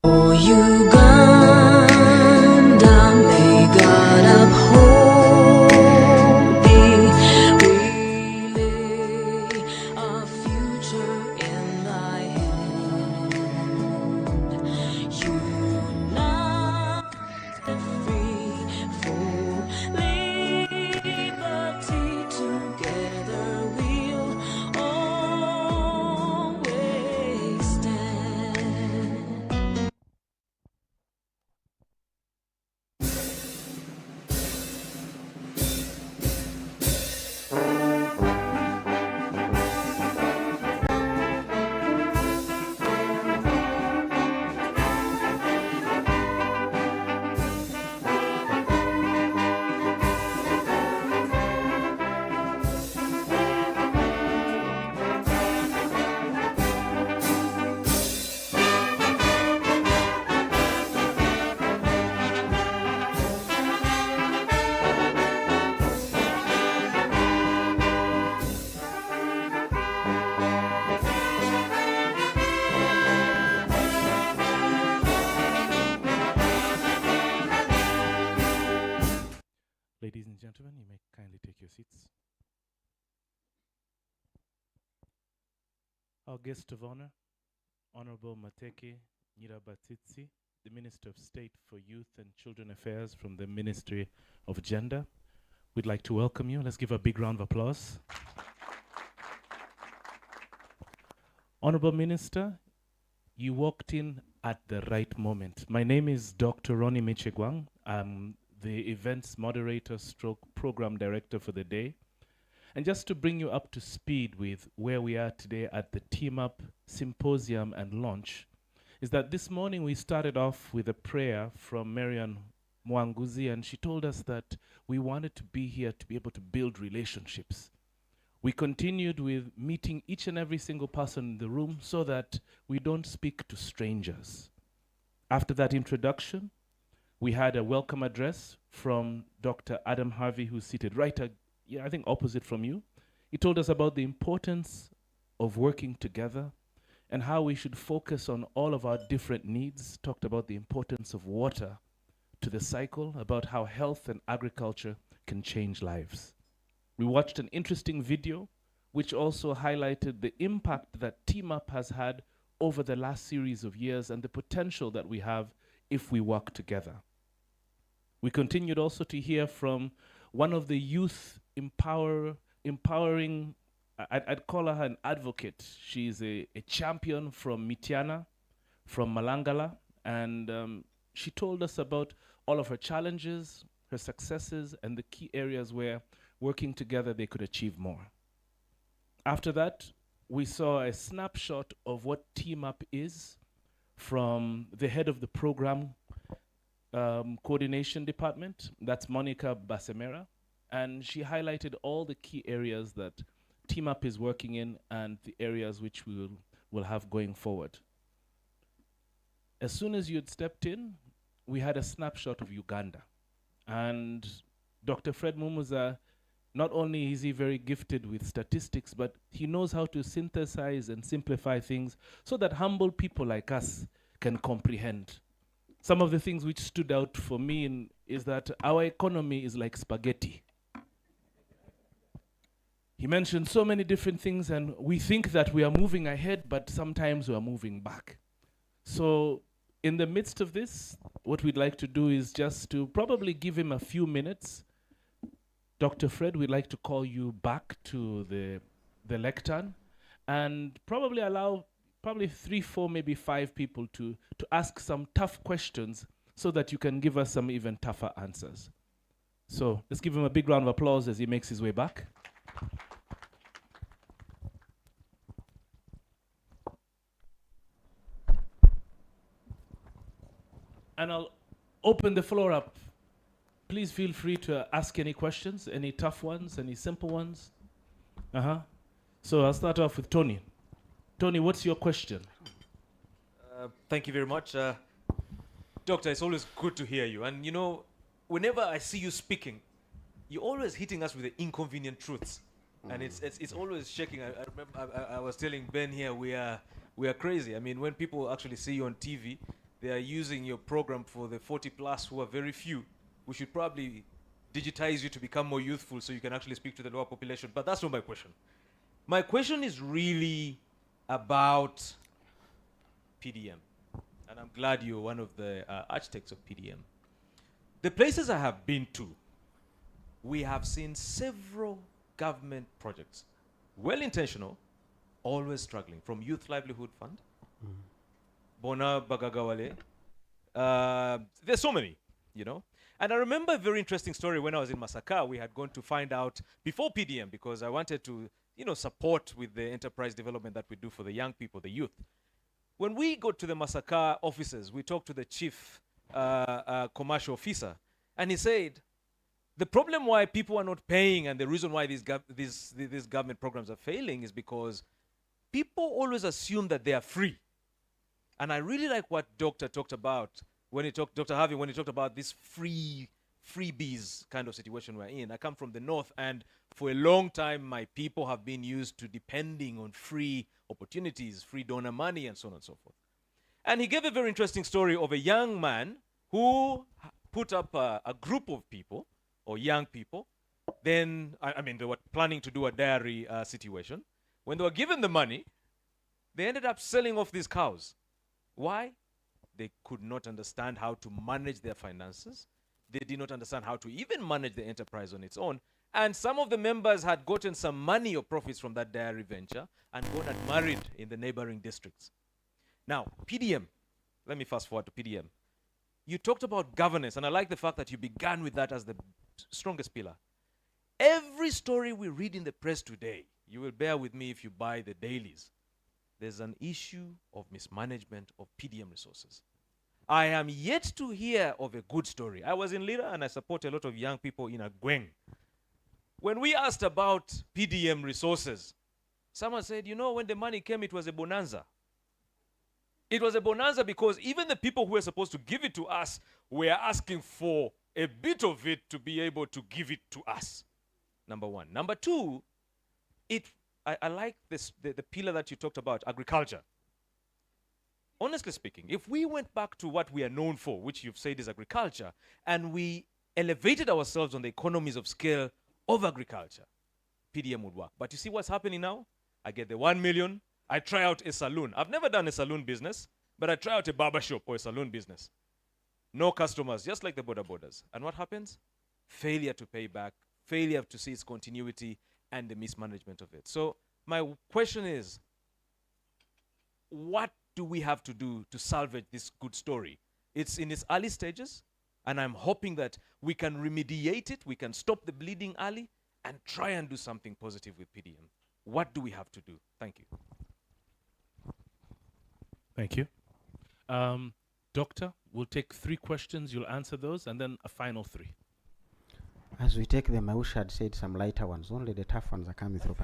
Oh, Uganda, may God uphold thee. We lay our future in thy hand. United, free for liberty, together we'll always stand. Ladies and gentlemen, you may kindly take your seats. Our guest of honor, Honorable Mateke Nyirabatitsi, the Minister of State for Youth and Children Affairs from the Ministry of Gender. We'd like to welcome you. Let's give a big round of applause. Honorable Minister, you walked in at the right moment. My name is Dr. Ronnie Michegwang. I'm the events moderator stroke program director for the day. And just to bring you up to speed with where we are today at the TeamUp Symposium and launch, is that this morning we started off with a prayer from Marian Mwanguzi, and she told us that we wanted to be here to be able to build relationships. We continued with meeting each and every single person in the room so that we don't speak to strangers. After that introduction, We had a welcome address from Dr. Adam Harvey, who's seated right, I think opposite from you. He told us about the importance of working together and how we should focus on all of our different needs, talked about the importance of water to the cycle, about how health and agriculture can change lives. We watched an interesting video which also highlighted the impact that TeamUp has had over the last series of years and the potential that we have if we work together. We continued also to hear from one of the youth empowering, I'd call her an advocate. She's a champion from Mityana, from Malangala, and she told us about all of her challenges, her successes, and the key areas where working together they could achieve more. After that, we saw a snapshot of what TeamUp is from the head of the program coordination department, that's Monica Basemera, and she highlighted all the key areas that TeamUp is working in and the areas which we will have going forward. As soon as you had stepped in, we had a snapshot of Uganda. And Dr. Fred Mumuza, not only is he very gifted with statistics, but he knows how to synthesize and simplify things so that humble people like us can comprehend. Some of the things which stood out for me is that our economy is like spaghetti. He mentioned so many different things, and we think that we are moving ahead, but sometimes we are moving back. So in the midst of this, what we'd like to do is just to probably give him a few minutes. Dr. Fred, we'd like to call you back to the lectern and probably allow 3, 4, maybe 5 people to ask some tough questions so that you can give us some even tougher answers. So let's give him a big round of applause as he makes his way back. And I'll open the floor up. Please feel free to ask any questions, any tough ones, any simple ones. So I'll start off with Tony. Tony, what's your question? Thank you very much. Doctor, it's always good to hear you. And you know, whenever I see you speaking, you're always hitting us with the inconvenient truths. And it's always shaking. I remember I was telling Ben here, we are crazy. I mean, when people actually see you on TV, they are using your program for the 40 plus who are very few. We should probably digitize you to become more youthful so you can actually speak to the lower population. But that's not my question. My question is really about PDM. And I'm glad you're one of the architects of PDM. The places I have been to, we have seen several government projects, well-intentional, always struggling, from Youth Livelihood Fund, Bona Bagagawale. There's so many, you know. And I remember a very interesting story when I was in Masaka. We had gone to find out before PDM because I wanted to, you know, support with the enterprise development that we do for the young people, the youth. When we go to the Masaka offices, we talked to the chief commercial officer, and he said, the problem why people are not paying and the reason why these government programs are failing is because people always assume that they are free. And I really like what Dr. talked about when he talked, Dr. Harvey, when he talked about this freebies kind of situation we're in. I come from the north, and for a long time, my people have been used to depending on free opportunities, free donor money, and so on and so forth. And he gave a very interesting story of a young man who put up a group of people, or young people. Then, I mean, they were planning to do a dairy situation. When they were given the money, they ended up selling off these cows. Why? They could not understand how to manage their finances. They did not understand how to even manage the enterprise on its own. And some of the members had gotten some money or profits from that dairy venture and gone and married in the neighboring districts. Now, PDM, let me fast forward to PDM. You talked about governance, and I like the fact that you began with that as the strongest pillar. Every story we read in the press today, you will bear with me if you buy the dailies, there's an issue of mismanagement of PDM resources. I am yet to hear of a good story. I was in Lira and I support a lot of young people in Agweng. When we asked about PDM resources, someone said, you know, when the money came, it was a bonanza. It was a bonanza because even the people who were supposed to give it to us were asking for a bit of it to be able to give it to us. Number one. Number two, I like the pillar that you talked about, agriculture. Honestly speaking, if we went back to what we are known for, which you've said is agriculture, and we elevated ourselves on the economies of scale of agriculture, PDM would work. But you see what's happening now? I get the 1 million, I try out a saloon. I've never done a saloon business, but I try out a barber shop or a saloon business. No customers, just like the borders. And what happens? Failure to pay back, failure to see its continuity, and the mismanagement of it. So my question is, what do we have to do to salvage this good story? It's in its early stages, and I'm hoping that we can remediate it, we can stop the bleeding early, and try and do something positive with PDM. What do we have to do? Thank you. Thank you. Doctor, we'll take 3 questions, you'll answer those, and then a final 3. As we take them, I wish I'd said some lighter ones. Only the tough ones are coming through.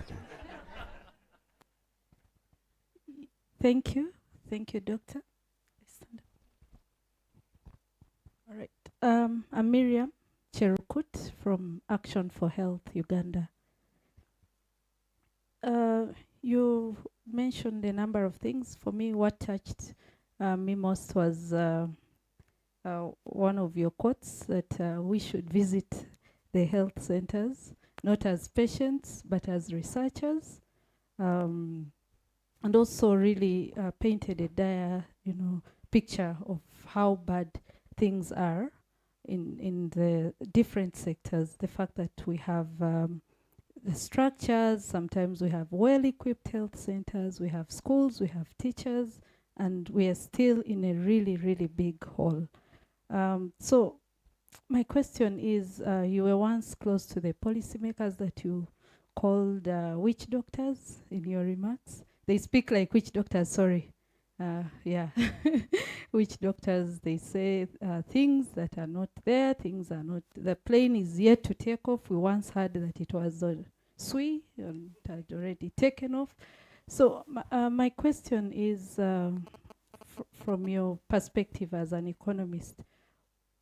Thank you. Thank you, Doctor. Stand up. All right. I'm Miriam Cherukut from Action for Health, Uganda. You mentioned a number of things. For me, what touched me most was one of your quotes that we should visit the health centers, not as patients, but as researchers. And also really painted a dire, picture of how bad things are in the different sectors. The fact that we have the structures, sometimes we have well-equipped health centers, we have schools, we have teachers, and we are still in a really, really big hole. So my question is, you were once close to the policymakers that you called witch doctors in your remarks. They speak like witch doctors, sorry. Yeah, witch doctors, they say things that are not there, things are not, the plane is yet to take off. We once heard that it was on Sui and it had already taken off. So my question is, from your perspective as an economist,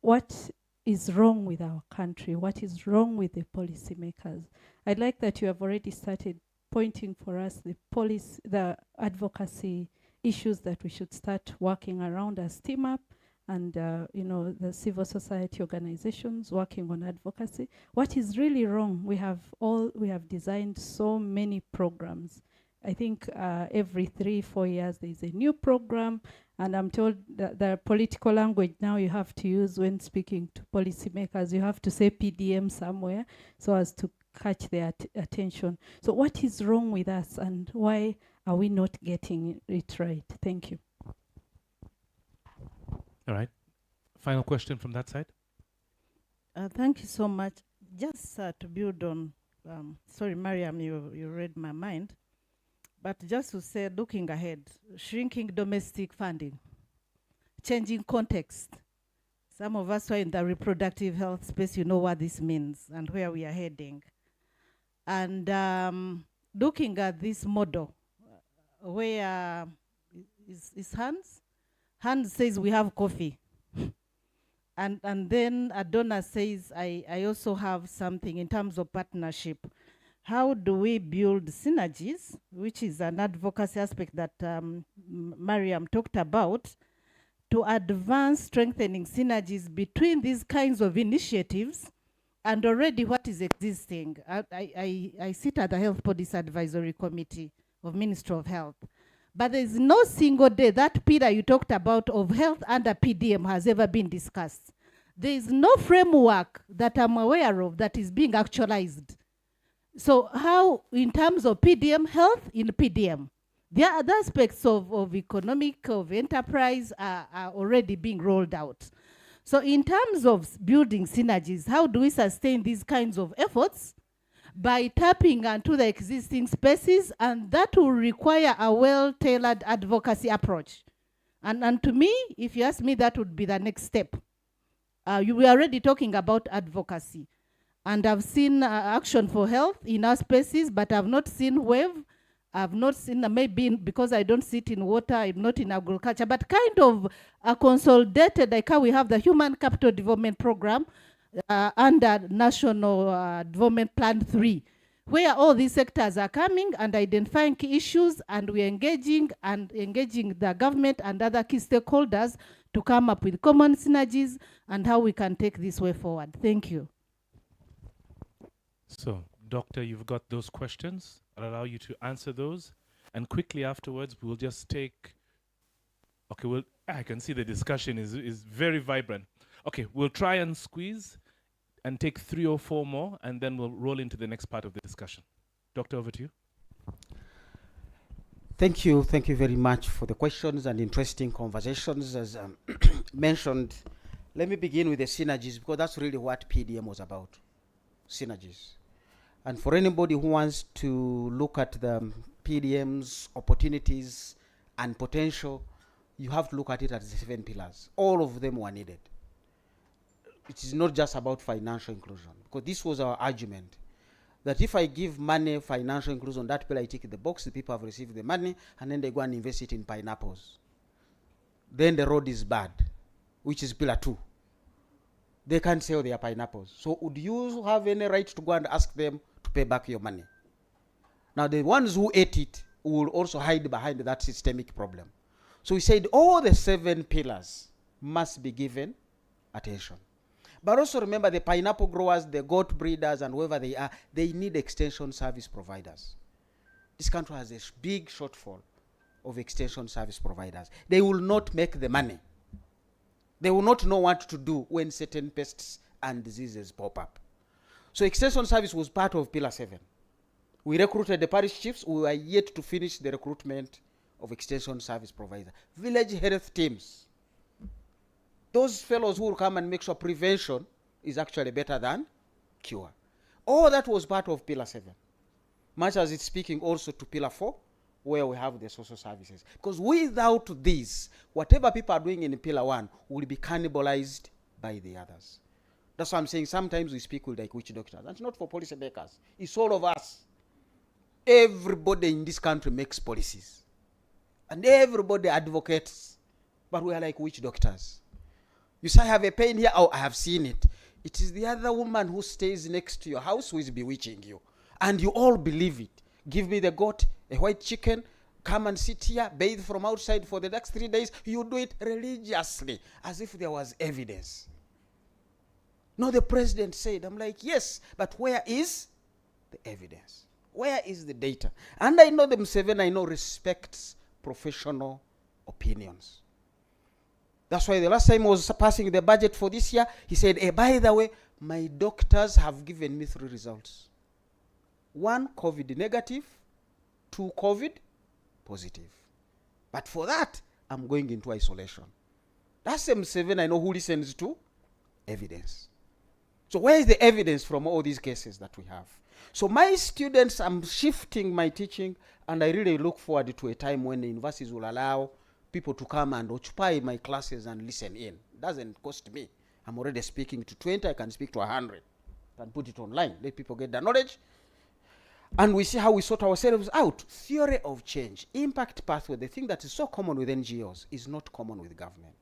what is wrong with our country? What is wrong with the policymakers? I'd like that you have already started pointing for us the advocacy issues that we should start working around as TeamUp and the civil society organizations working on advocacy. What is really wrong? We have designed so many programs. I think every 3-4 years there is a new program, and I'm told that the political language now you have to use when speaking to policymakers, you have to say PDM somewhere so as to catch their attention. So what is wrong with us, and why are we not getting it right? Thank you. All right. Final question from that side. Thank you so much. Just to build on, sorry, Mariam, you read my mind. But just to say, looking ahead, shrinking domestic funding, changing context. Some of us who are in the reproductive health space, you know what this means and where we are heading. And looking at this model, where is Hans? Hans says we have coffee. and then Adona says, I also have something in terms of partnership. How do we build synergies, which is an advocacy aspect that Mariam talked about, to advance strengthening synergies between these kinds of initiatives and already what is existing? I sit at the Health Policy Advisory Committee of Ministry of Health, but there is no single day that pillar you talked about of health under PDM has ever been discussed. There is no framework that I'm aware of that is being actualized. So how, in terms of PDM, health in PDM, the other aspects of economic, of enterprise are already being rolled out. So in terms of building synergies, how do we sustain these kinds of efforts? By tapping into the existing spaces, and that will require a well-tailored advocacy approach. And to me, if you ask me, that would be the next step. You were already talking about advocacy. And I've seen Action for Health in our spaces, but I've not seen WAVE I've not seen, maybe because I don't sit in water, I'm not in agriculture, but kind of a consolidated, like how we have the Human Capital Development Program under National Development Plan 3, where all these sectors are coming and identifying key issues, and we're engaging the government and other key stakeholders to come up with common synergies and how we can take this way forward. Thank you. So, Doctor, you've got those questions. I'll allow you to answer those. And quickly afterwards, we'll just take... Okay, well, I can see the discussion is very vibrant. Okay, we'll try and squeeze and take 3 or 4 more, and then we'll roll into the next part of the discussion. Doctor, over to you. Thank you very much for the questions and interesting conversations. As mentioned, let me begin with the synergies, because that's really what PDM was about, synergies. And for anybody who wants to look at the PDM's opportunities and potential, you have to look at it as the 7 pillars. All of them were needed. It is not just about financial inclusion, because this was our argument, that if I give money, financial inclusion, that pillar I tick the box, the people have received the money, and then they go and invest it in pineapples. Then the road is bad, which is pillar 2. They can't sell their pineapples. So would you have any right to go and ask them to pay back your money? Now the ones who ate it will also hide behind that systemic problem. So we said all the 7 pillars must be given attention. But also remember, the pineapple growers, the goat breeders, and whoever they are, they need extension service providers. This country has a big shortfall of extension service providers. They will not make the money. They will not know what to do when certain pests and diseases pop up. So extension service was part of pillar 7. We recruited the parish chiefs. We were yet to finish the recruitment of extension service providers. Village health teams. Those fellows who will come and make sure prevention is actually better than cure. All that was part of pillar 7. Much as it's speaking also to pillar 4, where we have the social services. Because without this, whatever people are doing in pillar 1 will be cannibalized by the others. That's why I'm saying sometimes we speak with like witch doctors. That's not for policy makers. It's all of us. Everybody in this country makes policies. And everybody advocates. But we are like witch doctors. You say, I have a pain here. Oh, I have seen it. It is the other woman who stays next to your house who is bewitching you. And you all believe it. Give me the goat, a white chicken, come and sit here, bathe from outside for the next 3 days. You do it religiously, as if there was evidence. No, the president said. I'm like, yes, but where is the evidence? Where is the data? And I know the Museveni, I know, respects professional opinions. That's why the last time I was passing the budget for this year, he said, hey, by the way, my doctors have given me 3 results. 1, COVID negative. 2, COVID positive. But for that, I'm going into isolation. That's the Museveni I know who listens to evidence. So where is the evidence from all these cases that we have? So my students, I'm shifting my teaching, and I really look forward to a time when the universities will allow people to come and occupy my classes and listen in. It doesn't cost me. I'm already speaking to 20, I can speak to 100. I can put it online, let people get the knowledge. And we see how we sort ourselves out. Theory of change, impact pathway, the thing that is so common with NGOs is not common with government.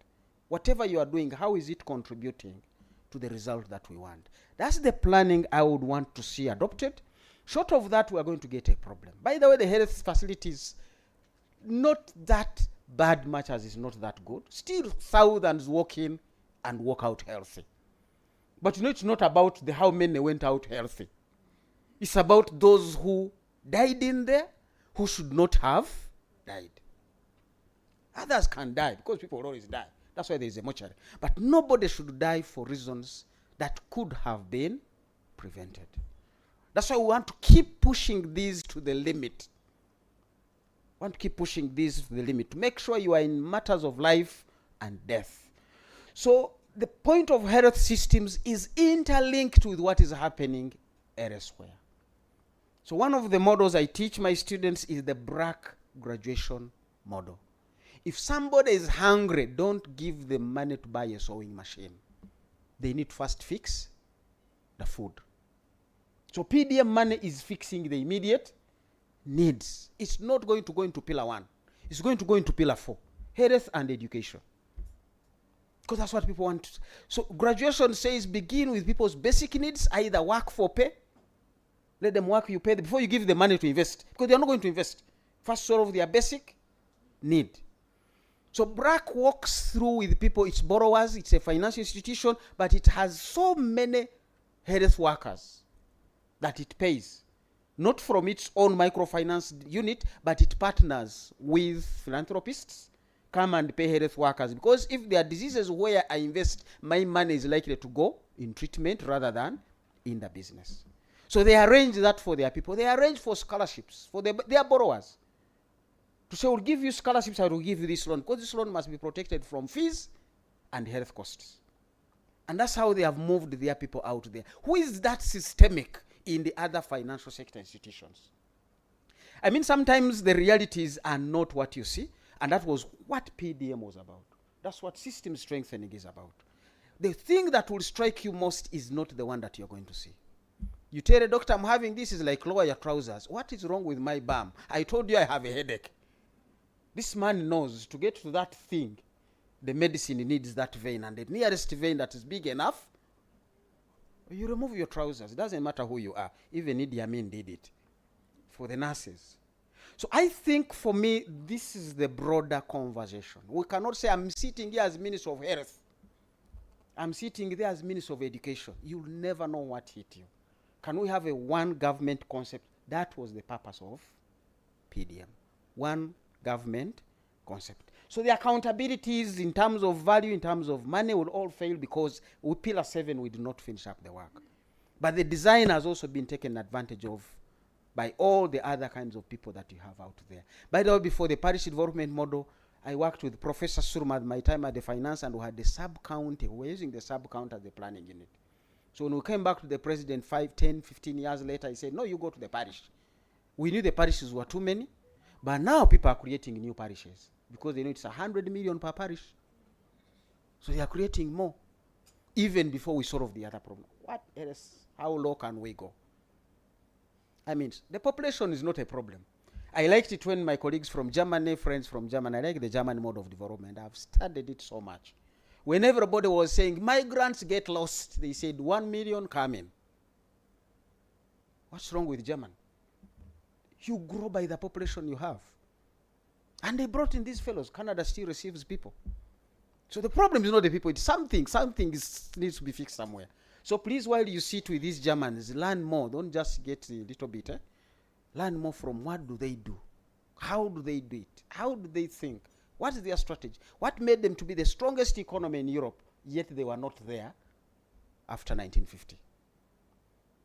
Whatever you are doing, how is it contributing to the result that we want? That's the planning I would want to see adopted. Short of that, we are going to get a problem. By the way, the health facilities, not that bad much as it's not that good. Still thousands walk in and walk out healthy. But you know, it's not about the how many went out healthy. It's about those who died in there who should not have died. Others can die because people will always die. That's why there is a mortuary. But nobody should die for reasons that could have been prevented. That's why we want to keep pushing these to the limit. Want to keep pushing these to the limit to make sure you are in matters of life and death. So the point of health systems is interlinked with what is happening elsewhere. So one of the models I teach my students is the BRAC graduation model. If somebody is hungry, don't give them money to buy a sewing machine. They need first fix the food. So PDM money is fixing the immediate needs. It's not going to go into pillar 1. It's going to go into pillar 4, health and education. Because that's what people want. So graduation says begin with people's basic needs, either work for pay. Let them work, you pay them before you give them money to invest. Because they're not going to invest. First solve their basic need. So BRAC walks through with people, it's borrowers, it's a financial institution, but it has so many health workers that it pays. Not from its own microfinance unit, but it partners with philanthropists, come and pay health workers. Because if there are diseases where I invest, my money is likely to go in treatment rather than in the business. So they arrange that for their people. They arrange for scholarships for their borrowers. To say, we'll give you scholarships, I will give you this loan. Because this loan must be protected from fees and health costs. And that's how they have moved their people out there. Who is that systemic in the other financial sector institutions? I mean, sometimes the realities are not what you see. And that was what PDM was about. That's what system strengthening is about. The thing that will strike you most is not the one that you're going to see. You tell a doctor, I'm having this, is like lower your trousers. What is wrong with my bum? I told you I have a headache. This man knows to get to that thing, the medicine needs that vein, and the nearest vein that is big enough, you remove your trousers. It doesn't matter who you are. Even Idi Amin did it for the nurses. So I think for me, this is the broader conversation. We cannot say I'm sitting here as Minister of Health. I'm sitting there as Minister of Education. You'll never know what hit you. Can we have a one government concept? That was the purpose of PDM. One government concept. So the accountabilities in terms of value, in terms of money will all fail because with Pillar 7 we did not finish up the work. But the design has also been taken advantage of by all the other kinds of people that you have out there. By the way, before the parish development model, I worked with Professor Surma at my time at the finance, and we had the sub-county. We were using the sub-county as the planning unit. So when we came back to the president 5, 10, 15 years later, he said, no, you go to the parish. We knew the parishes were too many, but now people are creating new parishes because they know it's 100 million per parish. So they are creating more, even before we solve the other problem. What else? How low can we go? I mean, the population is not a problem. I liked it when my colleagues from Germany, friends from Germany, I like the German mode of development. I've studied it so much. When everybody was saying, migrants get lost, they said 1 million come in. What's wrong with German? You grow by the population you have. And they brought in these fellows. Canada still receives people. So the problem is not the people, it's something needs to be fixed somewhere. So please, while you sit with these Germans, learn more. Don't just get a little bit. Learn more from what do they do? How do they do it? How do they think? What is their strategy? What made them to be the strongest economy in Europe, yet they were not there after 1950?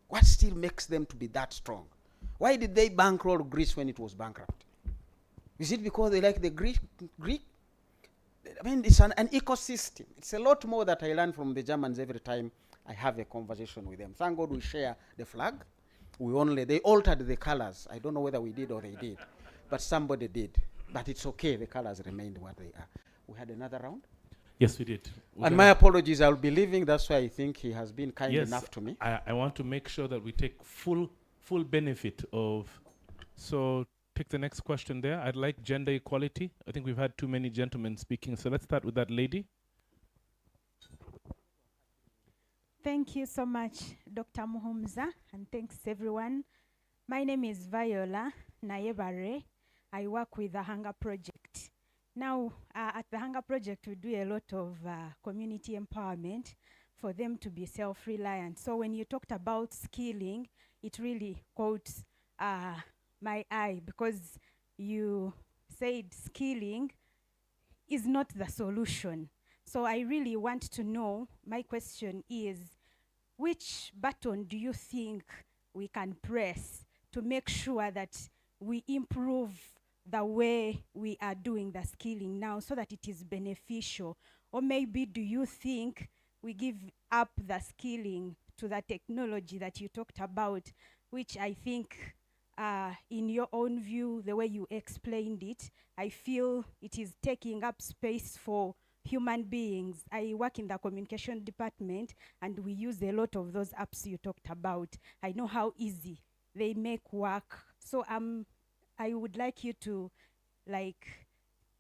What still makes them to be that strong? Why did they bankroll Greece when it was bankrupt? Is it because they like the Greek? I mean, it's an ecosystem. It's a lot more that I learn from the Germans every time I have a conversation with them. Thank God we share the flag. They altered the colors. I don't know whether we did or they did, but somebody did. But it's okay, the colors remained what they are. We had another round? Yes, we did. And my apologies, I'll be leaving. That's why I think he has been kind enough to me. I want to make sure that we take full benefit of. So take the next question there. I'd like gender equality. I think we've had too many gentlemen speaking, so let's start with that lady. Thank you so much, Dr. Muhumza, and thanks everyone. My name is Viola Nayebare. I work with the Hunger Project. Now, at the Hunger Project, we do a lot of community empowerment for them to be self-reliant. So when you talked about skilling, it really caught my eye because you said skilling is not the solution. So I really want to know, my question is, which button do you think we can press to make sure that we improve the way we are doing the skilling now so that it is beneficial? Or maybe do you think we give up the skilling to the technology that you talked about, which I think in your own view, the way you explained it, I feel it is taking up space for human beings. I work in the communication department and we use a lot of those apps you talked about. I know how easy they make work. So I'm I would like you to like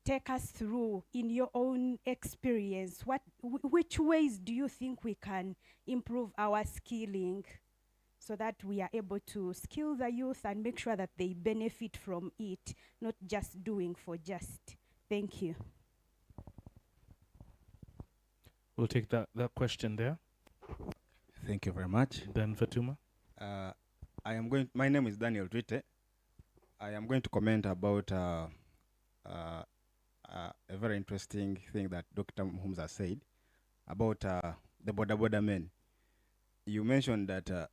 take us through in your own experience. Which ways do you think we can improve our skilling so that we are able to skill the youth and make sure that they benefit from it, not just doing for just. Thank you. We'll take that question there. Thank you very much. Then Fatuma. My name is Daniel Twite. I am going to comment about a very interesting thing that Dr. Muhumza said about the border men. You mentioned that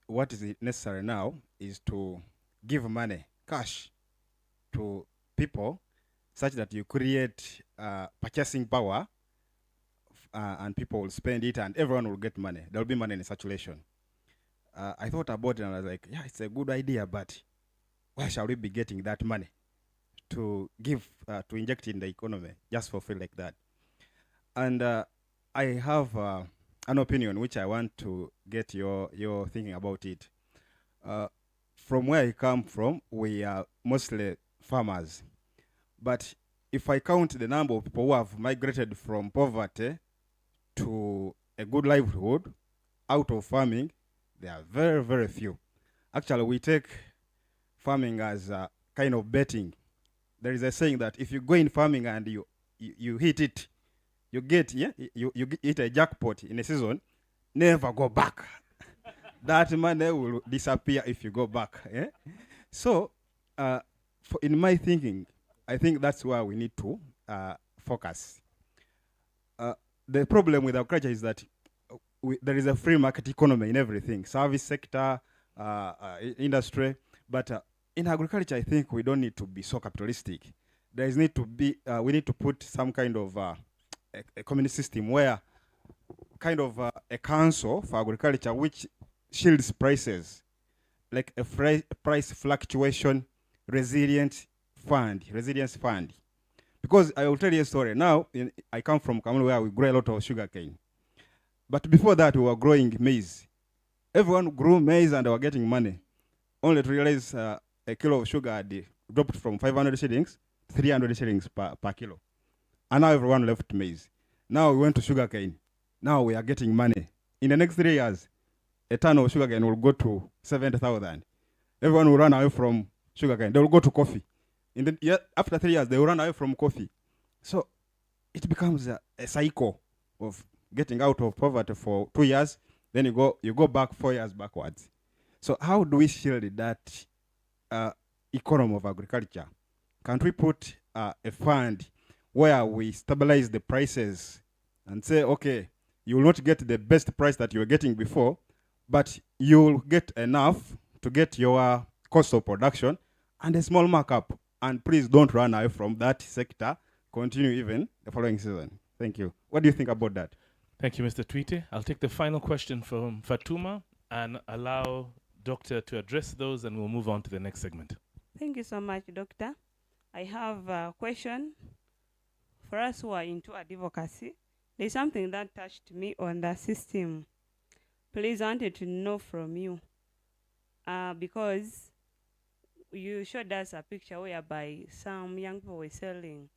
what is necessary now is to give money, cash, to people such that you create purchasing power and people will spend it and everyone will get money. There will be money in circulation. I thought about it and I was like, yeah, it's a good idea, but where shall we be getting that money to give, to inject in the economy, just for feel like that? And I have an opinion which I want to get your thinking about it. From where I come from, we are mostly farmers. But if I count the number of people who have migrated from poverty to a good livelihood out of farming, they are very, very few. Actually, we take farming as a kind of betting. There is a saying that if you go in farming and you hit it, you get, you hit a jackpot in a season, never go back. That money will disappear if you go back. So, in my thinking, I think that's where we need to focus. The problem with agriculture is that there is a free market economy in everything, service sector, industry. But in agriculture, I think we don't need to be so capitalistic. There is need to be, we need to put some kind of a community system where kind of a council for agriculture which shields prices, like a price fluctuation resilience fund. Because I will tell you a story. Now, I come from Kamulu where we grow a lot of sugar cane. But before that, we were growing maize. Everyone grew maize and they were getting money. Only to realize a kilo of sugar had dropped from 500 shillings to 300 shillings per kilo. And now everyone left maize. Now we went to sugar cane. Now we are getting money. In the next 3 years, a ton of sugar cane will go to 70,000. Everyone will run away from sugar cane. They will go to coffee. After 3 years, they will run away from coffee. So it becomes a cycle of getting out of poverty for 2 years, then you go back 4 years backwards. So how do we shield that economy of agriculture? Can't we put a fund where we stabilize the prices and say, okay, you will not get the best price that you were getting before, but you will get enough to get your cost of production and a small markup. And please don't run away from that sector. Continue even the following season. Thank you. What do you think about that? Thank you, Mr. Twite. I'll take the final question from Fatuma and allow Doctor to address those, and we'll move on to the next segment. Thank you so much, Doctor. I have a question for us who are into advocacy. There's something that touched me on the system. Please, I wanted to know from you, because you showed us a picture whereby some young people were selling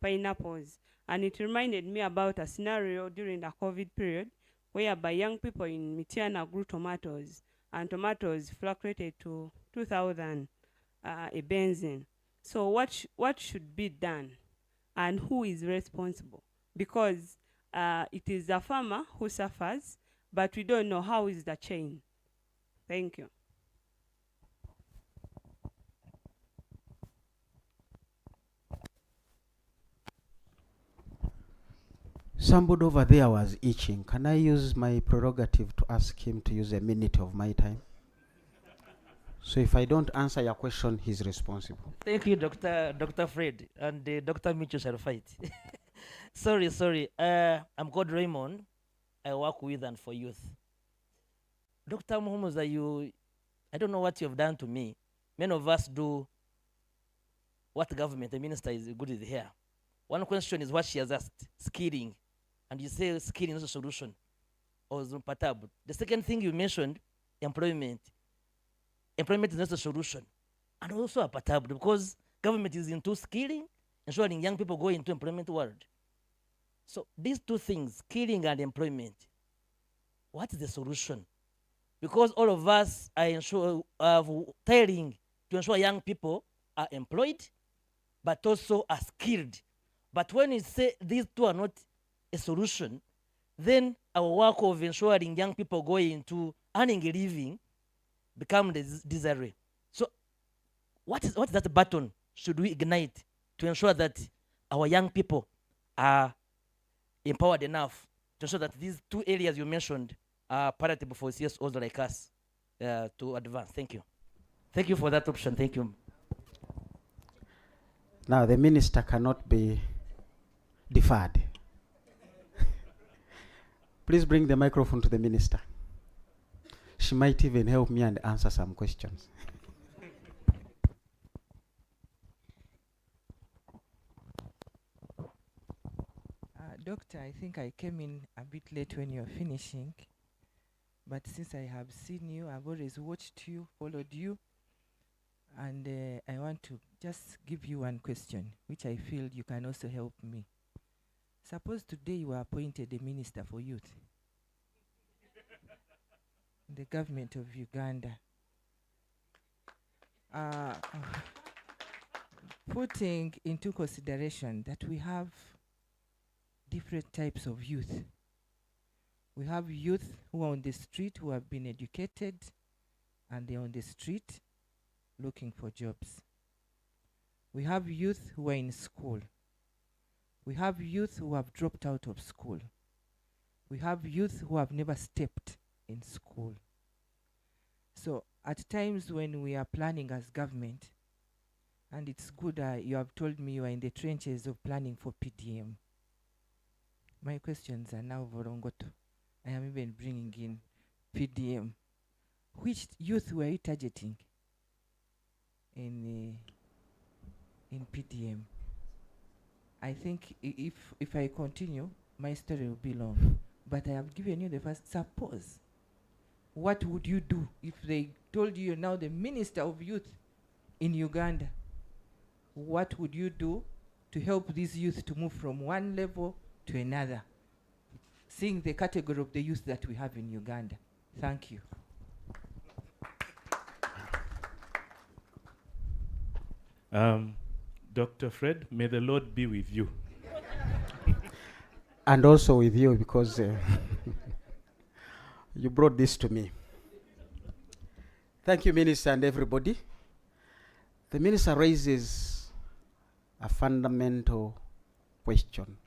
pineapples, and it reminded me about a scenario during the COVID period whereby young people in Mityana grew tomatoes, and tomatoes fluctuated to 2,000 a benzene. So what should be done, and who is responsible? Because it is the farmer who suffers, but we don't know how is the chain. Thank you. Somebody over there was itching. Can I use my prerogative to ask him to use a minute of my time? So if I don't answer your question, he's responsible. Thank you, Dr. Fred, and Dr. Mitchell shall fight. Sorry. I'm called Raymond. I work with and for youth. Dr. Muhumuza, I don't know what you have done to me. Many of us do what the government, the minister is good with here. One question is what she has asked, skilling. And you say skilling is a solution. Or the second thing you mentioned, employment. Employment is not a solution. and also applicable because government is into skilling, ensuring young people go into employment world. So these two things, skilling and employment, what is the solution? Because all of us are telling to ensure young people are employed, but also are skilled. But when we say these two are not a solution, then our work of ensuring young people going into earning a living become disarray. So what is that button should we ignite to ensure that our young people are empowered enough to ensure that these two areas you mentioned are palatable for CSOs like us to advance? Thank you. Thank you for that option. Thank you. Now, the minister cannot be deferred. Please bring the microphone to the minister. She might even help me and answer some questions. Doctor, I think I came in a bit late when you're finishing, but since I have seen you, I've always watched you, followed you, and I want to just give you one question, which I feel you can also help me. Suppose today you were appointed a minister for youth in the government of Uganda. Putting into consideration that we have different types of youth. We have youth who are on the street, who have been educated, and they're on the street looking for jobs. We have youth who are in school. We have youth who have dropped out of school. We have youth who have never stepped in school. So at times when we are planning as government, and it's good you have told me you are in the trenches of planning for PDM. My questions are now Vorongoto. I am even bringing in PDM. Which youth were you targeting in PDM? I think if I continue, my story will be long. But I have given you the first. Suppose, what would you do if they told you you're now the Minister of Youth in Uganda? What would you do to help these youth to move from one level to another, seeing the category of the youth that we have in Uganda? Thank you. Dr. Fred, may the Lord be with you. And also with you, because you brought this to me. Thank you, Minister, and everybody. The Minister raises a fundamental question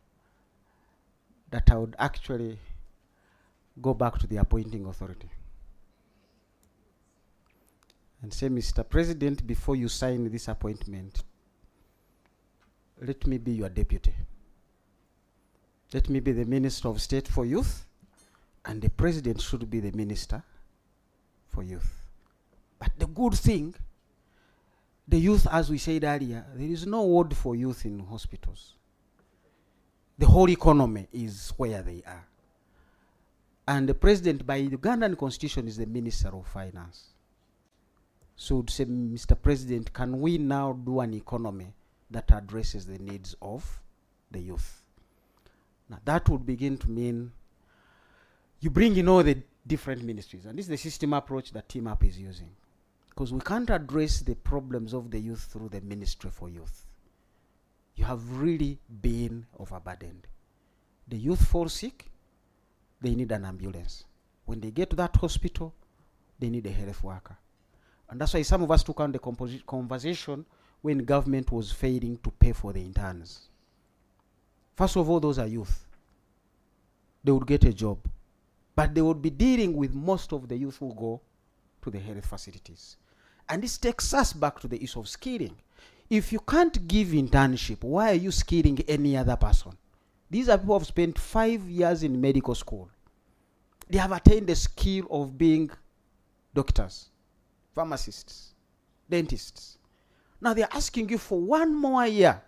that I would actually go back to the appointing authority and say, Mr. President, before you sign this appointment, let me be your deputy. Let me be the Minister of State for Youth, and the President should be the Minister for Youth. But the good thing, the youth, as we said earlier, there is no ward for youth in hospitals. The whole economy is where they are. And the President, by the Ugandan Constitution, is the Minister of Finance. So would say, Mr. President, can we now do an economy that addresses the needs of the youth? Now that would begin to mean you bring in all the different ministries. And this is the system approach that TeamUp is using. Because we can't address the problems of the youth through the Ministry for Youth. You have really been overburdened. The youth fall sick, they need an ambulance. When they get to that hospital, they need a health worker. And that's why some of us took on the conversation when government was failing to pay for the interns. First of all, those are youth. They would get a job. But they would be dealing with most of the youth who go to the health facilities. And this takes us back to the issue of skilling. If you can't give internship, why are you skilling any other person? These are people who have spent 5 years in medical school. They have attained the skill of being doctors, pharmacists, dentists. Now they're asking you for 1 more year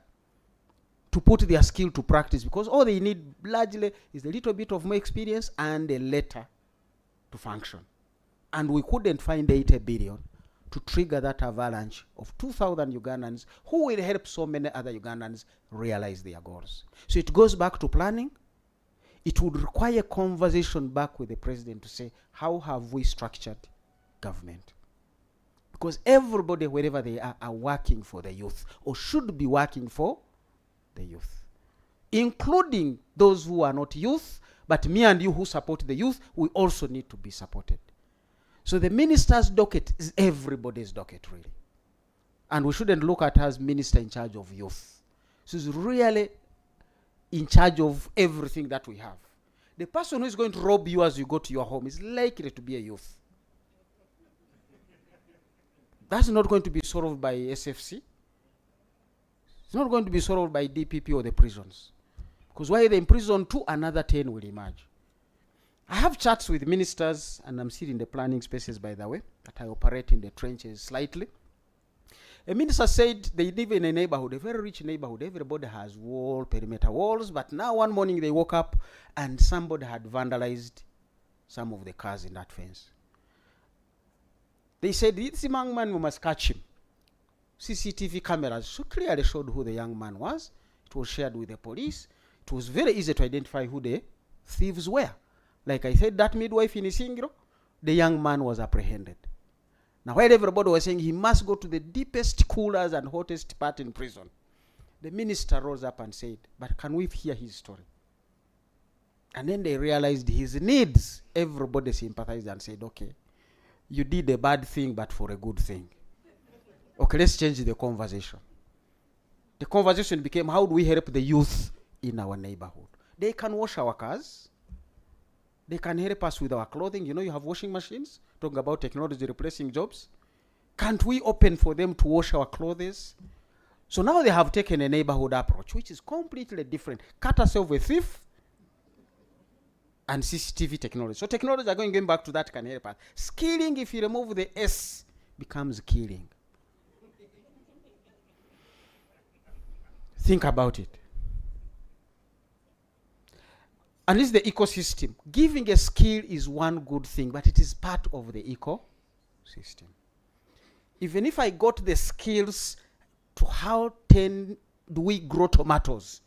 to put their skill to practice, because all they need largely is a little bit of more experience and a letter to function. And we couldn't find 80 billion to trigger that avalanche of 2,000 Ugandans who will help so many other Ugandans realize their goals. So it goes back to planning. It would require conversation back with the president to say, how have we structured government? Because everybody, wherever they are working for the youth, or should be working for the youth, including those who are not youth, but me and you who support the youth, we also need to be supported. So the minister's docket is everybody's docket, really. And we shouldn't look at her as minister in charge of youth. She's really in charge of everything that we have. The person who is going to rob you as you go to your home is likely to be a youth. That's not going to be solved by SFC. It's not going to be solved by DPP or the prisons. Because while they imprison 2, another 10 will emerge. I have chats with ministers, and I'm still in the planning spaces, by the way, that I operate in the trenches slightly. A minister said they live in a neighborhood, a very rich neighborhood. Everybody has perimeter walls, but now one morning they woke up and somebody had vandalized some of the cars in that fence. They said, this young man, we must catch him. CCTV cameras clearly showed who the young man was. It was shared with the police. It was very easy to identify who the thieves were. Like I said, that midwife in Isingiro, the young man was apprehended. Now, while everybody was saying he must go to the deepest, coolest, and hottest part in prison, the minister rose up and said, but can we hear his story? And then they realized his needs. Everybody sympathized and said, okay, you did a bad thing, but for a good thing. Okay, let's change the conversation. The conversation became, how do we help the youth in our neighborhood? They can wash our cars. They can help us with our clothing. You know, you have washing machines. Talking about technology replacing jobs. Can't we open for them to wash our clothes? So now they have taken a neighborhood approach, which is completely different. Cut yourself a thief and CCTV technology. So technology are going back to that can help us. Skilling, if you remove the S, becomes killing. Think about it. And it's the ecosystem. Giving a skill is one good thing, but it is part of the ecosystem. Even if I got the skills to how do we grow tomatoes,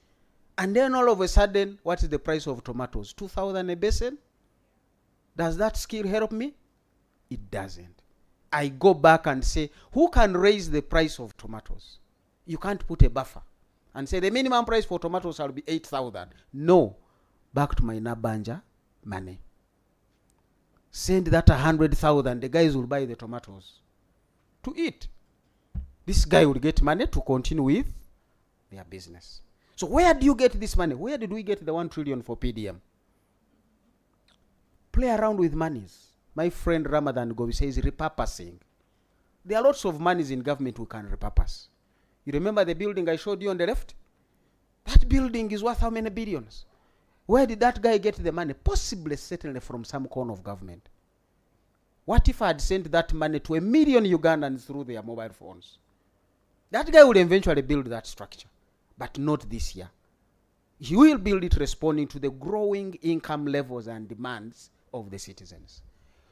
and then all of a sudden, what is the price of tomatoes? 2,000 a basin? Does that skill help me? It doesn't. I go back and say, who can raise the price of tomatoes? You can't put a buffer and say the minimum price for tomatoes shall be 8,000. No. Back to my Nabanja money. Send that 100,000, the guys will buy the tomatoes to eat. This guy will get money to continue with their business. So where do you get this money? Where did we get the 1 trillion for PDM? Play around with monies. My friend Ramadan Gobi says repurposing. There are lots of monies in government we can repurpose. You remember the building I showed you on the left? That building is worth how many billions? Where did that guy get the money? Possibly, certainly from some corner of government. What if I had sent that money to 1 million Ugandans through their mobile phones? That guy will eventually build that structure, but not this year. He will build it responding to the growing income levels and demands of the citizens.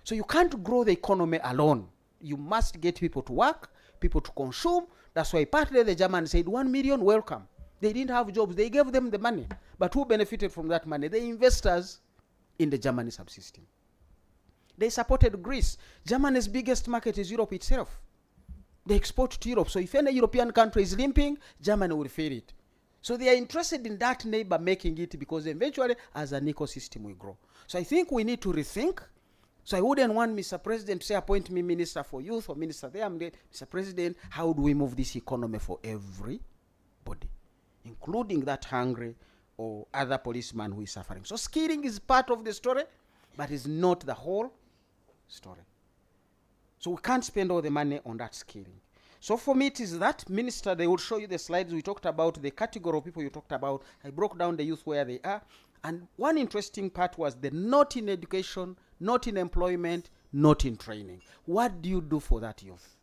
So you can't grow the economy alone. You must get people to work, people to consume. That's why partly the Germans said 1 million, welcome. They didn't have jobs. They gave them the money. But who benefited from that money? The investors in the Germany subsystem. They supported Greece. Germany's biggest market is Europe itself. They export to Europe. So if any European country is limping, Germany will feel it. So they are interested in that neighbor making it because eventually as an ecosystem we grow. So I think we need to rethink. So I wouldn't want Mr. President to say appoint me Minister for Youth or Minister there. Mr. President, how do we move this economy for everybody? Including that hungry or other policeman who is suffering. So skilling is part of the story, but is not the whole story. So we can't spend all the money on that skilling. So for me, it is that minister, they will show you the slides. We talked about the category of people you talked about. I broke down the youth where they are. And one interesting part was the not in education, not in employment, not in training. What do you do for that youth?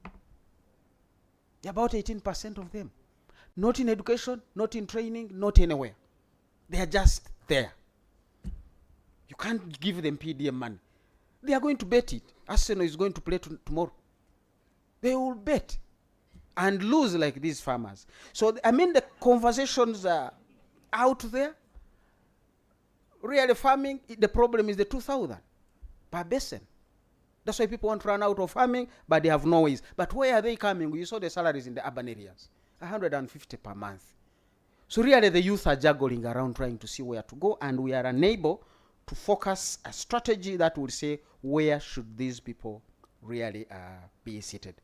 About 18% of them. Not in education, not in training, not anywhere. They are just there. You can't give them PDM money. They are going to bet it. Arsenal is going to play tomorrow. They will bet and lose like these farmers. So, I mean, the conversations are out there. Really farming, the problem is the 2,000 per basin. That's why people want to run out of farming, but they have no ways. But where are they coming? You saw the salaries in the urban areas, 150 per month. So really the youth are juggling around trying to see where to go, and we are unable to focus a strategy that will say where should these people really be seated.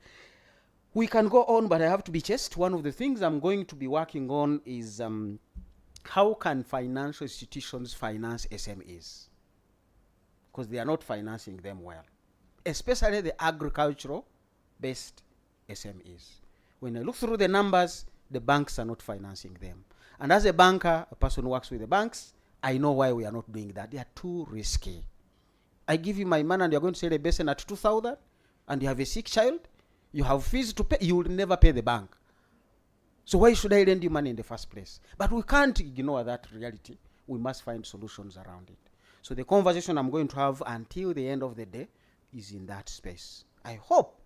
We can go on, but I have to be chaste. One of the things I'm going to be working on is how can financial institutions finance SMEs? Because they are not financing them well, especially the agricultural-based SMEs. When I look through the numbers, the banks are not financing them. And as a banker, a person who works with the banks, I know why we are not doing that. They are too risky. I give you my money and you're going to sell a basin at 2,000 and you have a sick child, you have fees to pay, you will never pay the bank. So why should I lend you money in the first place? But we can't ignore that reality. We must find solutions around it. So the conversation I'm going to have until the end of the day is in that space. I hope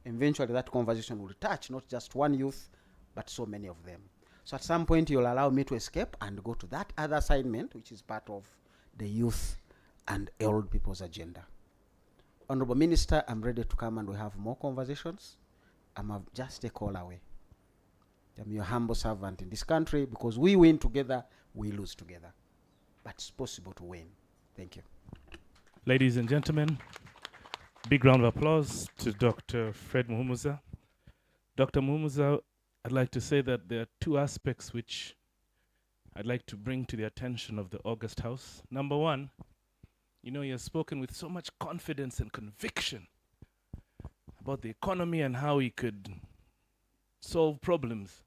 eventually that conversation will touch not just one youth, but so many of them. So at some point you'll allow me to escape and go to that other assignment, which is part of the youth and old people's agenda. Honorable Minister, I'm ready to come and we have more conversations. I'm just a call away. I'm your humble servant in this country, because we win together, we lose together. But it's possible to win. Thank you. Ladies and gentlemen, big round of applause to Dr. Fred Muhumuza. Dr. Muhumuza, I'd like to say that there are two aspects which I'd like to bring to the attention of the August House. Number one, you know, you have spoken with so much confidence and conviction about the economy and how we could solve problems.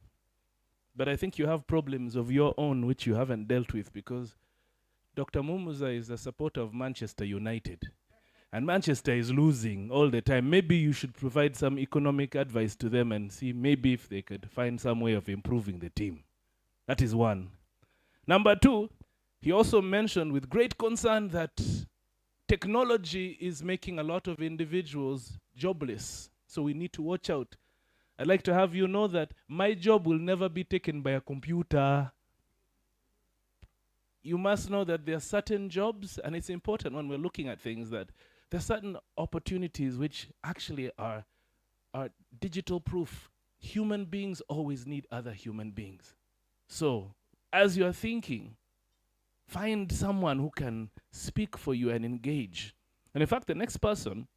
But I think you have problems of your own which you haven't dealt with, because Dr. Muhumuza is a supporter of Manchester United. And Manchester is losing all the time. Maybe you should provide some economic advice to them and see maybe if they could find some way of improving the team. That is one. Number two, he also mentioned with great concern that technology is making a lot of individuals jobless. So we need to watch out. I'd like to have you know that my job will never be taken by a computer. You must know that there are certain jobs, and it's important when we're looking at things, that there are certain opportunities which actually are digital proof. Human beings always need other human beings. So, as you're thinking, find someone who can speak for you and engage. And in fact, the next person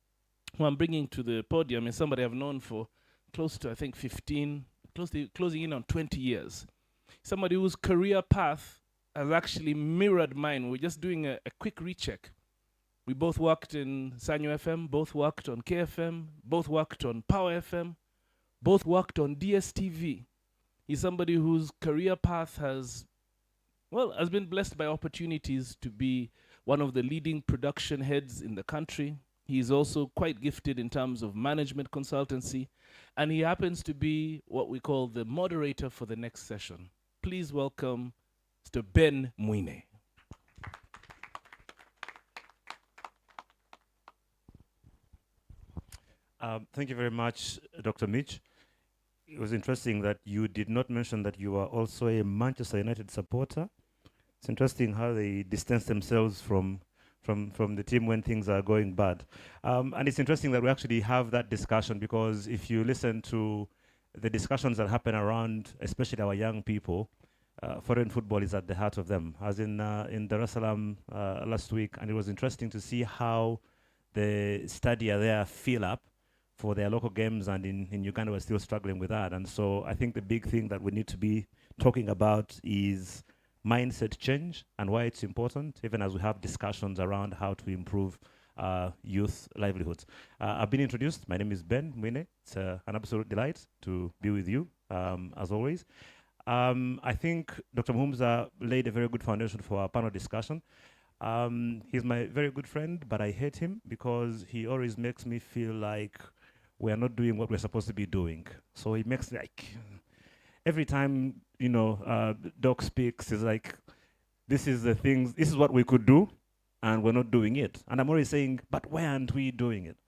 who I'm bringing to the podium is somebody I've known for close to, I think, 15, closing in on 20 years. Somebody whose career path has actually mirrored mine. We're just doing a quick recheck. We both worked in Sanyo FM, both worked on KFM, both worked on Power FM, both worked on DSTV. He's somebody whose career path has been blessed by opportunities to be one of the leading production heads in the country. He's also quite gifted in terms of management consultancy, and he happens to be what we call the moderator for the next session. Please welcome Mr. Ben Mwine. Thank you very much, Dr. Mitch. It was interesting that you did not mention that you are also a Manchester United supporter. It's interesting how they distance themselves from the team when things are going bad. And it's interesting that we actually have that discussion, because if you listen to the discussions that happen around, especially our young people, foreign football is at the heart of them. As in Dar es Salaam last week, and it was interesting to see how the stadia there fill up for their local games, and in Uganda we're still struggling with that. And so I think the big thing that we need to be talking about is mindset change and why it's important, even as we have discussions around how to improve youth livelihoods. I've been introduced. My name is Ben Mwine. It's an absolute delight to be with you, as always. I think Dr. Muhumuza laid a very good foundation for our panel discussion. He's my very good friend, but I hate him because he always makes me feel like we are not doing what we're supposed to be doing. So he makes like, every time, Doc speaks, it's like, this is the things, this is what we could do, and we're not doing it. And I'm always saying, but why aren't we doing it?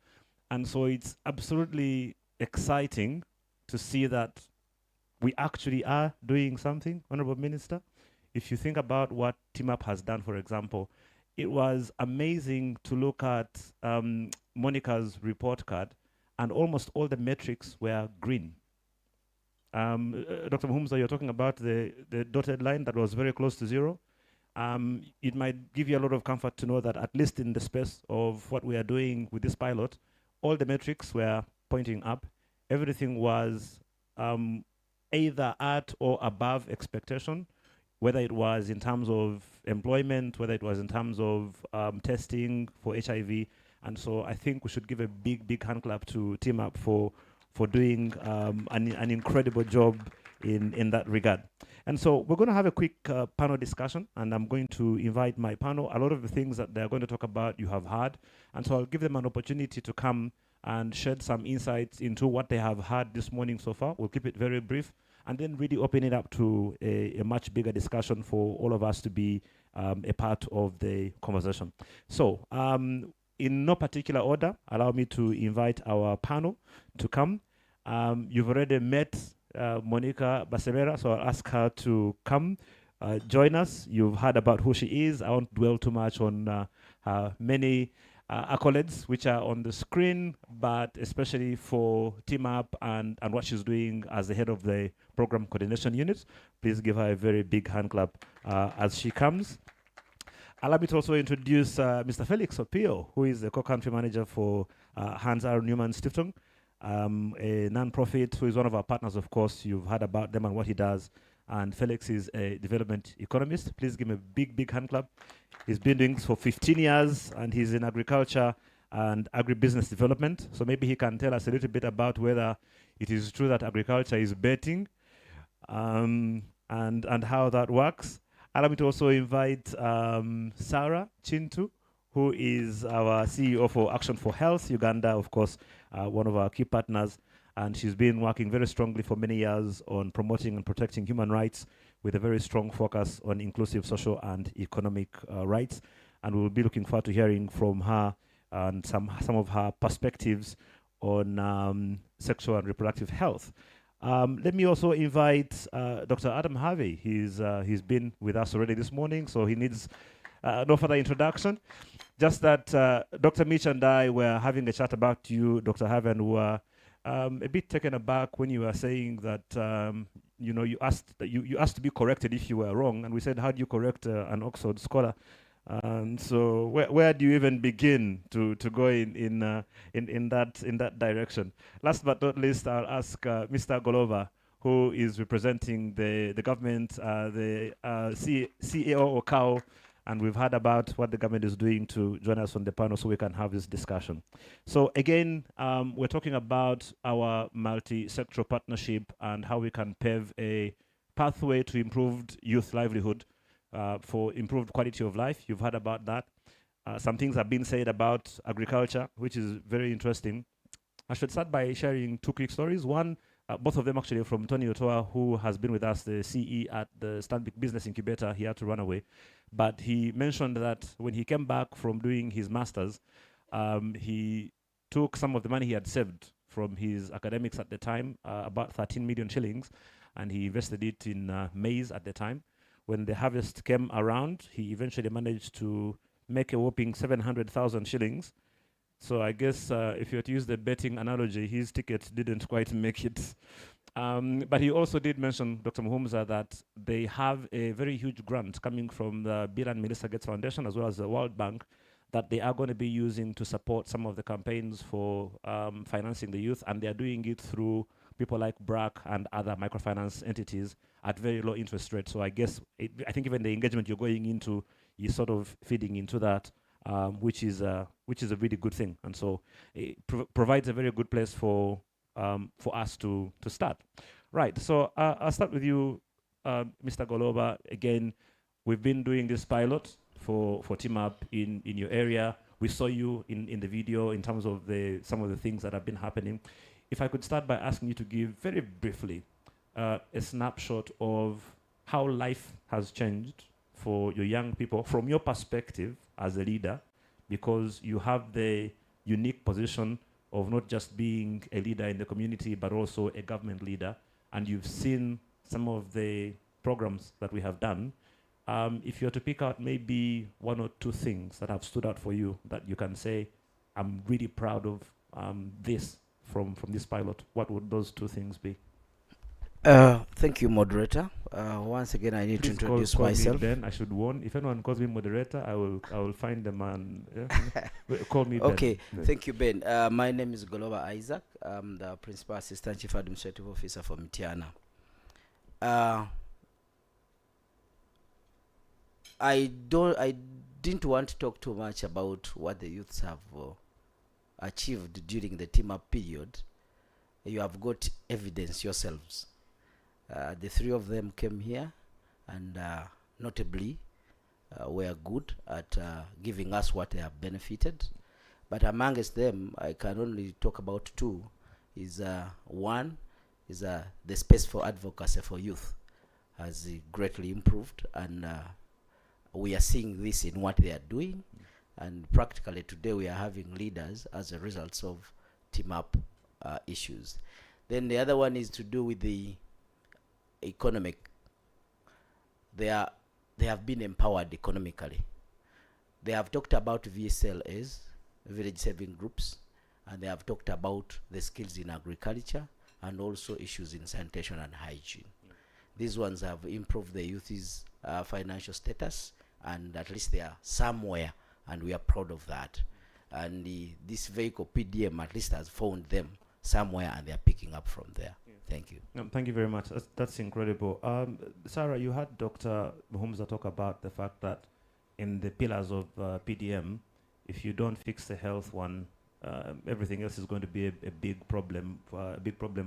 And so it's absolutely exciting to see that we actually are doing something, Honorable Minister. If you think about what TeamUp has done, for example, it was amazing to look at Monica's report card, and almost all the metrics were green. Dr. Muhumza, you're talking about the dotted line that was very close to zero. It might give you a lot of comfort to know that at least in the space of what we are doing with this pilot, all the metrics were pointing up. Everything was either at or above expectation, whether it was in terms of employment, whether it was in terms of testing for HIV. And so I think we should give a big hand clap to TeamUp for doing an incredible job in that regard. And so we're going to have a quick panel discussion, and I'm going to invite my panel. A lot of the things that they're going to talk about you have heard, and so I'll give them an opportunity to come and shed some insights into what they have heard this morning so far. We'll keep it very brief, and then really open it up to a much bigger discussion for all of us to be a part of the conversation. So in no particular order, allow me to invite our panel to come. You've already met Monica Basemera, so I'll ask her to come join us. You've heard about who she is. I won't dwell too much on her many accolades which are on the screen, but especially for TeamUp and what she's doing as the head of the program coordination unit. Please give her a very big hand clap as she comes. Allow me to also introduce Mr. Felix Opio, who is the co-country manager for Hans R. Newman Stiftung, a non-profit who is one of our partners, of course. You've heard about them and what he does. And Felix is a development economist. Please give him a big hand clap. He's been doing this for 15 years, and he's in agriculture and agribusiness development. So maybe he can tell us a little bit about whether it is true that agriculture is betting and how that works. Allow me to also invite Sarah Chintu, who is our CEO for Action for Health Uganda, of course, one of our key partners. And she's been working very strongly for many years on promoting and protecting human rights with a very strong focus on inclusive social and economic rights. And we'll be looking forward to hearing from her and some of her perspectives on sexual and reproductive health. Let me also invite Dr. Adam Harvey. He's been with us already this morning, so he needs no further introduction. Just that Dr. Mitch and I were having a chat about you, Dr. Harvey, and we were a bit taken aback when you were saying that you asked to be corrected if you were wrong, and we said, how do you correct an Oxford scholar? So where do you even begin to go in that direction? Last but not least, I'll ask Mr. Golova, who is representing the government, the CEO of CAO, and we've heard about what the government is doing to join us on the panel so we can have this discussion. So again, we're talking about our multi-sectoral partnership and how we can pave a pathway to improved youth livelihood for improved quality of life. You've heard about that. Some things have been said about agriculture, which is very interesting. I should start by sharing two quick stories. One, both of them actually from Tony Otoa, who has been with us, the CE at the Stanbic Business Incubator. He had to run away. But he mentioned that when he came back from doing his master's, he took some of the money he had saved from his academics at the time, about 13 million shillings, and he invested it in maize at the time. When the harvest came around, he eventually managed to make a whopping 700,000 shillings. So I guess if you were to use the betting analogy, his ticket didn't quite make it. But he also did mention, Dr. Muhumza, that they have a very huge grant coming from the Bill and Melissa Gates Foundation as well as the World Bank that they are going to be using to support some of the campaigns for financing the youth, and they are doing it through people like BRAC and other microfinance entities at very low interest rates. So I guess, I think even the engagement you're going into is sort of feeding into that, which is a really good thing. And so it provides a very good place for us to start. Right, so I'll start with you, Mr. Goloba. Again, we've been doing this pilot for TeamUp in your area. We saw you in the video in terms of some of the things that have been happening. If I could start by asking you to give very briefly a snapshot of how life has changed for your young people from your perspective as a leader, because you have the unique position of not just being a leader in the community, but also a government leader. And you've seen some of the programs that we have done. If you're to pick out maybe one or two things that have stood out for you that you can say, I'm really proud of this from this pilot, what would those two things be? Thank you, moderator. Once again, I need Please to introduce call myself. me Ben. I should warn. If anyone calls me moderator, I will find them and call me Ben. Okay, Yeah. thank you, Ben. My name is Goloba Isaac. I'm the Principal Assistant Chief Administrative Officer for Mtiana. I didn't want to talk too much about what the youths have achieved during the team up period. You have got evidence yourselves. The three of them came here and notably were good at giving us what they have benefited. But amongst them, I can only talk about two. One is the space for advocacy for youth has greatly improved, and we are seeing this in what they are doing. And practically today we are having leaders as a result of team up issues. Then the other one is to do with the economic. They have been empowered economically. They have talked about VSLAs, village saving groups, and they have talked about the skills in agriculture and also issues in sanitation and hygiene. These ones have improved the youth's financial status, and at least they are somewhere, and we are proud of that. And this vehicle PDM at least has found them somewhere, and they are picking up from there. Thank you. Thank you very much. That's incredible. Sarah, you had Dr. Muhumza talk about the fact that in the pillars of PDM, if you don't fix the health one, everything else is going to be a big problem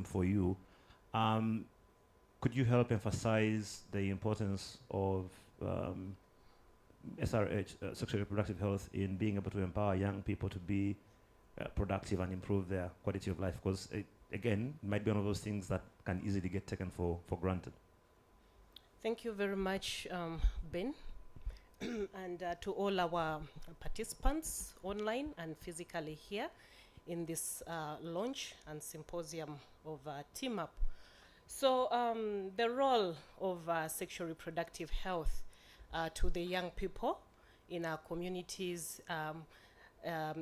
for you. Could you help emphasize the importance of SRH, sexual reproductive health, in being able to empower young people to be productive and improve their quality of life? Because again, it might be one of those things that can easily get taken for granted. Thank you very much, Ben. And to all our participants online and physically here in this launch and symposium of TeamUp. So the role of sexual reproductive health to the young people in our communities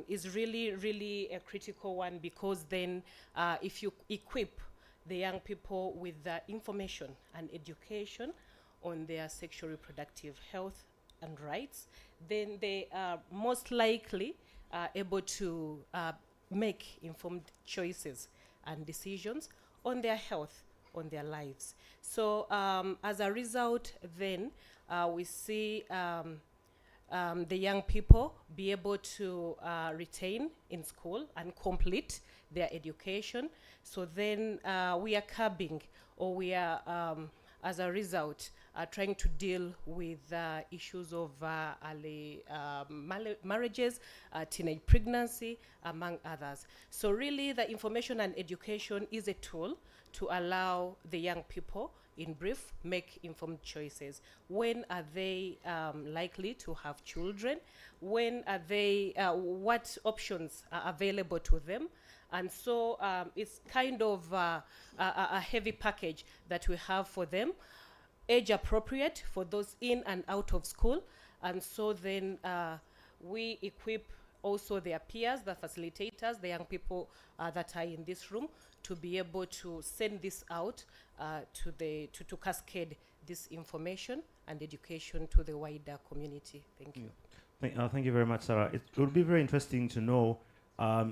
is really, really a critical one, because then if you equip the young people with the information and education on their sexual reproductive health and rights, then they are most likely able to make informed choices and decisions on their health, on their lives. So as a result, then we see the young people be able to retain in school and complete their education. So then we are curbing, or we are, as a result, trying to deal with issues of early marriages, teenage pregnancy, among others. So really, the information and education is a tool to allow the young people, in brief, make informed choices. When are they likely to have children? When are they, what options are available to them? And so it's kind of a heavy package that we have for them, age appropriate for those in and out of school. And so then we equip also their peers, the facilitators, the young people that are in this room, to be able to send this out to cascade this information and education to the wider community. Thank you. Thank you very much, Sarah. It would be very interesting to know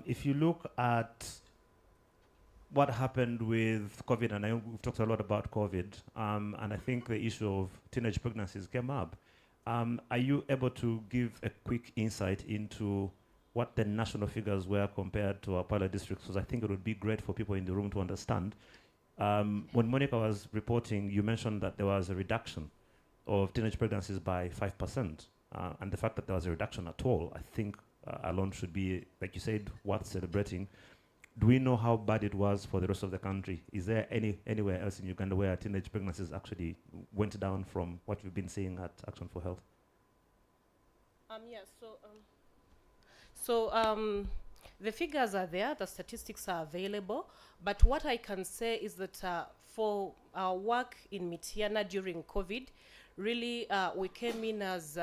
if you look at what happened with COVID, and I know we've talked a lot about COVID, and I think the issue of teenage pregnancies came up. Are you able to give a quick insight into what the national figures were compared to our pilot districts? Because I think it would be great for people in the room to understand. When Monica was reporting, you mentioned that there was a reduction of teenage pregnancies by 5%. And the fact that there was a reduction at all, I think alone should be, like you said, worth celebrating. Do we know how bad it was for the rest of the country? Is there anywhere else in Uganda where teenage pregnancies actually went down from what we've been seeing at Action for Health? Yeah, so The figures are there, the statistics are available, but what I can say is that for our work in Mityana during COVID, really we came in as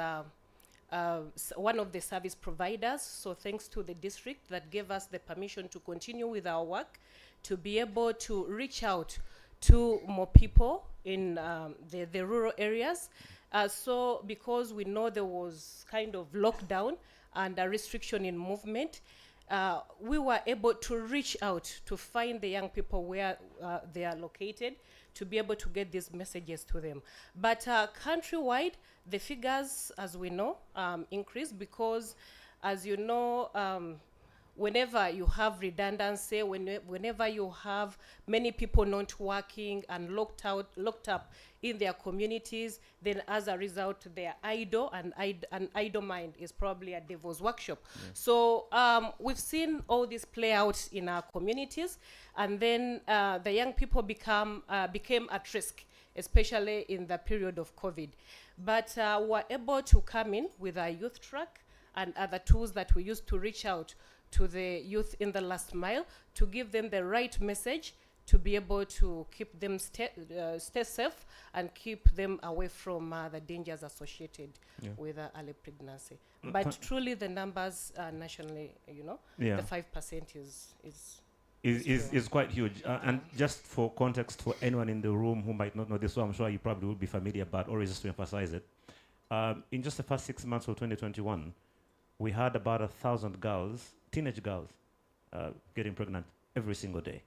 one of the service providers, so thanks to the district that gave us the permission to continue with our work, to be able to reach out to more people in the rural areas. So because we know there was kind of lockdown and a restriction in movement, we were able to reach out to find the young people where they are located, to be able to get these messages to them. But countrywide, the figures, as we know, increase because, as you know, whenever you have redundancy, whenever you have many people not working and locked up in their communities, then as a result, they are idle, and an idle mind is probably a devil's workshop. Yeah. So we've seen all this play out in our communities, and then the young people became at risk, especially in the period of COVID. But we're able to come in with our youth track and other tools that we use to reach out to the youth in the last mile, to give them the right message, to be able to keep them stay safe and keep them away from the dangers associated with early pregnancy. But truly the numbers nationally, you know, the 5% is quite huge. And just for context, for anyone in the room who might not know this, so I'm sure you probably will be familiar, but always just to emphasize it, in just the first 6 months of 2021, we had about 1,000 girls, teenage girls, getting pregnant every single day.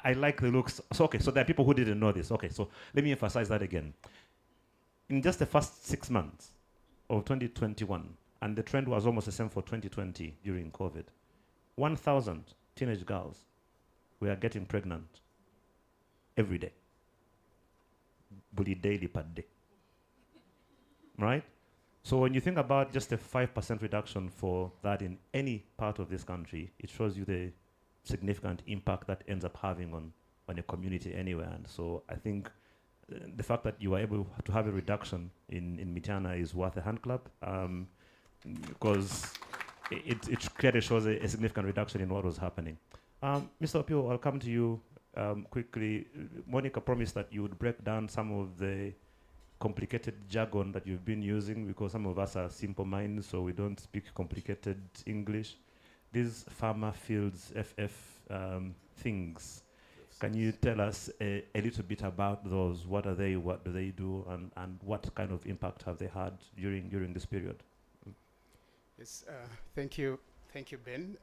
I like the looks. So, okay, so there are people who didn't know this. Okay, so let me emphasize that again. In just the first 6 months of 2021, and the trend was almost the same for 2020 during COVID, 1,000 teenage girls were getting pregnant every day. Bully daily per day. Right? So when you think about just a 5% reduction for that in any part of this country, it shows you the significant impact that ends up having on a community anywhere. And so I think the fact that you were able to have a reduction in Mityana is worth a hand clap, because it clearly shows a significant reduction in what was happening. Mr. Opio, I'll come to you quickly. Monica promised that you would break down some of the complicated jargon that you've been using, because some of us are simple minds, so we don't speak complicated English. These farmer fields, FF things, can you tell us a little bit about those? What are they? What do they do? And what kind of impact have they had during this period? Yes, thank you, Ben.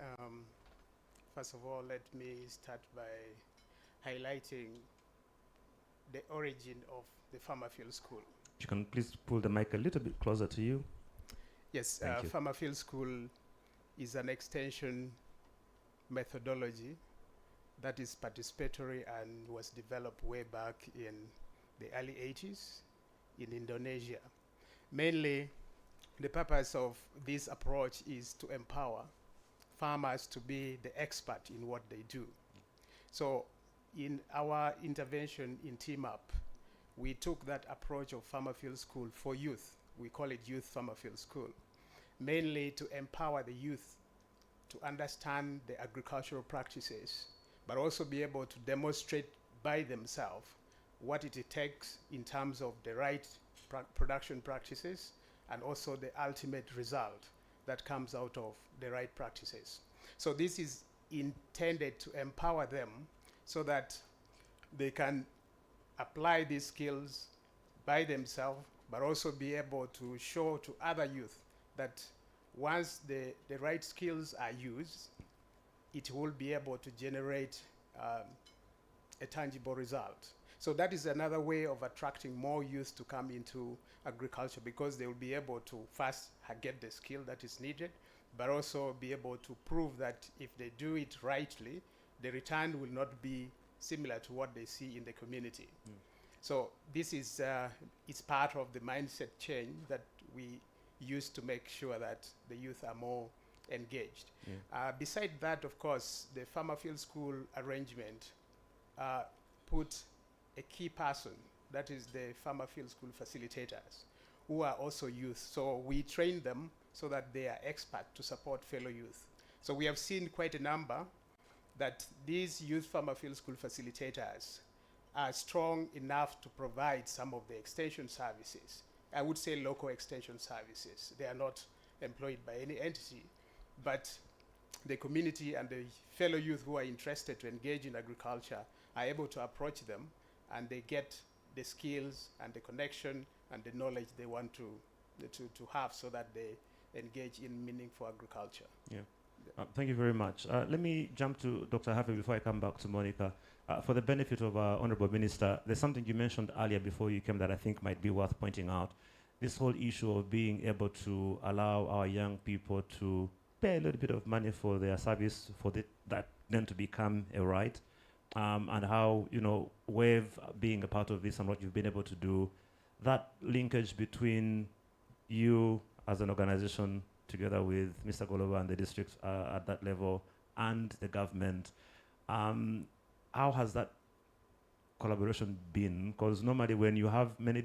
First of all, let me start by highlighting the origin of the Farmer Field School. You can please pull the mic a little bit closer to you. Yes, Farmer Field School is an extension methodology that is participatory and was developed way back in the early 80s in Indonesia. Mainly, the purpose of this approach is to empower farmers to be the expert in what they do. So in our intervention in TeamUp, we took that approach of Farmer Field School for youth. We call it Youth Farmer Field School, mainly to empower the youth to understand the agricultural practices, but also be able to demonstrate by themselves what it takes in terms of the right production practices and also the ultimate result that comes out of the right practices. So this is intended to empower them so that they can apply these skills by themselves, but also be able to show to other youth that once the right skills are used, it will be able to generate a tangible result. So that is another way of attracting more youth to come into agriculture, because they will be able to first get the skill that is needed, but also be able to prove that if they do it rightly, the return will not be similar to what they see in the community. So this is it's part of the mindset change that we use to make sure that the youth are more engaged. Beside that, of course, the Farmer Field School arrangement put a key person, that is the Farmer Field School facilitators, who are also youth. So we train them so that they are expert to support fellow youth. So we have seen quite a number that these youth farmer field school facilitators are strong enough to provide some of the extension services. I would say local extension services. They are not employed by any entity, but the community and the fellow youth who are interested to engage in agriculture are able to approach them, and they get the skills and the connection and the knowledge they want to have so that they engage in meaningful agriculture. Yeah. Thank you very much. Let me jump to Dr. Harvey before I come back to Monica. For the benefit of our Honorable Minister, there's something you mentioned earlier before you came that I think might be worth pointing out. This whole issue of being able to allow our young people to pay a little bit of money for their service, for that then to become a right, and how, WAVE being a part of this and what you've been able to do, that linkage between you as an organization together with Mr. Goloba and the district at that level and the government, how has that collaboration been? Because normally when you have many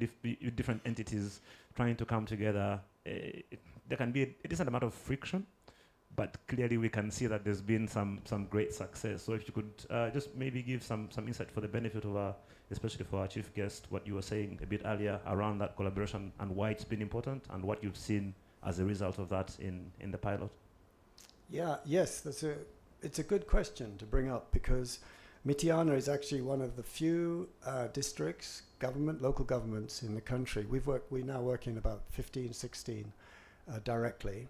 different entities trying to come together, there can be a decent amount of friction, but clearly we can see that there's been some great success. So if you could just maybe give some insight for the benefit of especially for our chief guest, what you were saying a bit earlier around that collaboration and why it's been important and what you've seen as a result of that in the pilot. Yes, it's a good question to bring up, because Mitiana is actually one of the few districts, local governments in the country. We now work in about 15, 16 directly,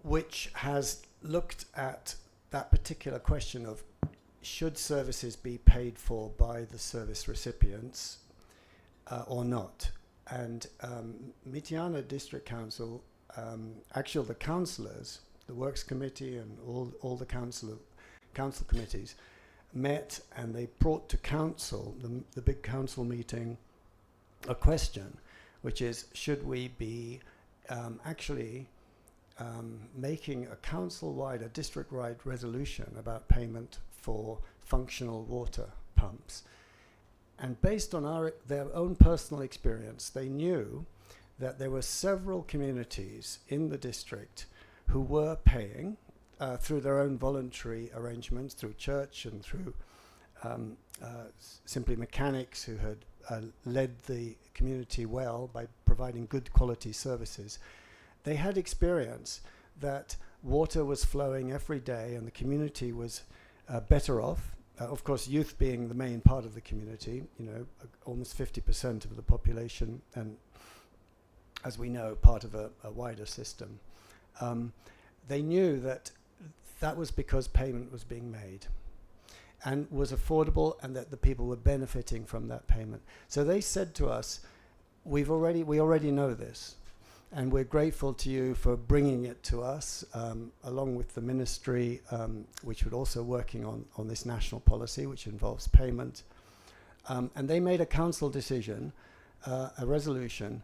which has looked at that particular question of should services be paid for by the service recipients or not. And Mitiana District Council, actually the councillors, the Works Committee and all the council committees met, and they brought to council, the big council meeting, a question, which is, should we be making a council-wide, a district-wide resolution about payment for functional water pumps? And based on their own personal experience, they knew that there were several communities in the district who were paying through their own voluntary arrangements, through church and through simply mechanics who had led the community well by providing good quality services. They had experience that water was flowing every day and the community was better off. Of course, youth being the main part of the community, almost 50% of the population, and as we know, part of a wider system. They knew that was because payment was being made and was affordable, and that the people were benefiting from that payment. So they said to us, we already know this, and we're grateful to you for bringing it to us, along with the ministry, which was also working on this national policy, which involves payment. And they made a council decision, a resolution,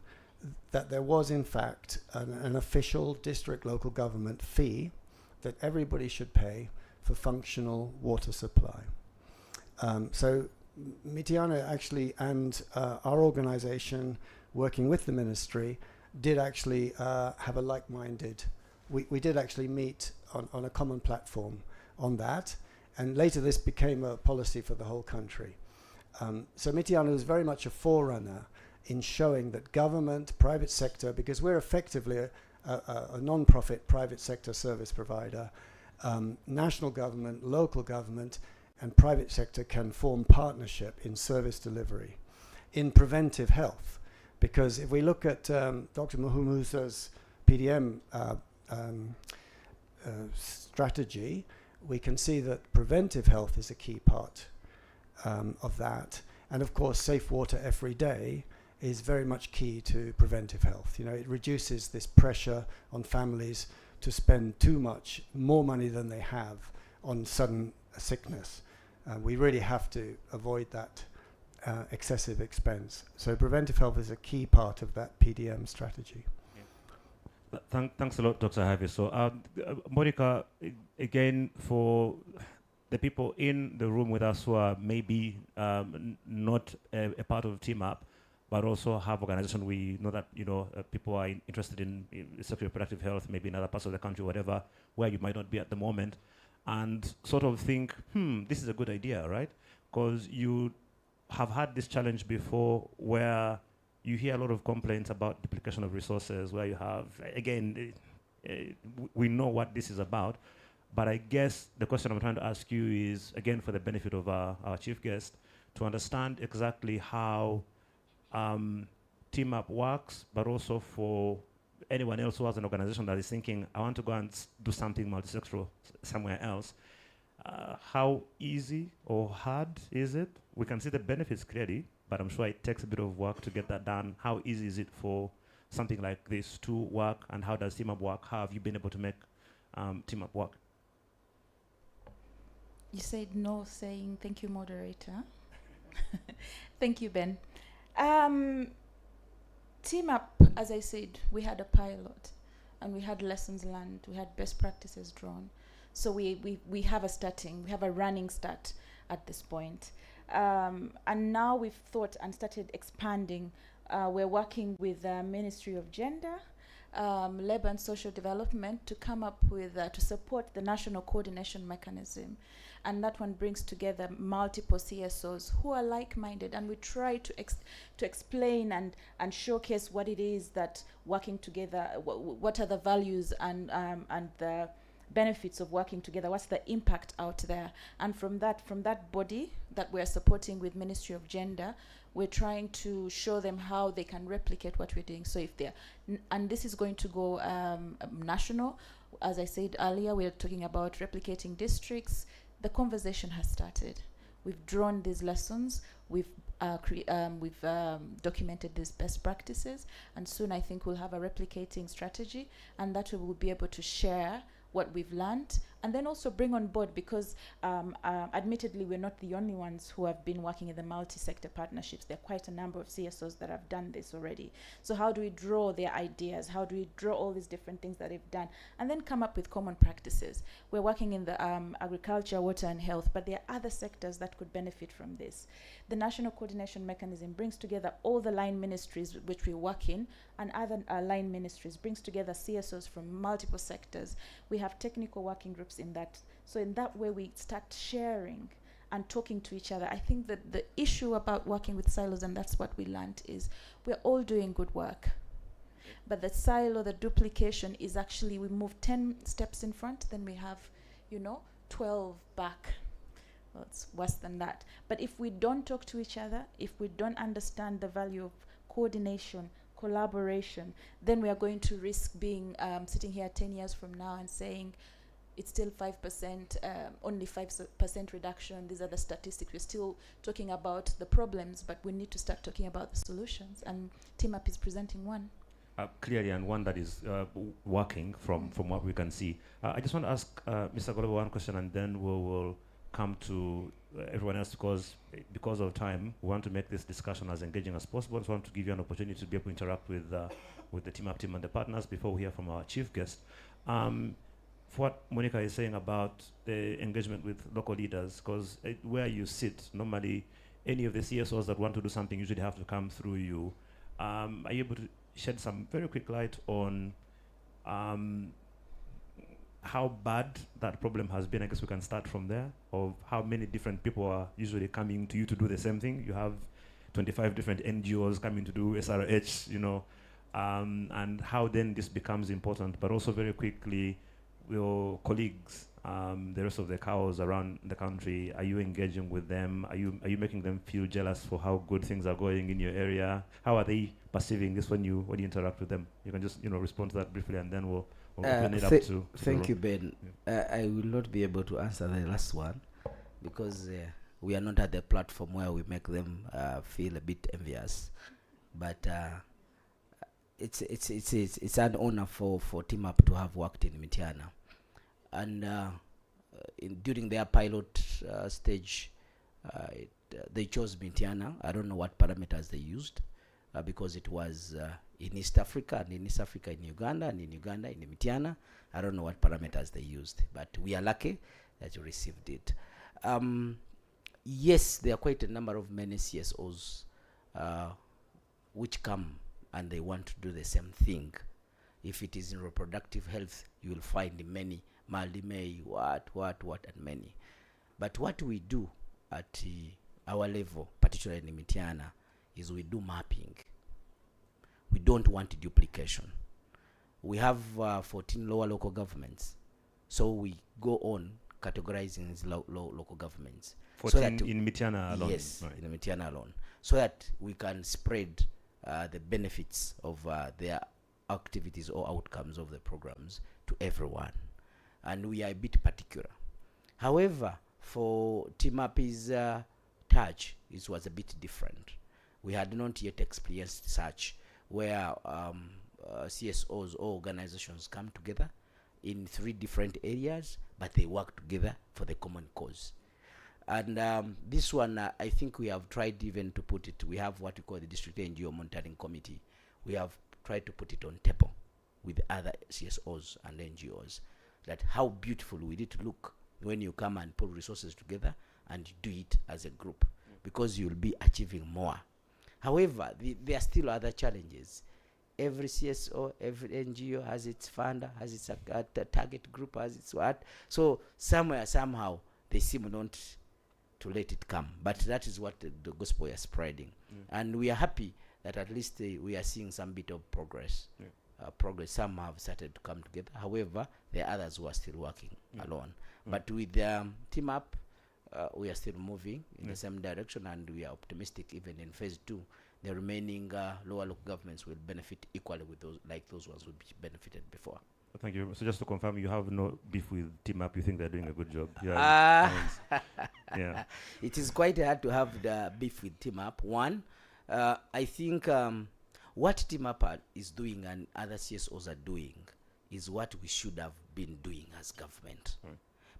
that there was in fact an official district local government fee that everybody should pay for functional water supply. So Mitiana actually, and our organization working with the ministry, did actually have a like-minded, we did actually meet on a common platform on that, and later this became a policy for the whole country. So Mitiana was very much a forerunner in showing that government, private sector, because we're effectively a non-profit private sector service provider, national government, local government, and private sector can form partnership in service delivery, in preventive health. Because if we look at Dr. Muhumuza's PDM strategy, we can see that preventive health is a key part of that. And of course, safe water every day is very much key to preventive health. It reduces this pressure on families to spend more money than they have on sudden sickness. We really have to avoid that excessive expense. So preventive health is a key part of that PDM strategy. Thanks a lot, Dr. Harvey. So, Monica, again, for the people in the room with us who are maybe not a part of TeamUp, but also have organizations. We know that, people are interested in sexual reproductive health, maybe in other parts of the country, whatever, where you might not be at the moment, and sort of think, this is a good idea, right? Because you have had this challenge before where you hear a lot of complaints about duplication of resources, where you have, again, we know what this is about, but I guess the question I'm trying to ask you is, again, for the benefit of our chief guest, to understand exactly how TeamUp works, but also for anyone else who has an organization that is thinking, I want to go and do something multisectoral somewhere else. How easy or hard is it? We can see the benefits clearly, but I'm sure it takes a bit of work to get that done. How easy is it for something like this to work, and how does TeamUp work? How have you been able to make TeamUp work? You said no, saying thank you, moderator. Thank you, Ben. TeamUp, as I said, we had a pilot and we had lessons learned, we had best practices drawn. So we have a running start at this point. And now we've thought and started expanding. We're working with the Ministry of Gender, Labor and Social Development to come up with, to support the National Coordination Mechanism. And that one brings together multiple CSOs who are like-minded, and we try to explain and showcase what it is that working together, what are the values and the benefits of working together, what's the impact out there. And from that body that we're supporting with Ministry of Gender, we're trying to show them how they can replicate what we're doing. So if they're, and this is going to go national. As I said earlier, we're talking about replicating districts. The conversation has started. We've drawn these lessons. We've documented these best practices, and soon I think we'll have a replicating strategy, and that we will be able to share what we've learned, and then also bring on board, because admittedly we're not the only ones who have been working in the multi-sector partnerships. There are quite a number of CSOs that have done this already. So how do we draw their ideas? How do we draw all these different things that they've done, and then come up with common practices? We're working in the agriculture, water and health, but there are other sectors that could benefit from this. The National Coordination Mechanism brings together all the line ministries which we work in, and other line ministries, brings together CSOs from multiple sectors. We have technical working groups in that. So in that way we start sharing and talking to each other. I think that the issue about working with silos, and that's what we learned, is we're all doing good work. But the silo, the duplication is actually, we move 10 steps in front, then we have, 12 back. Well, it's worse than that. But if we don't talk to each other, if we don't understand the value of coordination, collaboration, then we are going to risk being sitting here 10 years from now and saying it's still 5%, only 5% reduction. These are the statistics. We're still talking about the problems, but we need to start talking about the solutions. And TeamUp is presenting one. Clearly, and one that is working from what we can see. I just want to ask Mr. Golobo one question, and then we will come to everyone else, because of time, we want to make this discussion as engaging as possible. So I want to give you an opportunity to be able to interact with the TeamUp team and the partners before we hear from our chief guest. For what Monica is saying about the engagement with local leaders, because where you sit, normally any of the CSOs that want to do something usually have to come through you. Are you able to shed some very quick light on how bad that problem has been? I guess we can start from there, of how many different people are usually coming to you to do the same thing. You have 25 different NGOs coming to do SRH, and how then this becomes important. But also very quickly, your colleagues, the rest of the cows around the country, are you engaging with them? Are you making them feel jealous for how good things are going in your area? How are they perceiving this when you interact with them? You can just respond to that briefly, and then we'll open it up to. Thank you, Ben. I will not be able to answer the last one because we are not at the platform where we make them feel a bit envious. But it's an honor for TeamUp to have worked in Mityana, and during their pilot stage, they chose Mityana. I don't know what parameters they used because it was in East Africa, and in East Africa in Uganda, and in Uganda in Mityana. I don't know what parameters they used, but we are lucky that you received it. Yes, there are quite a number of many CSOs which come and they want to do the same thing. If it is in reproductive health, you will find many, Maldimei, what, and many. But what we do at our level, particularly in Mitiana, is we do mapping. We don't want duplication. We have 14 lower local governments, so we go on categorizing these local governments. 14 so that in Mitiana alone? Yes, right. in Mitiana alone. So that we can spread the benefits of their activities or outcomes of the programs to everyone. And we are a bit particular. However, for TeamUp's touch, it was a bit different. We had not yet experienced such, where CSOs or organizations come together in 3 different areas, but they work together for the common cause. And this one, I think we have tried even to put it, we have what we call the District NGO Monitoring Committee. We have tried to put it on table with other CSOs and NGOs, that how beautiful would it look when you come and pull resources together and do it as a group, because you'll be achieving more. However, there are still other challenges. Every CSO, every NGO has its funder, has its target group, has its what. So somewhere, somehow, they seem not to let it come. But that is what the gospel is spreading. And we are happy that at least we are seeing some bit of progress. Some have started to come together. However, there are others who are still working alone. But with TeamUp, we are still moving in the same direction, and we are optimistic even in phase 2. The remaining lower local governments will benefit equally with those, like those ones who benefited before. Thank you. So just to confirm, you have no beef with TeamUp. You think they're doing a good job? Yeah. It is quite hard to have the beef with TeamUp. One, I think what TeamUp is doing and other CSOs are doing is what we should have been doing as government.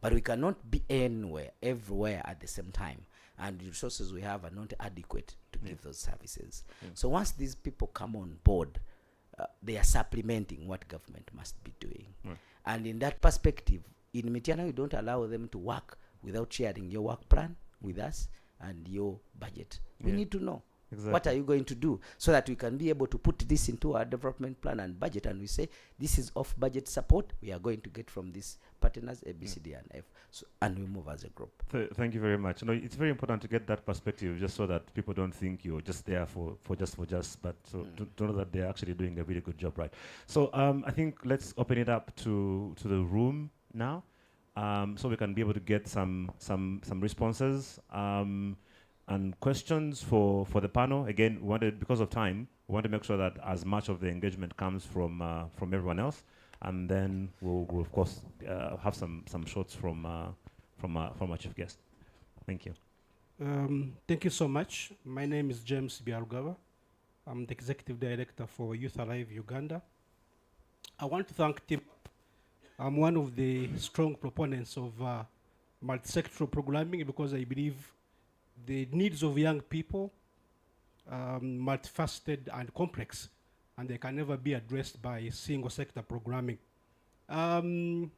But we cannot be anywhere, everywhere at the same time. And the resources we have are not adequate to give those services. So once these people come on board, they are supplementing what government must be doing. And in that perspective, in Mitiana, you don't allow them to work without sharing your work plan with us and your budget. We need to know. Exactly. What are you going to do, so that we can be able to put this into our development plan and budget, and we say this is off budget support we are going to get from these partners A, B, C, D, and F, and we move as a group. Thank you very much. No, it's very important to get that perspective, just so that people don't think you're just there for just, but to know that they're actually doing a really good job, right? So I think let's open it up to the room now, so we can be able to get some responses. And questions for the panel. Again, because of time, we want to make sure that as much of the engagement comes from everyone else, and then we'll of course have some shots from our chief guest. Thank you. Thank you so much. My name is James Biarugaba. I'm the executive director for Youth Alive Uganda. I want to thank TeamUp. I'm one of the strong proponents of multi-sectoral programming, because I believe the needs of young people multifaceted and complex, and they can never be addressed by single sector programming. In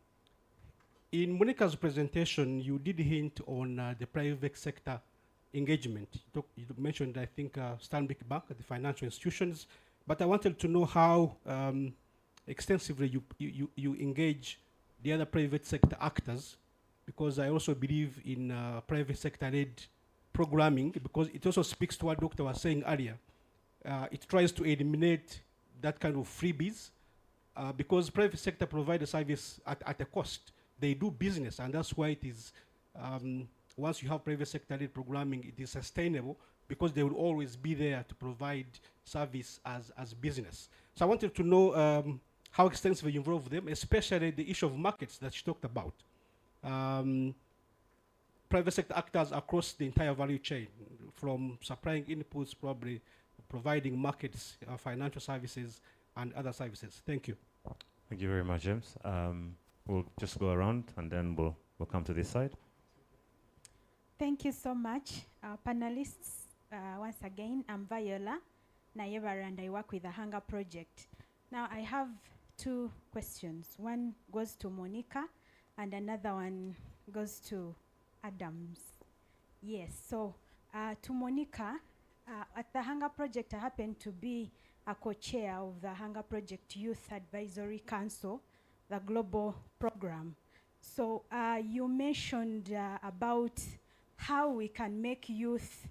Monica's presentation, you did hint on the private sector engagement. You mentioned, I think, Stanbic Bank, the financial institutions, but I wanted to know how extensively you engage the other private sector actors, because I also believe in private sector-led programming, because it also speaks to what Doctor was saying earlier. It tries to eliminate that kind of freebies, because private sector provide a service at a cost. They do business, and that's why it is, once you have private sector-led programming, it is sustainable, because they will always be there to provide service as business. So I wanted to know how extensively you involve them, especially the issue of markets that you talked about. Private sector actors across the entire value chain, from supplying inputs, probably providing markets, financial services, and other services. Thank you. Thank you very much, James. We'll just go around, and then we'll come to this side. Thank you so much, panelists. Once again, I'm Viola Nayebara, and I work with the Hunger Project. Now, I have 2 questions. One goes to Monica, and another one goes to Adams. Yes, so to Monica, At the Hunger Project, I happen to be a co-chair of the Hunger Project Youth Advisory Council, the global program. So you mentioned about how we can make youth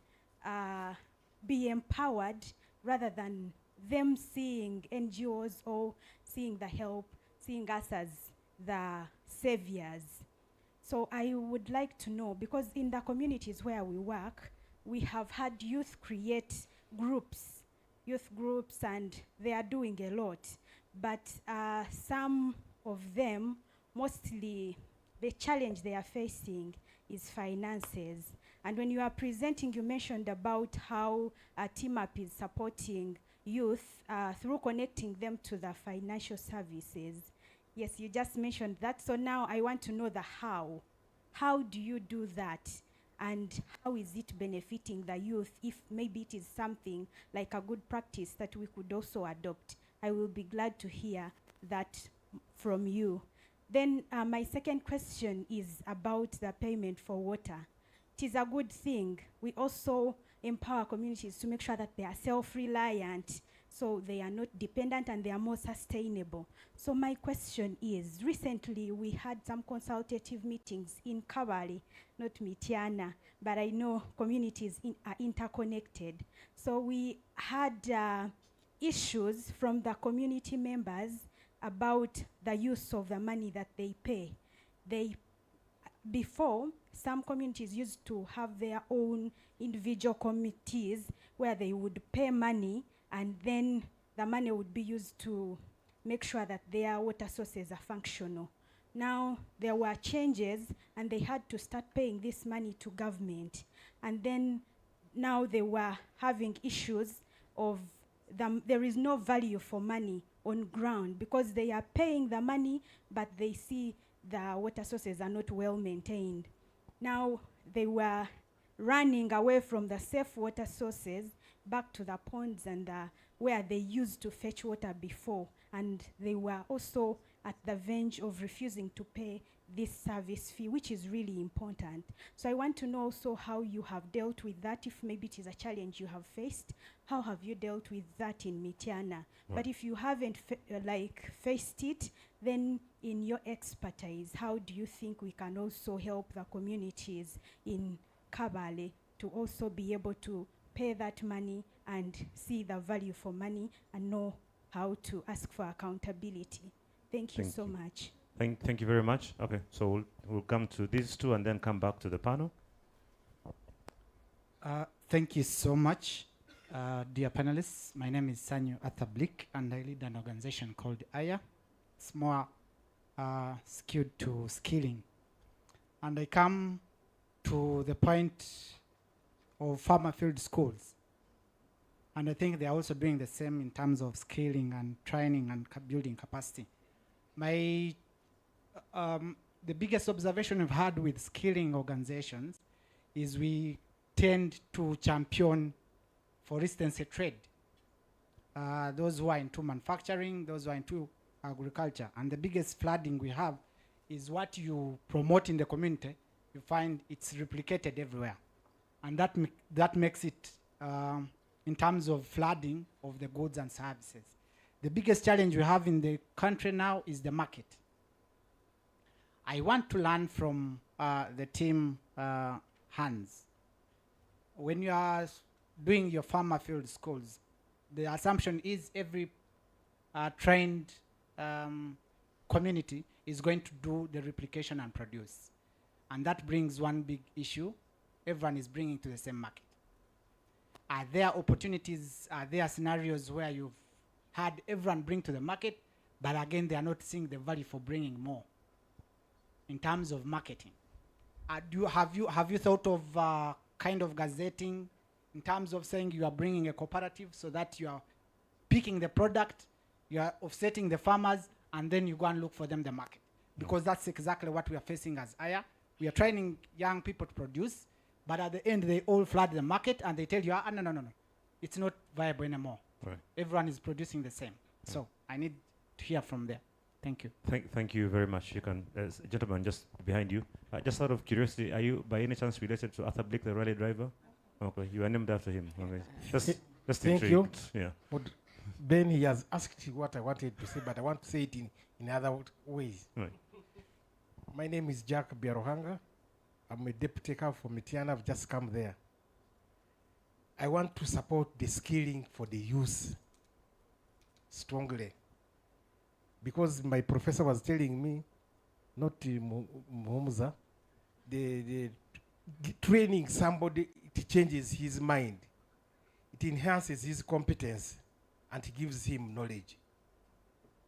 be empowered rather than them seeing NGOs or seeing the help, seeing us as the saviors. So I would like to know, because in the communities where we work, we have had youth create groups, youth groups, and they are doing a lot. But some of them, mostly the challenge they are facing is finances. And when you are presenting, you mentioned about how TeamUp is supporting youth through connecting them to the financial services. Yes, you just mentioned that. So now I want to know the how. How do you do that? And how is it benefiting the youth, if maybe it is something like a good practice that we could also adopt? I will be glad to hear that from you. Then my second question is about the payment for water. It is a good thing. We also empower communities to make sure that they are self-reliant, so they are not dependent and they are more sustainable. So my question is, recently we had some consultative meetings in Kabale, not Mityana, but I know communities are interconnected. So we had issues from the community members about the use of the money that they pay. Before, some communities used to have their own individual committees where they would pay money, and then the money would be used to make sure that their water sources are functional. Now there were changes and they had to start paying this money to government. And then now they were having issues of there is no value for money on ground because they are paying the money, but they see the water sources are not well maintained. Now they were running away from the safe water sources back to the ponds and where they used to fetch water before, and they were also at the verge of refusing to pay this service fee, which is really important. So I want to know also how you have dealt with that, if maybe it is a challenge you have faced. How have you dealt with that in Mityana? Right. But if you haven't faced it, then in your expertise, how do you think we can also help the communities in Kabale to also be able to pay that money and see the value for money and know how to ask for accountability? Thank you so much. Thank you very much. Okay, so we'll come to these two and then come back to the panel. Thank you so much, dear panelists. My name is Sanyu Athablik, and I lead an organization called AYA. It's more skewed to skilling. And I come to the point of farmer field schools. And I think they're also doing the same in terms of skilling and training and building capacity. The biggest observation we've had with skilling organizations is we tend to champion, for instance, a trade. Those who are into manufacturing, those who are into agriculture. And the biggest flooding we have is what you promote in the community, you find it's replicated everywhere. And that makes it, in terms of flooding of the goods and services. The biggest challenge we have in the country now is the market. I want to learn from the team Hans. When you are doing your farmer field schools, the assumption is every trained community is going to do the replication and produce. And that brings one big issue. Everyone is bringing to the same market. Are there opportunities, are there scenarios where you've had everyone bring to the market, but again, they are not seeing the value for bringing more in terms of marketing? Have you thought of kind of gazetting in terms of saying you are bringing a cooperative so that you are picking the product, you are offsetting the farmers, and then you go and look for them the market? Because that's exactly what we are facing as AYA. We are training young people to produce, but at the end, they all flood the market and they tell you, no, it's not viable anymore. Right. Everyone is producing the same. So I need to hear from there. Thank you. Thank you very much. You can, gentleman just behind you. Just out of curiosity, are you by any chance related to Arthur Blake, the rally driver? Okay, you are named after him. Okay, just Thank you. intrigued. Yeah. But Ben, he has asked what I wanted to say, but I want to say it in other ways. Right. My name is Jack Biarohanga. I'm a deputy cab for Mitiana. I've just come there. I want to support the skilling for the youth strongly. Because my professor was telling me, not Muhumuza, the training somebody, it changes his mind. It enhances his competence and it gives him knowledge.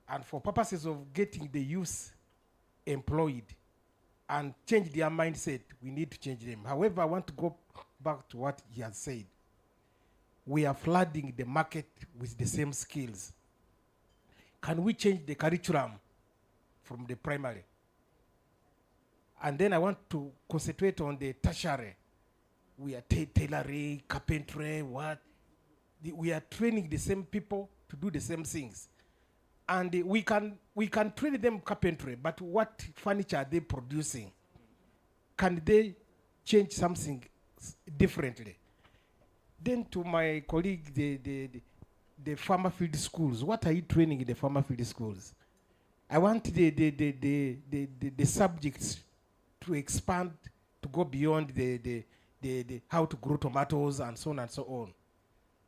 And for purposes of getting the youth employed and change their mindset, we need to change them. However, I want to go back to what he has said. We are flooding the market with the same skills. Can we change the curriculum from the primary? And then I want to concentrate on the tertiary. We are tailoring, carpentry, what? We are training the same people to do the same things. And we can train them carpentry, but what furniture are they producing? Can they change something differently? Then to my colleague, the farmer field schools, what are you training in the farmer field schools? I want the subjects to expand, to go beyond the how to grow tomatoes and so on and so on.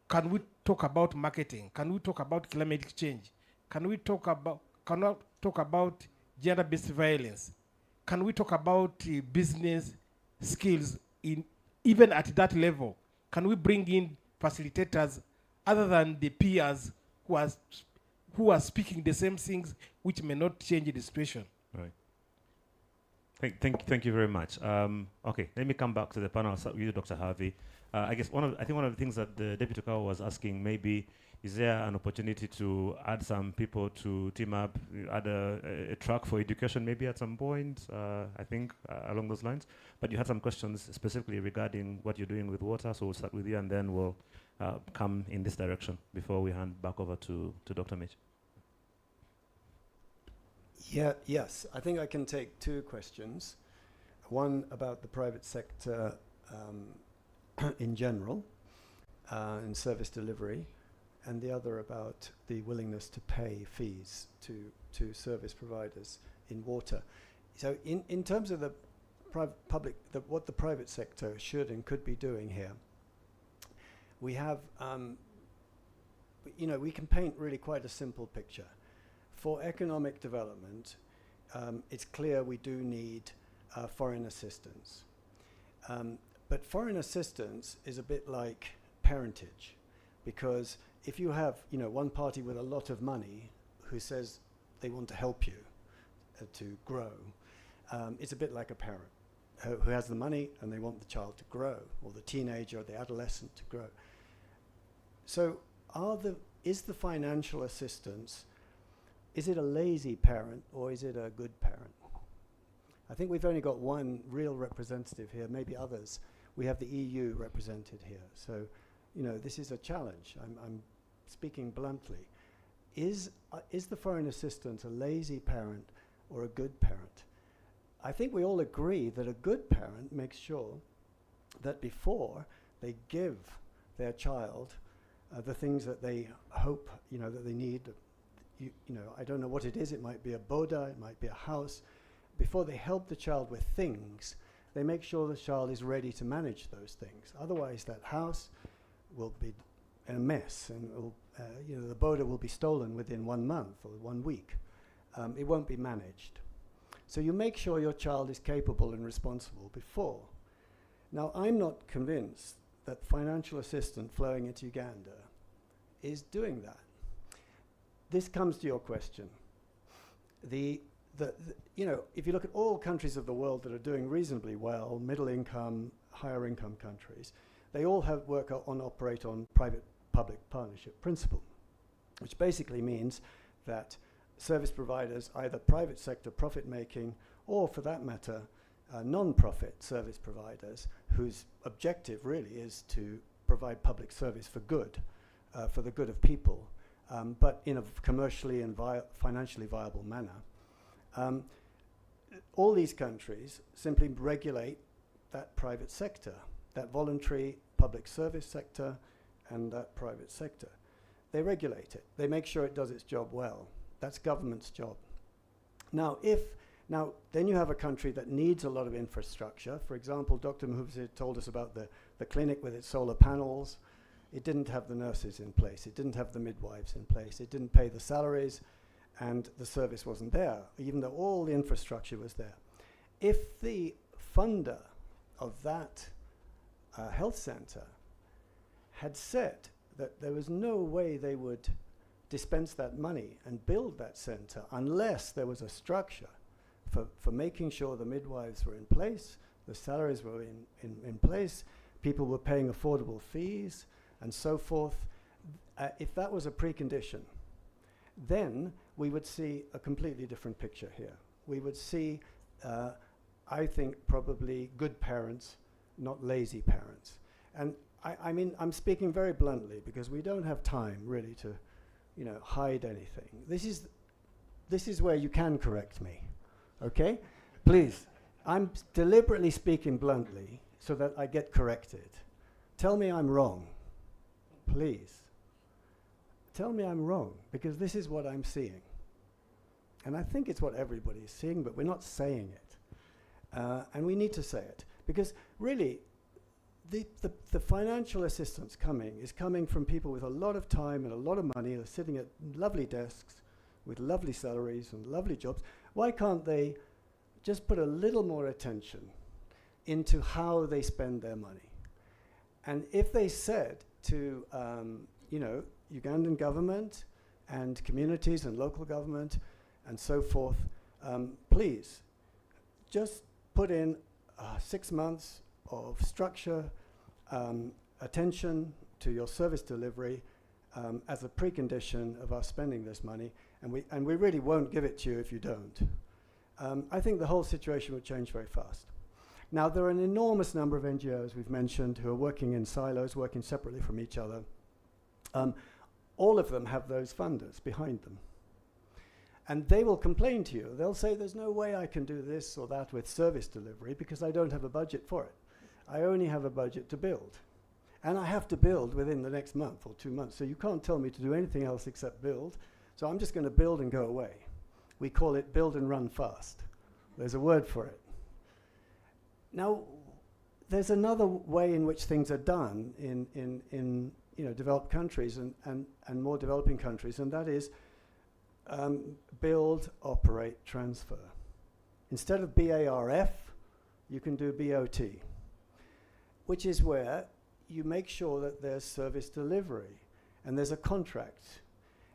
Can we talk about marketing? Can we talk about climate change? Can we talk about gender-based violence? Can we talk about business skills even at that level? Can we bring in facilitators other than the peers who are speaking the same things, which may not change the situation? Right. Thank you very much. Okay, let me come back to the panel. I'll start with you, Dr. Harvey. I guess one of the things that the Deputy Kawa was asking, maybe, is there an opportunity to add some people to TeamUp, add a track for education maybe at some point, I think, along those lines? But you had some questions specifically regarding what you're doing with water, so we'll start with you and then we'll come in this direction before we hand back over to Dr. Mitch. Yes, I think I can take two questions. One about the private sector in general, in service delivery, and the other about the willingness to pay fees to service providers in water. So in terms of the what the private sector should and could be doing here, we have, we can paint really quite a simple picture. For economic development, it's clear we do need foreign assistance. But foreign assistance is a bit like parentage, because if you have, one party with a lot of money who says they want to help you to grow, it's a bit like a parent who has the money and they want the child to grow, or the teenager or the adolescent to grow. So is the financial assistance, is it a lazy parent or is it a good parent? I think we've only got one real representative here, maybe others. We have the EU represented here. So, this is a challenge. I'm speaking bluntly. Is the foreign assistant a lazy parent or a good parent? I think we all agree that a good parent makes sure that before they give their child the things that they hope, that they need, I don't know what it is. It might be a boda, it might be a house. Before they help the child with things, they make sure the child is ready to manage those things. Otherwise, that house will be a mess, and the boda will be stolen within 1 month or 1 week. It won't be managed. So you make sure your child is capable and responsible before. Now, I'm not convinced that financial assistance flowing into Uganda is doing that. This comes to your question. If you look at all countries of the world that are doing reasonably well, middle income, higher income countries, they all operate on private-public partnership principle, which basically means that service providers, either private sector profit-making, or for that matter, non-profit service providers, whose objective really is to provide public service for the good of people, but in a commercially and financially viable manner. All these countries simply regulate that private sector, that voluntary public service sector and that private sector. They regulate it. They make sure it does its job well. That's government's job. Now, then you have a country that needs a lot of infrastructure. For example, Dr. Mhubzi told us about the clinic with its solar panels. It didn't have the nurses in place. It didn't have the midwives in place. It didn't pay the salaries, and the service wasn't there, even though all the infrastructure was there. If the funder of that health center had said that there was no way they would dispense that money and build that center unless there was a structure for making sure the midwives were in place, the salaries were in place, people were paying affordable fees, and so forth. If that was a precondition, then we would see a completely different picture here. We would see, I think, probably good parents, not lazy parents. And I mean, I'm speaking very bluntly because we don't have time really to, hide anything. This is where you can correct me, okay? Please, I'm deliberately speaking bluntly so that I get corrected. Tell me I'm wrong, please. Tell me I'm wrong, because this is what I'm seeing. And I think it's what everybody's seeing, but we're not saying it. And we need to say it, because really, the financial assistance is coming from people with a lot of time and a lot of money. They're sitting at lovely desks with lovely salaries and lovely jobs. Why can't they just put a little more attention into how they spend their money? And if they said to, Ugandan government and communities and local government and so forth, please, just put in 6 months of structure, attention to your service delivery as a precondition of us spending this money, and we really won't give it to you if you don't. I think the whole situation would change very fast. Now, there are an enormous number of NGOs we've mentioned who are working in silos, working separately from each other. All of them have those funders behind them. And they will complain to you. They'll say, there's no way I can do this or that with service delivery because I don't have a budget for it. I only have a budget to build. And I have to build within the next month or 2 months. So you can't tell me to do anything else except build. So I'm just going to build and go away. We call it build and run fast. There's a word for it. Now, there's another way in which things are done in developed countries and more developing countries, and that is build, operate, transfer. Instead of BARF, you can do BOT, which is where you make sure that there's service delivery and there's a contract.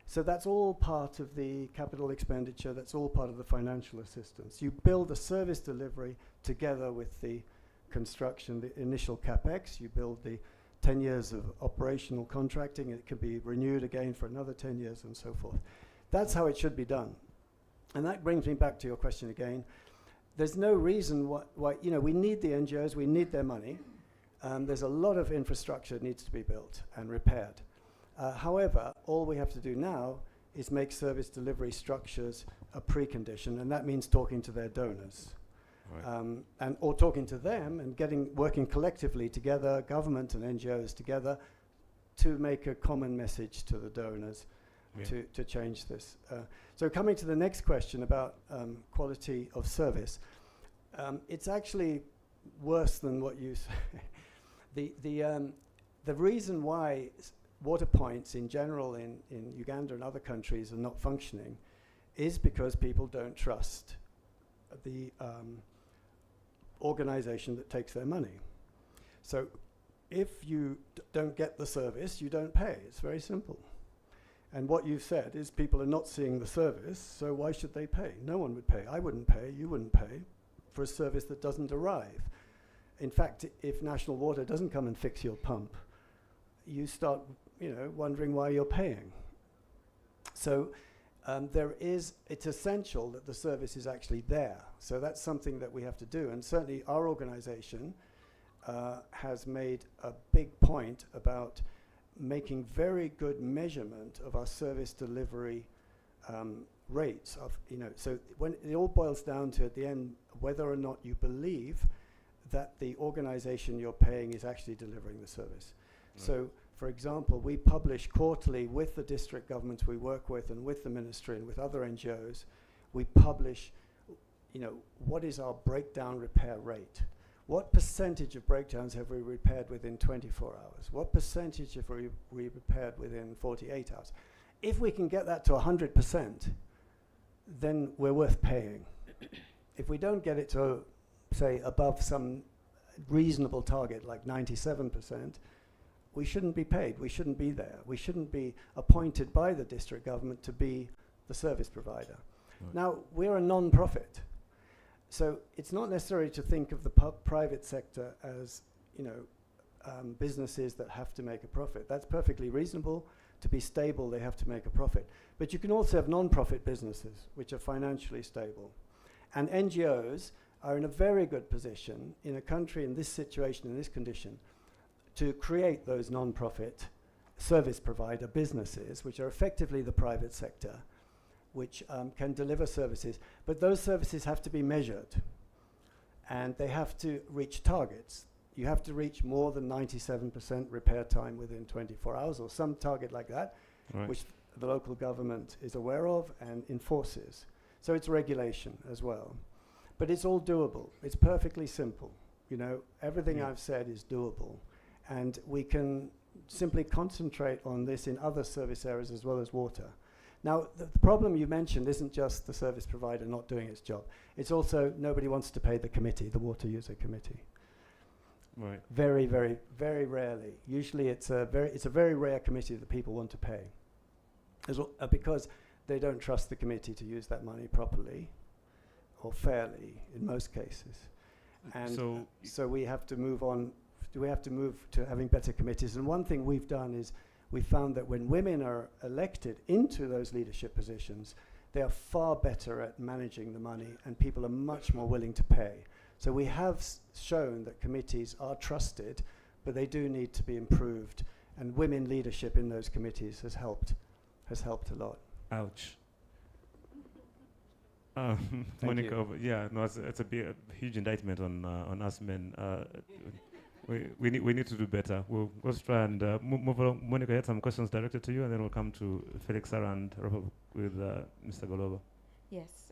So that's all part of the capital expenditure, that's all part of the financial assistance. You build the service delivery together with the construction, the initial capex. You build the 10 years of operational contracting, and it can be renewed again for another 10 years and so forth. That's how it should be done. And that brings me back to your question again. There's no reason why we need the NGOs, we need their money. There's a lot of infrastructure that needs to be built and repaired. However, all we have to do now is make service delivery structures a precondition, and that means talking to their donors. Right. Or talking to them and working collectively together, government and NGOs together, to make a common message to the donors to change this. So coming to the next question about quality of service, it's actually worse than what you say. The reason why water points in general in Uganda and other countries are not functioning is because people don't trust the organization that takes their money. So if you don't get the service, you don't pay. It's very simple. And what you've said is people are not seeing the service, so why should they pay? No one would pay. I wouldn't pay. You wouldn't pay for a service that doesn't arrive. In fact, if National Water doesn't come and fix your pump, you start, wondering why you're paying. So it's essential that the service is actually there. So that's something that we have to do. And certainly our organization has made a big point about making very good measurement of our service delivery rates. So when it all boils down to, at the end, whether or not you believe that the organization you're paying is actually delivering the service. Right. So, for example, we publish quarterly with the district governments we work with and with the ministry and with other NGOs, we publish, what is our breakdown repair rate? What percentage of breakdowns have we repaired within 24 hours? What percentage have we repaired within 48 hours? If we can get that to 100%, then we're worth paying. If we don't get it to, say, above some reasonable target, like 97%, we shouldn't be paid. We shouldn't be there. We shouldn't be appointed by the district government to be the service provider. Right. Now, we're a non-profit. So it's not necessary to think of the private sector as, businesses that have to make a profit. That's perfectly reasonable. To be stable, they have to make a profit. But you can also have non-profit businesses, which are financially stable. And NGOs are in a very good position in a country in this situation, in this condition, to create those non-profit service provider businesses, which are effectively the private sector, which can deliver services. But those services have to be measured, and they have to reach targets. You have to reach more than 97% repair time within 24 hours, or some target like that, Right. which the local government is aware of and enforces. So it's regulation as well. But it's all doable. It's perfectly simple. Everything Yeah. I've said is doable. And we can simply concentrate on this in other service areas as well as water. Now, the problem you mentioned isn't just the service provider not doing its job. It's also nobody wants to pay the committee, the water user committee. Right. Very, very, very rarely. Usually it's a very rare committee that people want to pay. Because they don't trust the committee to use that money properly or fairly in most cases. And so we have to move on. We have to move to having better committees. And one thing we've done is we found that when women are elected into those leadership positions, they are far better at managing the money, and people are much more willing to pay. So we have shown that committees are trusted, but they do need to be improved. And women leadership in those committees has helped a lot. Ouch. Thank Monica, you. yeah, no, it's a huge indictment on us men. We need to do better. Let's try and move on. Monica, I had some questions directed to you, and then we'll come to Felix, Sarah, and wrap up with Mr. Goloba. Yes.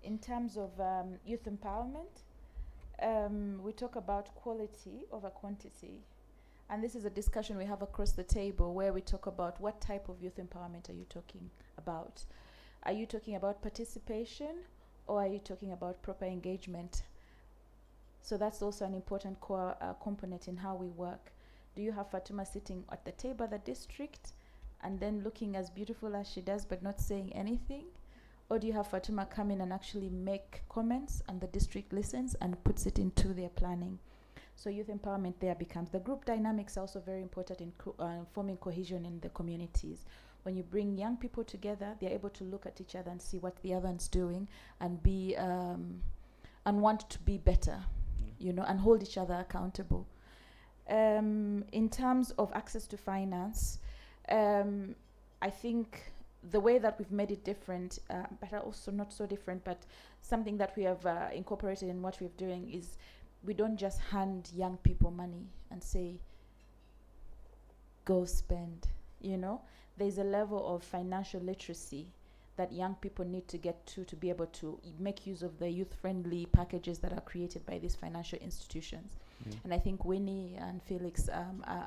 In terms of youth empowerment, we talk about quality over quantity. And this is a discussion we have across the table where we talk about what type of youth empowerment are you talking about? Are you talking about participation, or are you talking about proper engagement? So that's also an important core component in how we work. Do you have Fatuma sitting at the table at the district and then looking as beautiful as she does but not saying anything? Or do you have Fatuma come in and actually make comments and the district listens and puts it into their planning? So youth empowerment there becomes, the group dynamics are also very important in forming cohesion in the communities. When you bring young people together, they're able to look at each other and see what the other one's doing and be, and want to be better, and hold each other accountable. In terms of access to finance, I think the way that we've made it different, but also not so different, but something that we have incorporated in what we're doing is we don't just hand young people money and say, go spend, There's a level of financial literacy that young people need to get to be able to make use of the youth-friendly packages that are created by these financial institutions. And I think Winnie and Felix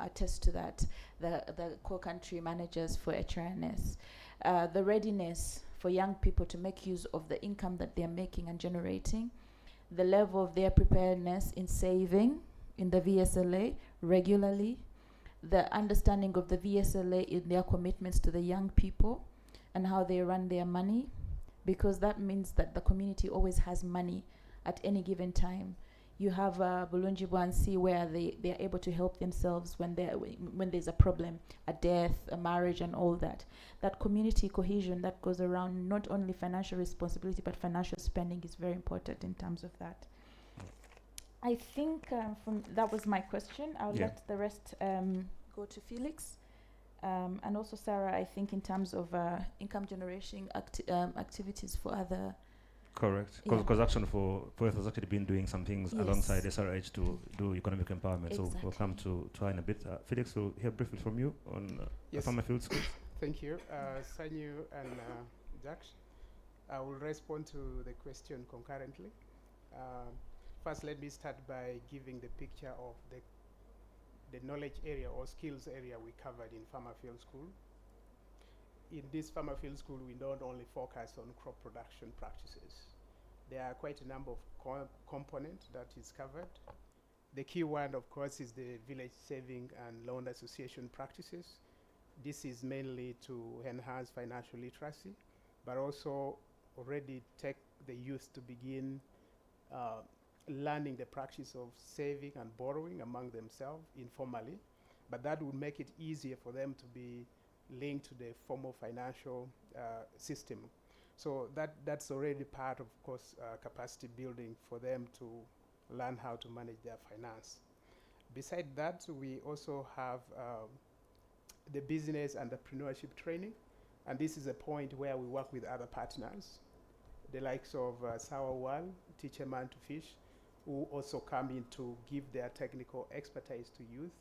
attest to that, the core country managers for HRNS. The readiness for young people to make use of the income that they're making and generating, the level of their preparedness in saving in the VSLA regularly, the understanding of the VSLA in their commitments to the young people and how they run their money, because that means that the community always has money at any given time. You have Bulungi Bwansi where they are able to help themselves when there's a problem, a death, a marriage, and all that. That community cohesion that goes around not only financial responsibility but financial spending is very important in terms of that. I think that was my question. I'll let the rest go to Felix. And also Sarah, I think in terms of income generation activities for other Correct. Yeah. Because Action for Earth has actually been doing some things Yes. alongside SRH to do economic empowerment. So we'll come Exactly. to her in a bit. Felix, we'll hear briefly from you on Yes. Farmer Field Schools. Thank you, Sanyu and Jack. I will respond to the question concurrently. First, let me start by giving the picture of the knowledge area or skills area we covered in Farmer Field School. In this Farmer Field School, we don't only focus on crop production practices. There are quite a number of components that is covered. The key one, of course, is the village saving and loan association practices. This is mainly to enhance financial literacy, but also already take the youth to begin learning the practice of saving and borrowing among themselves informally, but that would make it easier for them to be linked to the formal financial system. So that's already part of course, capacity building for them to learn how to manage their finance. Beside that, we also have the business entrepreneurship training, and this is a point where we work with other partners, the likes of Sawawal, Teach a Man to Fish, who also come in to give their technical expertise to youth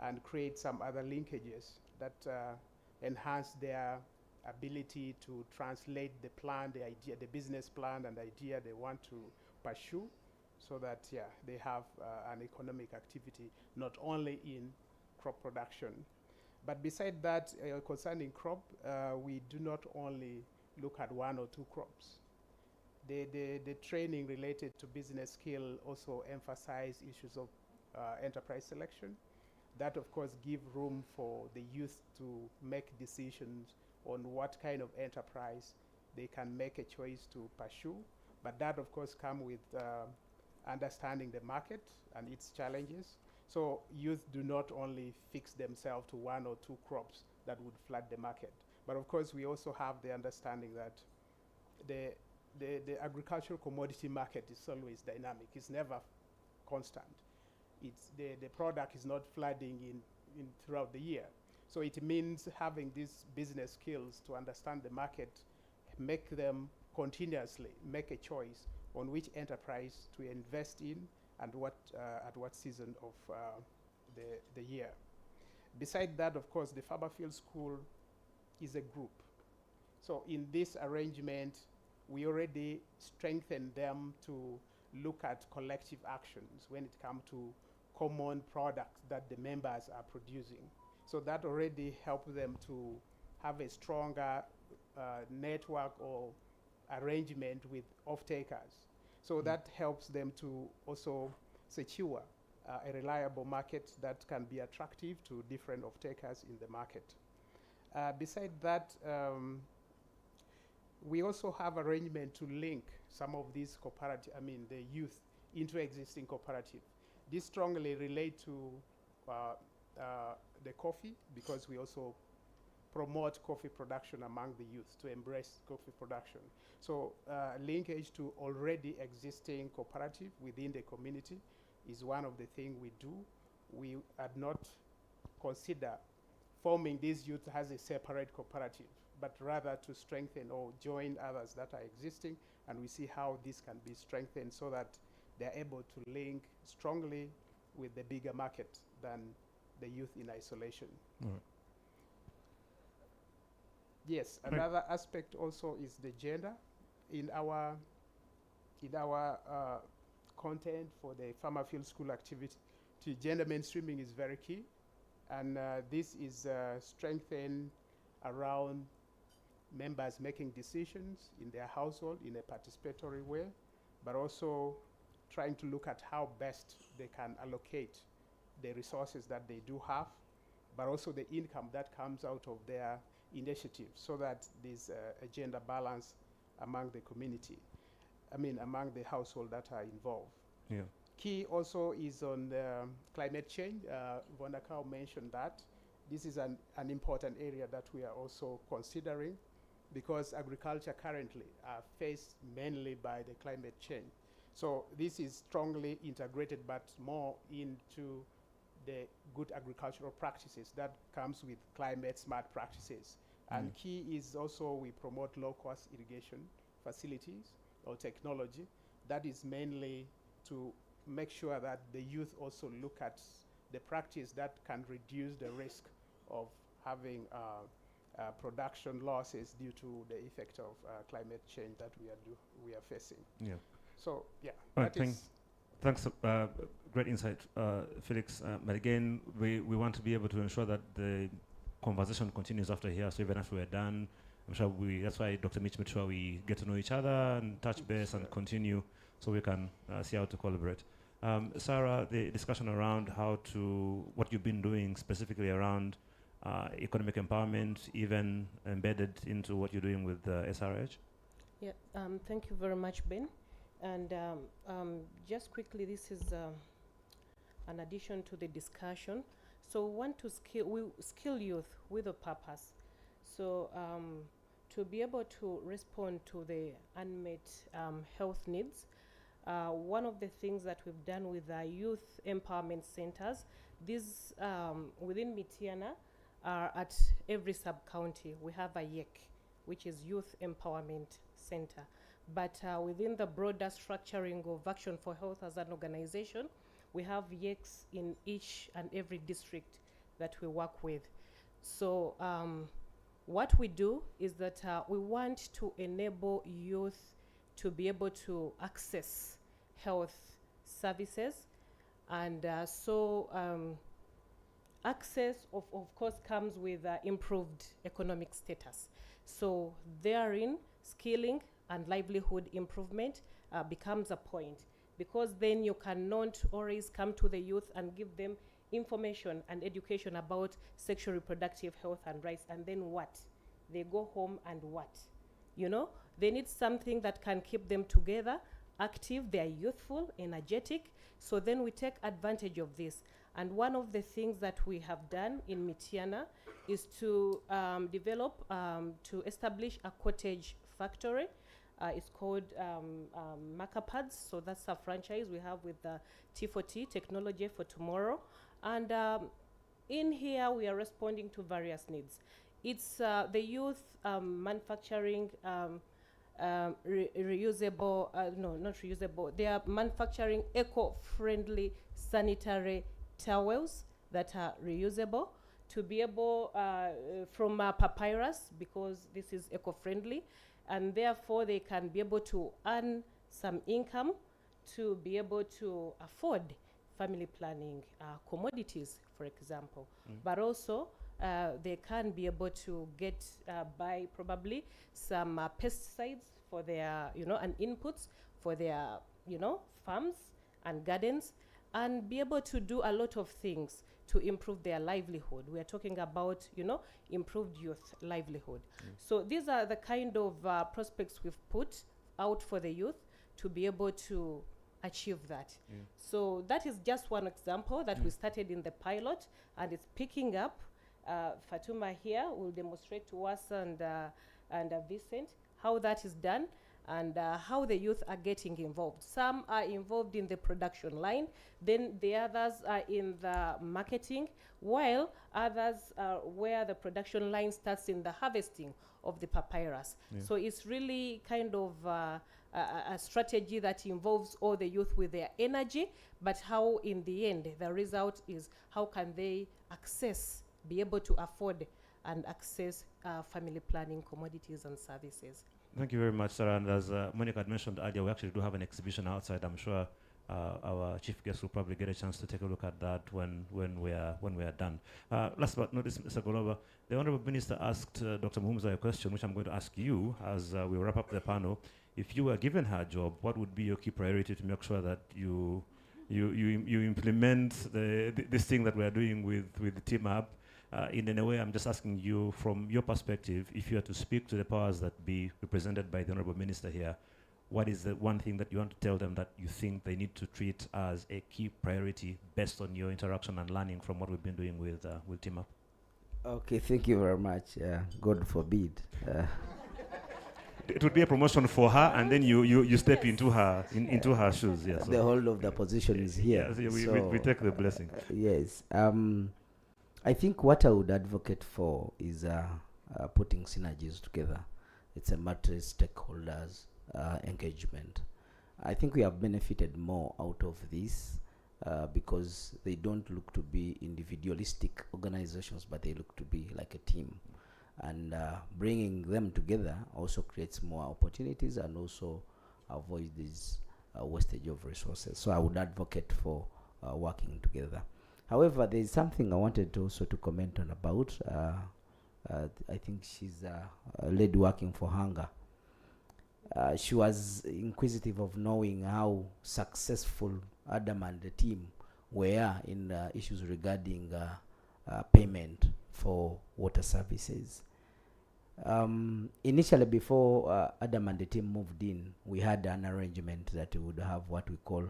and create some other linkages that enhance their ability to translate the plan, the idea, the business plan and idea they want to pursue, so that they have an economic activity not only in crop production. But beside that, concerning crop, we do not only look at one or two crops. The training related to business skill also emphasize issues of enterprise selection. That of course give room for the youth to make decisions on what kind of enterprise they can make a choice to pursue. But that of course come with understanding the market and its challenges. So youth do not only fix themselves to one or two crops that would flood the market. But of course we also have the understanding that the agricultural commodity market is always dynamic. It's never constant. It's the product is not flooding in throughout the year. So it means having these business skills to understand the market, make them continuously make a choice on which enterprise to invest in and at what season of the year. Beside that, of course, the Farmer Field School is a group. So in this arrangement, we already strengthen them to look at collective actions when it comes to common products that the members are producing. So that already helps them to have a stronger network or arrangement with off-takers. So that helps them to also secure a reliable market that can be attractive to different off-takers in the market. Beside that, we also have arrangement to link some of these the youth into existing cooperative. This strongly relate to the coffee, because we also promote coffee production among the youth to embrace coffee production. So linkage to already existing cooperative within the community is one of the things we do. We had not consider forming these youth as a separate cooperative, but rather to strengthen or join others that are existing, and we see how this can be strengthened so that they're able to link strongly with the bigger market than the youth in isolation. Right. Yes, another aspect also is the gender. In our content for the Farmer Field School activity, gender mainstreaming is very key, and this is strengthened around members making decisions in their household in a participatory way, but also trying to look at how best they can allocate the resources that they do have, but also the income that comes out of their initiatives, so that there's a gender balance among the community, among the household that are involved. Yeah. Key also is on climate change. Vonakau mentioned that. This is an important area that we are also considering, because agriculture currently are faced mainly by the climate change. So this is strongly integrated, but more into the good agricultural practices that comes with climate smart practices. And key is also we promote low-cost irrigation facilities or technology. That is mainly to make sure that the youth also look at the practice that can reduce the risk of having production losses due to the effect of climate change that we are facing. Yeah. So yeah, Right, that is. thanks. Great insight, Felix. But again, we want to be able to ensure that the conversation continues after here. So even after we're done, I'm sure that's why Dr. Mitch made sure we get to know each other and touch base and continue, so we can see how to collaborate. Sarah, the discussion around what you've been doing specifically around economic empowerment, even embedded into what you're doing with SRH. Yeah, thank you very much, Ben. And just quickly, this is an addition to the discussion. So we want to skill youth with a purpose. So to be able to respond to the unmet health needs, one of the things that we've done with our youth empowerment centers, these within Mityana are at every sub-county. We have a YEC, which is Youth Empowerment Center. But within the broader structuring of Action for Health as an organization, we have YECs in each and every district that we work with. So what we do is that we want to enable youth to be able to access health services. And access, of course, comes with improved economic status. So therein, skilling and livelihood improvement becomes a point, because then you cannot always come to the youth and give them information and education about sexual reproductive health and rights, and then what? They go home and what? You know, they need something that can keep them together, active, they're youthful, energetic. So then we take advantage of this. And one of the things that we have done in Mityana is to establish a cottage factory. It's called Macapads. So that's a franchise we have with T4T, Technology for Tomorrow. And in here, we are responding to various needs. It's the youth manufacturing reusable, no, not reusable. They are manufacturing eco-friendly sanitary towels that are reusable, to be able from papyrus, because this is eco-friendly, and therefore they can be able to earn some income to be able to afford family planning commodities, for example. But also they can be able to get buy probably some pesticides for their, and inputs for their, farms and gardens, and be able to do a lot of things to improve their livelihood. We are talking about, improved youth livelihood. So these are the kind of prospects we've put out for the youth to be able to achieve that. So that is just one example that we started in the pilot, and it's picking up. Fatuma here will demonstrate to us, and Vincent, how that is done, and how the youth are getting involved. Some are involved in the production line, then the others are in the marketing, while others are where the production line starts in the harvesting of the papyrus. So it's really kind of a strategy that involves all the youth with their energy, but how in the end the result is how can they be able to afford and access family planning commodities and services. Thank you very much, Sarah. And as Monica had mentioned earlier, we actually do have an exhibition outside. I'm sure our chief guest will probably get a chance to take a look at that when we are done. Last but not least, Mr. Golova, the Honourable Minister asked Dr. Muhumza a question, which I'm going to ask you as we wrap up the panel. If you were given her job, what would be your key priority to make sure that you implement this thing that we are doing with TeamUp? In a way, I'm just asking you, from your perspective, if you are to speak to the powers that be represented by the Honourable Minister here, what is the one thing that you want to tell them that you think they need to treat as a key priority based on your interaction and learning from what we've been doing with TeamUp? Okay, thank you very much. God forbid. It would be a promotion for her, and then you step into her shoes. Yes, the whole of the position is here. Yes, so we take the blessing. Yes. I think what I would advocate for is putting synergies together. It's a multi stakeholders engagement. I think we have benefited more out of this because they don't look to be individualistic organizations, but they look to be like a team. And bringing them together also creates more opportunities and also avoid this wastage of resources. So I would advocate for working together. However, there is something I wanted to also to comment on about. I think she's a lady working for Hunger. She was inquisitive of knowing how successful Adam and the team were in issues regarding payment for water services. Initially, before Adam and the team moved in, we had an arrangement that we would have what we call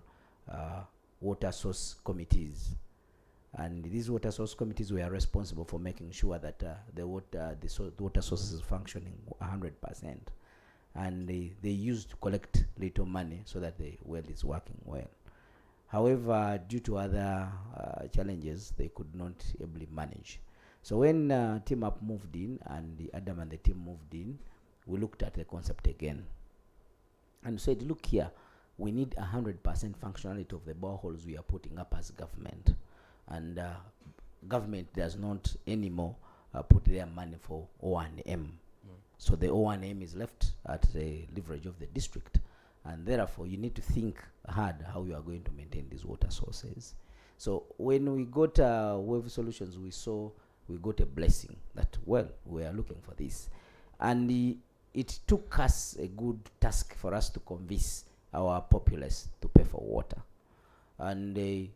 water source committees. And these water source committees were responsible for making sure that the water sources is functioning 100%. And they used to collect little money so that the well is working well. However, due to other challenges, they could not ably manage. So when TeamUp moved in and Adam and the team moved in, we looked at the concept again and said, look here, we need 100% functionality of the boreholes we are putting up as government. And government does not anymore put their money for O&M. So the O&M is left at the leverage of the district. And therefore, you need to think hard how you are going to maintain these water sources. So when we got Wave Solutions, we got a blessing that, well, we are looking for this. And it took us a good task for us to convince our populace to pay for water. And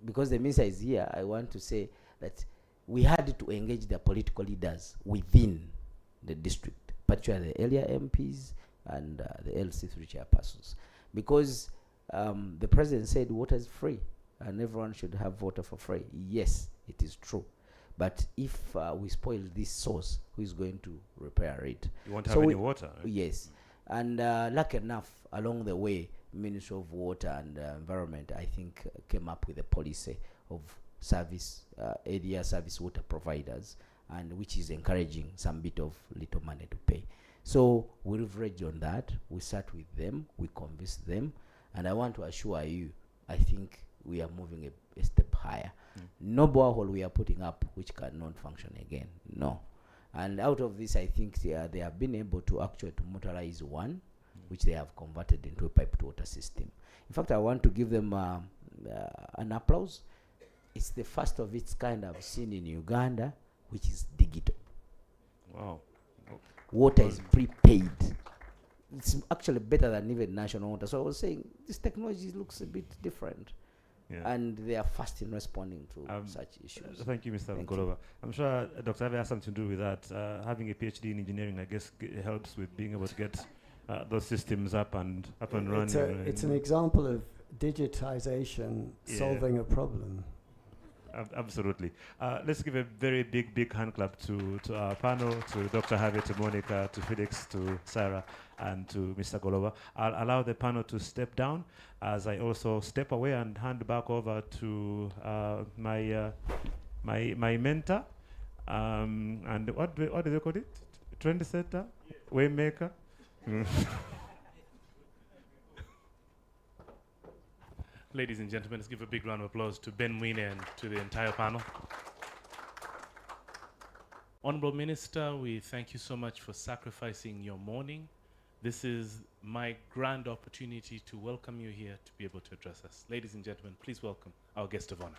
because the minister is here, I want to say that we had to engage the political leaders within the district, particularly the area MPs and the LC3 chairpersons. Because the president said water is free and everyone should have water for free. Yes, it is true. But if we spoil this source, who is going to repair it? You won't have any water. Right? Yes. And lucky enough, along the way, Ministry of Water and Environment, I think, came up with a policy of service, area service water providers, and which is encouraging some bit of little money to pay. So we leveraged on that. We sat with them, we convinced them, and I want to assure you, I think we are moving a step higher. No borehole we are putting up which cannot function again. No. And out of this, I think they have been able to actually to motorize one, which they have converted into a piped water system. In fact, I want to give them an applause. It's the first of its kind I've seen in Uganda, which is digital. Wow. Water is prepaid. It's actually better than even national water. So I was saying, this technology looks a bit different. Yeah. And they are fast in responding to such issues. Thank you, Mr. Golova. I'm sure Dr. Ave has something to do with that. Having a PhD in engineering, I guess, helps with being able to get those systems up and running. It's an example of digitization solving a problem. Absolutely. Let's give a very big hand clap to our panel, to Dr. Javier, to Monica, to Felix, to Sarah, and to Mr. Golova. I'll allow the panel to step down as I also step away and hand back over to my mentor. And what do they call it? Trendsetter? Waymaker? Ladies and gentlemen, let's give a big round of applause to Ben Mwine and to the entire panel. Honorable Minister, we thank you so much for sacrificing your morning. This is my grand opportunity to welcome you here to be able to address us. Ladies and gentlemen, please welcome our guest of honor.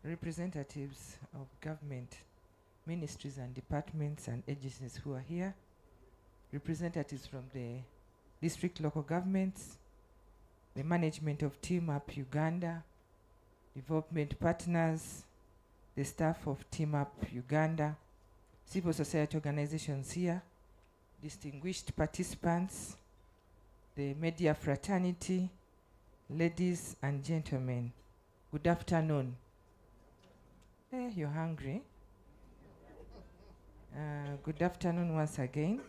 Representatives of government, ministries and departments and agencies who are here, representatives from the district local governments, the management of TeamUp Uganda, development partners, the staff of TeamUp Uganda, civil society organizations here, distinguished participants, the media fraternity, ladies and gentlemen, good afternoon. You're hungry. Good afternoon once again.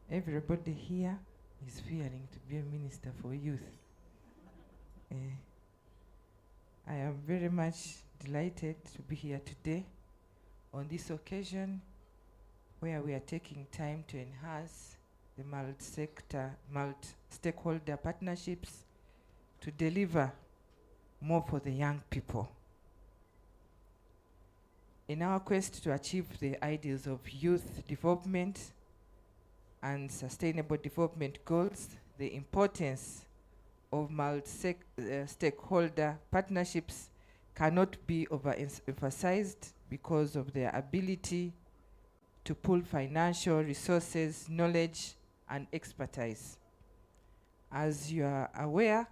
Everybody here is fearing to be a minister for youth. I am very much delighted to be here today on this occasion where we are taking time to enhance the multi-stakeholder partnerships to deliver more for the young people. In our quest to achieve the ideals of youth development and sustainable development goals, the importance of multi-stakeholder partnerships cannot be overemphasized because of their ability to pool financial resources, knowledge, and expertise. As you are aware,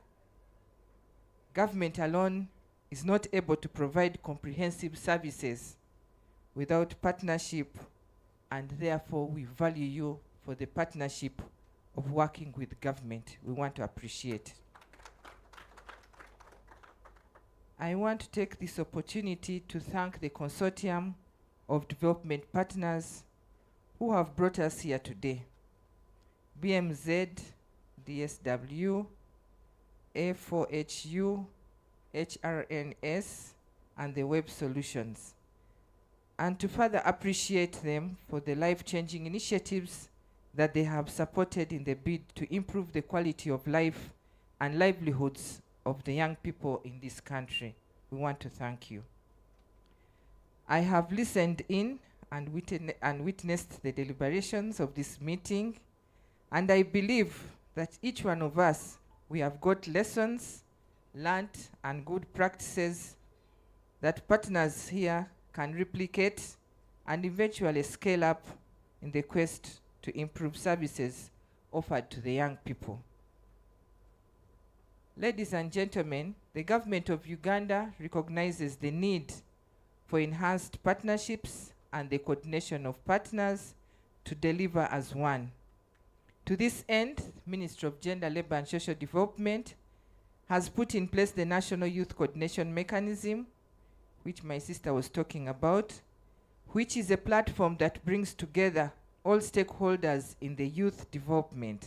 government alone is not able to provide comprehensive services without partnership, and therefore we value you for the partnership of working with government. We want to appreciate. I want to take this opportunity to thank the consortium of development partners who have brought us here today. BMZ, DSW, A4HU, HRNS, and the Web Solutions. And to further appreciate them for the life-changing initiatives that they have supported in the bid to improve the quality of life and livelihoods of the young people in this country. We want to thank you. I have listened in and witnessed the deliberations of this meeting, and I believe that each one of us, we have got lessons learned and good practices that partners here can replicate and eventually scale up in the quest to improve services offered to the young people. Ladies and gentlemen, the government of Uganda recognizes the need for enhanced partnerships and the coordination of partners to deliver as one. To this end, Ministry of Gender, Labour and Social Development has put in place the National Youth Coordination Mechanism, which my sister was talking about, which is a platform that brings together all stakeholders in the youth development.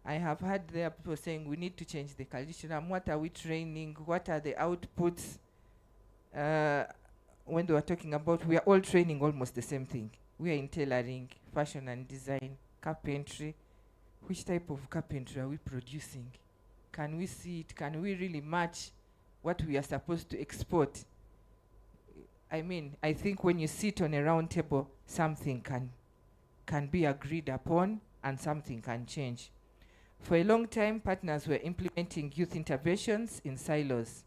I have heard there people saying we need to change the curriculum. What are we training? What are the outputs? When they were talking about, we are all training almost the same thing. We are in tailoring, fashion and design, carpentry. Which type of carpentry are we producing? Can we see it? Can we really match what we are supposed to export? I mean, I think when you sit on a round table, something can be agreed upon and something can change. For a long time, partners were implementing youth interventions in silos.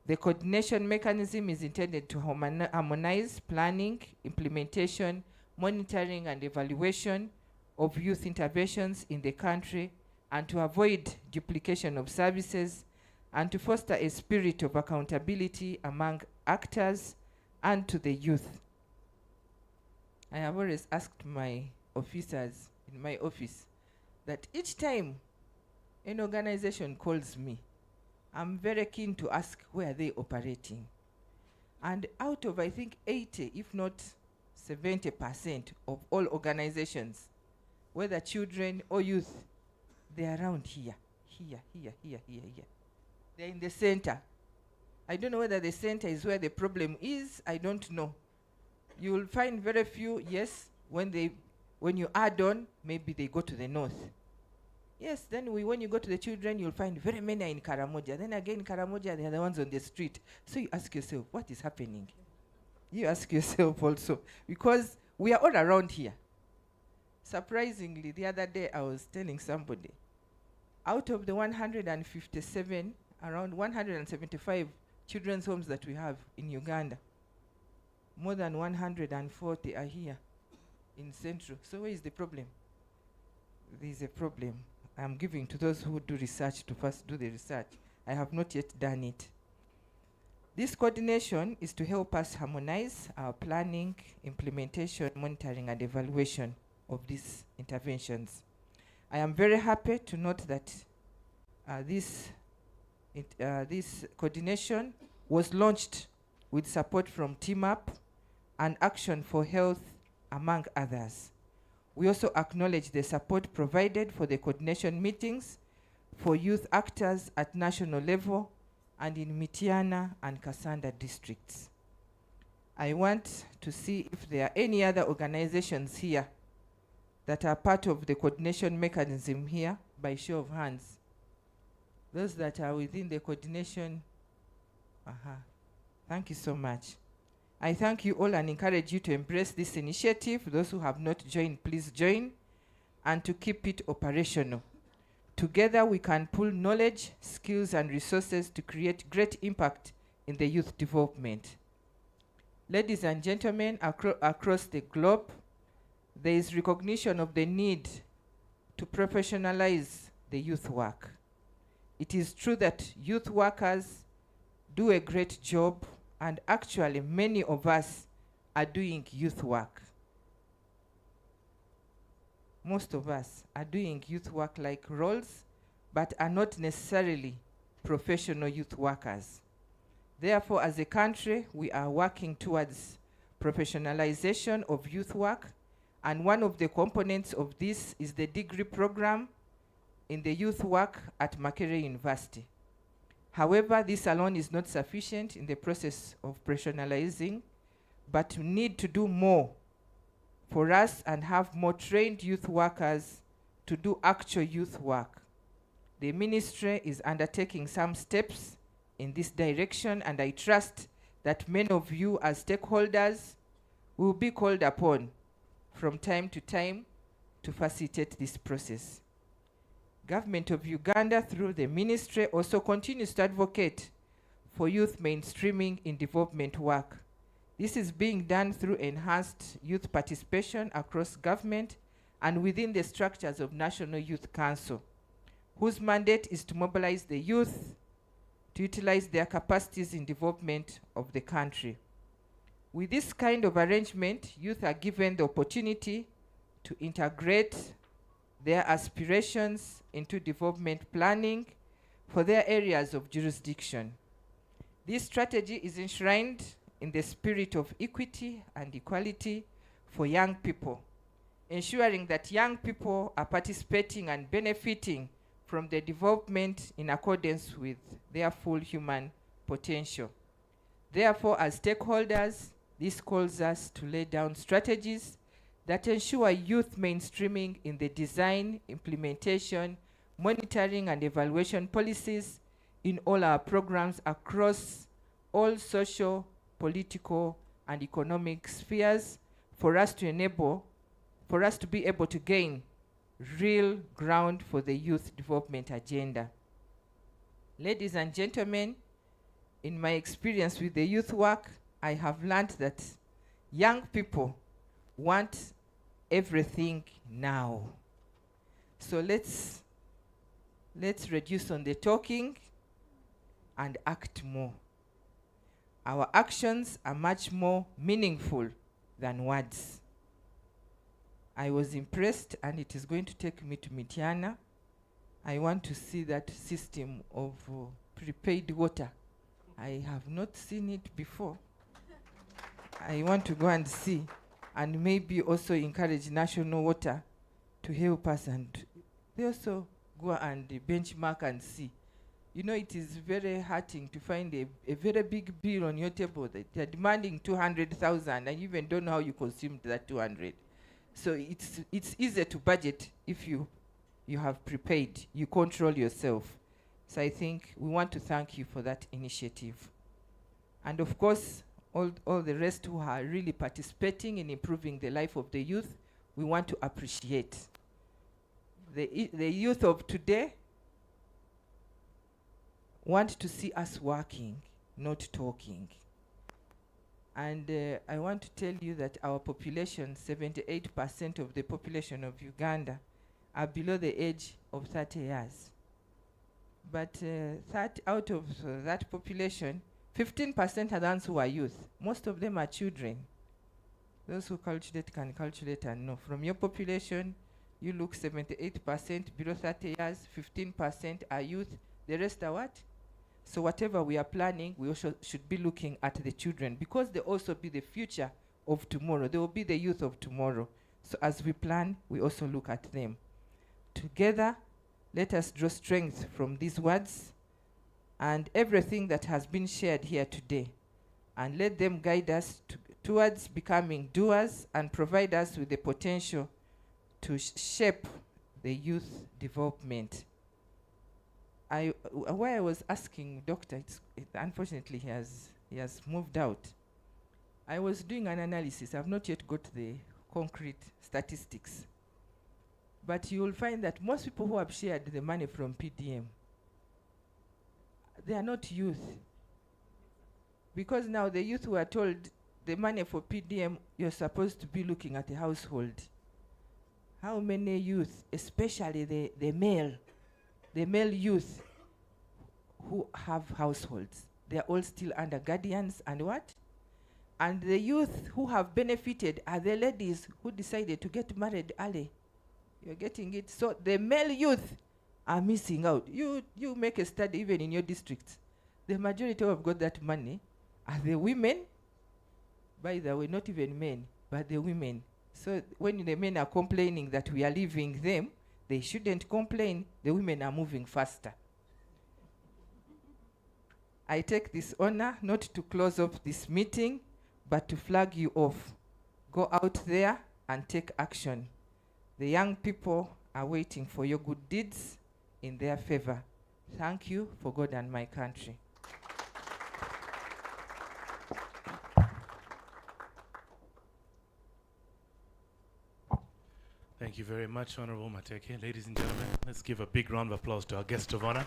The coordination mechanism is intended to harmonize planning, implementation, monitoring, and evaluation of youth interventions in the country, and to avoid duplication of services, and to foster a spirit of accountability among actors and to the youth. I have always asked my officers in my office that each time an organization calls me, I'm very keen to ask where they operating. And out of, I think, 80, if not 70% of all organizations, whether children or youth, they're around here. They're in the center. I don't know whether the center is where the problem is. I don't know. You will find very few, yes, when you add on, maybe they go to the north. Yes, then when you go to the children, you'll find very many are in Karamoja. Then again, Karamoja, they are the ones on the street. So you ask yourself, what is happening? You ask yourself also, because we are all around here. Surprisingly, the other day I was telling somebody, out of the 157, around 175 children's homes that we have in Uganda, more than 140 are here in Central. So where is the problem? There is a problem. I'm giving to those who do research to first do the research. I have not yet done it. This coordination is to help us harmonize our planning, implementation, monitoring, and evaluation of these interventions. I am very happy to note that this coordination was launched with support from TeamUp and Action for Health, among others. We also acknowledge the support provided for the coordination meetings for youth actors at national level and in Mitiana and Kasanda districts. I want to see if there are any other organizations here that are part of the coordination mechanism here, by show of hands. Those that are within the coordination, thank you so much. I thank you all and encourage you to embrace this initiative. Those who have not joined, please join, and to keep it operational. Together we can pool knowledge, skills, and resources to create great impact in the youth development. Ladies and gentlemen, across the globe, there is recognition of the need to professionalize the youth work. It is true that youth workers do a great job, and actually many of us are doing youth work. Most of us are doing youth work like roles, but are not necessarily professional youth workers. Therefore, as a country, we are working towards professionalization of youth work, and one of the components of this is the degree program in the youth work at Makerere University. However, this alone is not sufficient in the process of professionalizing, but we need to do more for us and have more trained youth workers to do actual youth work. The ministry is undertaking some steps in this direction, and I trust that many of you as stakeholders will be called upon from time to time to facilitate this process. Government of Uganda, through the ministry, also continues to advocate for youth mainstreaming in development work. This is being done through enhanced youth participation across government and within the structures of National Youth Council, whose mandate is to mobilize the youth to utilize their capacities in development of the country. With this kind of arrangement, youth are given the opportunity to integrate their aspirations into development planning for their areas of jurisdiction. This strategy is enshrined in the spirit of equity and equality for young people, ensuring that young people are participating and benefiting from the development in accordance with their full human potential. Therefore, as stakeholders, this calls us to lay down strategies that ensure youth mainstreaming in the design, implementation, monitoring, and evaluation policies in all our programs across all social, political, and economic spheres for us to be able to gain real ground for the youth development agenda. Ladies and gentlemen, in my experience with the youth work, I have learned that young people want everything now. So let's reduce on the talking and act more. Our actions are much more meaningful than words. I was impressed, and it is going to take me to Mitiana. I want to see that system of prepaid water. I have not seen it before. I want to go and see, and maybe also encourage National Water to help us, and they also go and benchmark and see. You know, it is very hurting to find a very big bill on your table that they're demanding 200,000, and you even don't know how you consumed that 200. So it's easier to budget if you have prepaid, you control yourself. So I think we want to thank you for that initiative. And of course, all the rest who are really participating in improving the life of the youth, we want to appreciate. The youth of today want to see us working, not talking. And I want to tell you that our population, 78% of the population of Uganda, are below the age of 30 years. But out of that population, 15% are the ones who are youth. Most of them are children. Those who calculate can calculate and know. From your population, You look 78% below 30 years, 15% are youth, the rest are what? So whatever we are planning, we also should be looking at the children, because they also be the future of tomorrow. They will be the youth of tomorrow. So as we plan, we also look at them. Together, let us draw strength from these words and everything that has been shared here today, and let them guide us towards becoming doers and provide us with the potential to shape the youth development. Why I was asking Doctor, unfortunately he has moved out. I was doing an analysis. I've not yet got the concrete statistics. But you will find that most people who have shared the money from PDM, they are not youth. Because now the youth were told the money for PDM, you're supposed to be looking at the household. How many youth, especially the male youth who have households, they are all still under guardians and what? And the youth who have benefited are the ladies who decided to get married early. You're getting it? So the male youth are missing out. You make a study even in your district. The majority who have got that money are the women. By the way, not even men, but the women. So when the men are complaining that we are leaving them, they shouldn't complain. The women are moving faster. I take this honor not to close up this meeting, but to flag you off. Go out there and take action. The young people are waiting for your good deeds in their favor. Thank you for God and my country. Thank you very much, Honorable Mateke. Ladies and gentlemen, let's give a big round of applause to our guest of honor.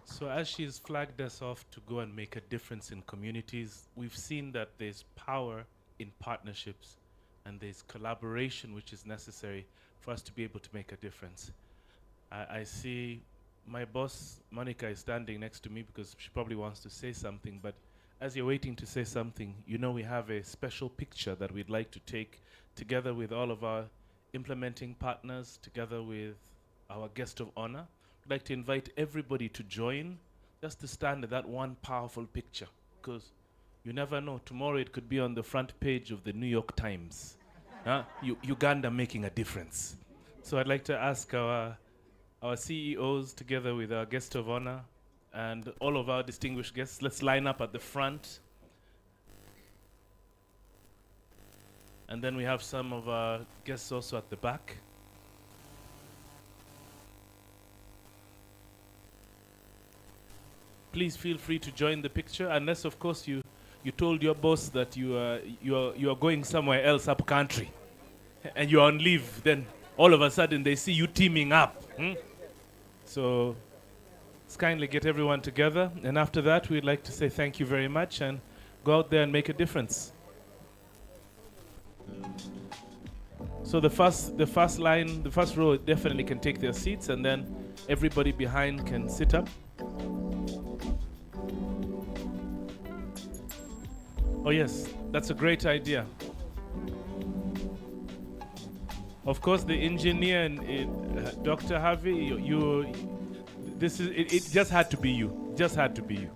So as she's flagged us off to go and make a difference in communities, we've seen that there's power in partnerships and there's collaboration which is necessary for us to be able to make a difference. I see my boss, Monica, is standing next to me because she probably wants to say something, but as you're waiting to say something, you know we have a special picture that we'd like to take together with all of our implementing partners, together with our guest of honor. I'd like to invite everybody to join, just to stand at that one powerful picture, because you never know, tomorrow it could be on the front page of the New York Times. Uganda making a difference. So I'd like to ask our CEOs, together with our guest of honor, and all of our distinguished guests, let's line up at the front. And then we have some of our guests also at the back. Please feel free to join the picture, unless of course you told your boss that you are going somewhere else up country and you're on leave, then all of a sudden they see you teaming up. So let's kindly get everyone together, and after that we'd like to say thank you very much and go out there and make a difference. So the first line, the first row definitely can take their seats, and then everybody behind can sit up. Oh yes, that's a great idea. Of course, the engineer and Dr. Harvey, it just had to be you. Just had to be you.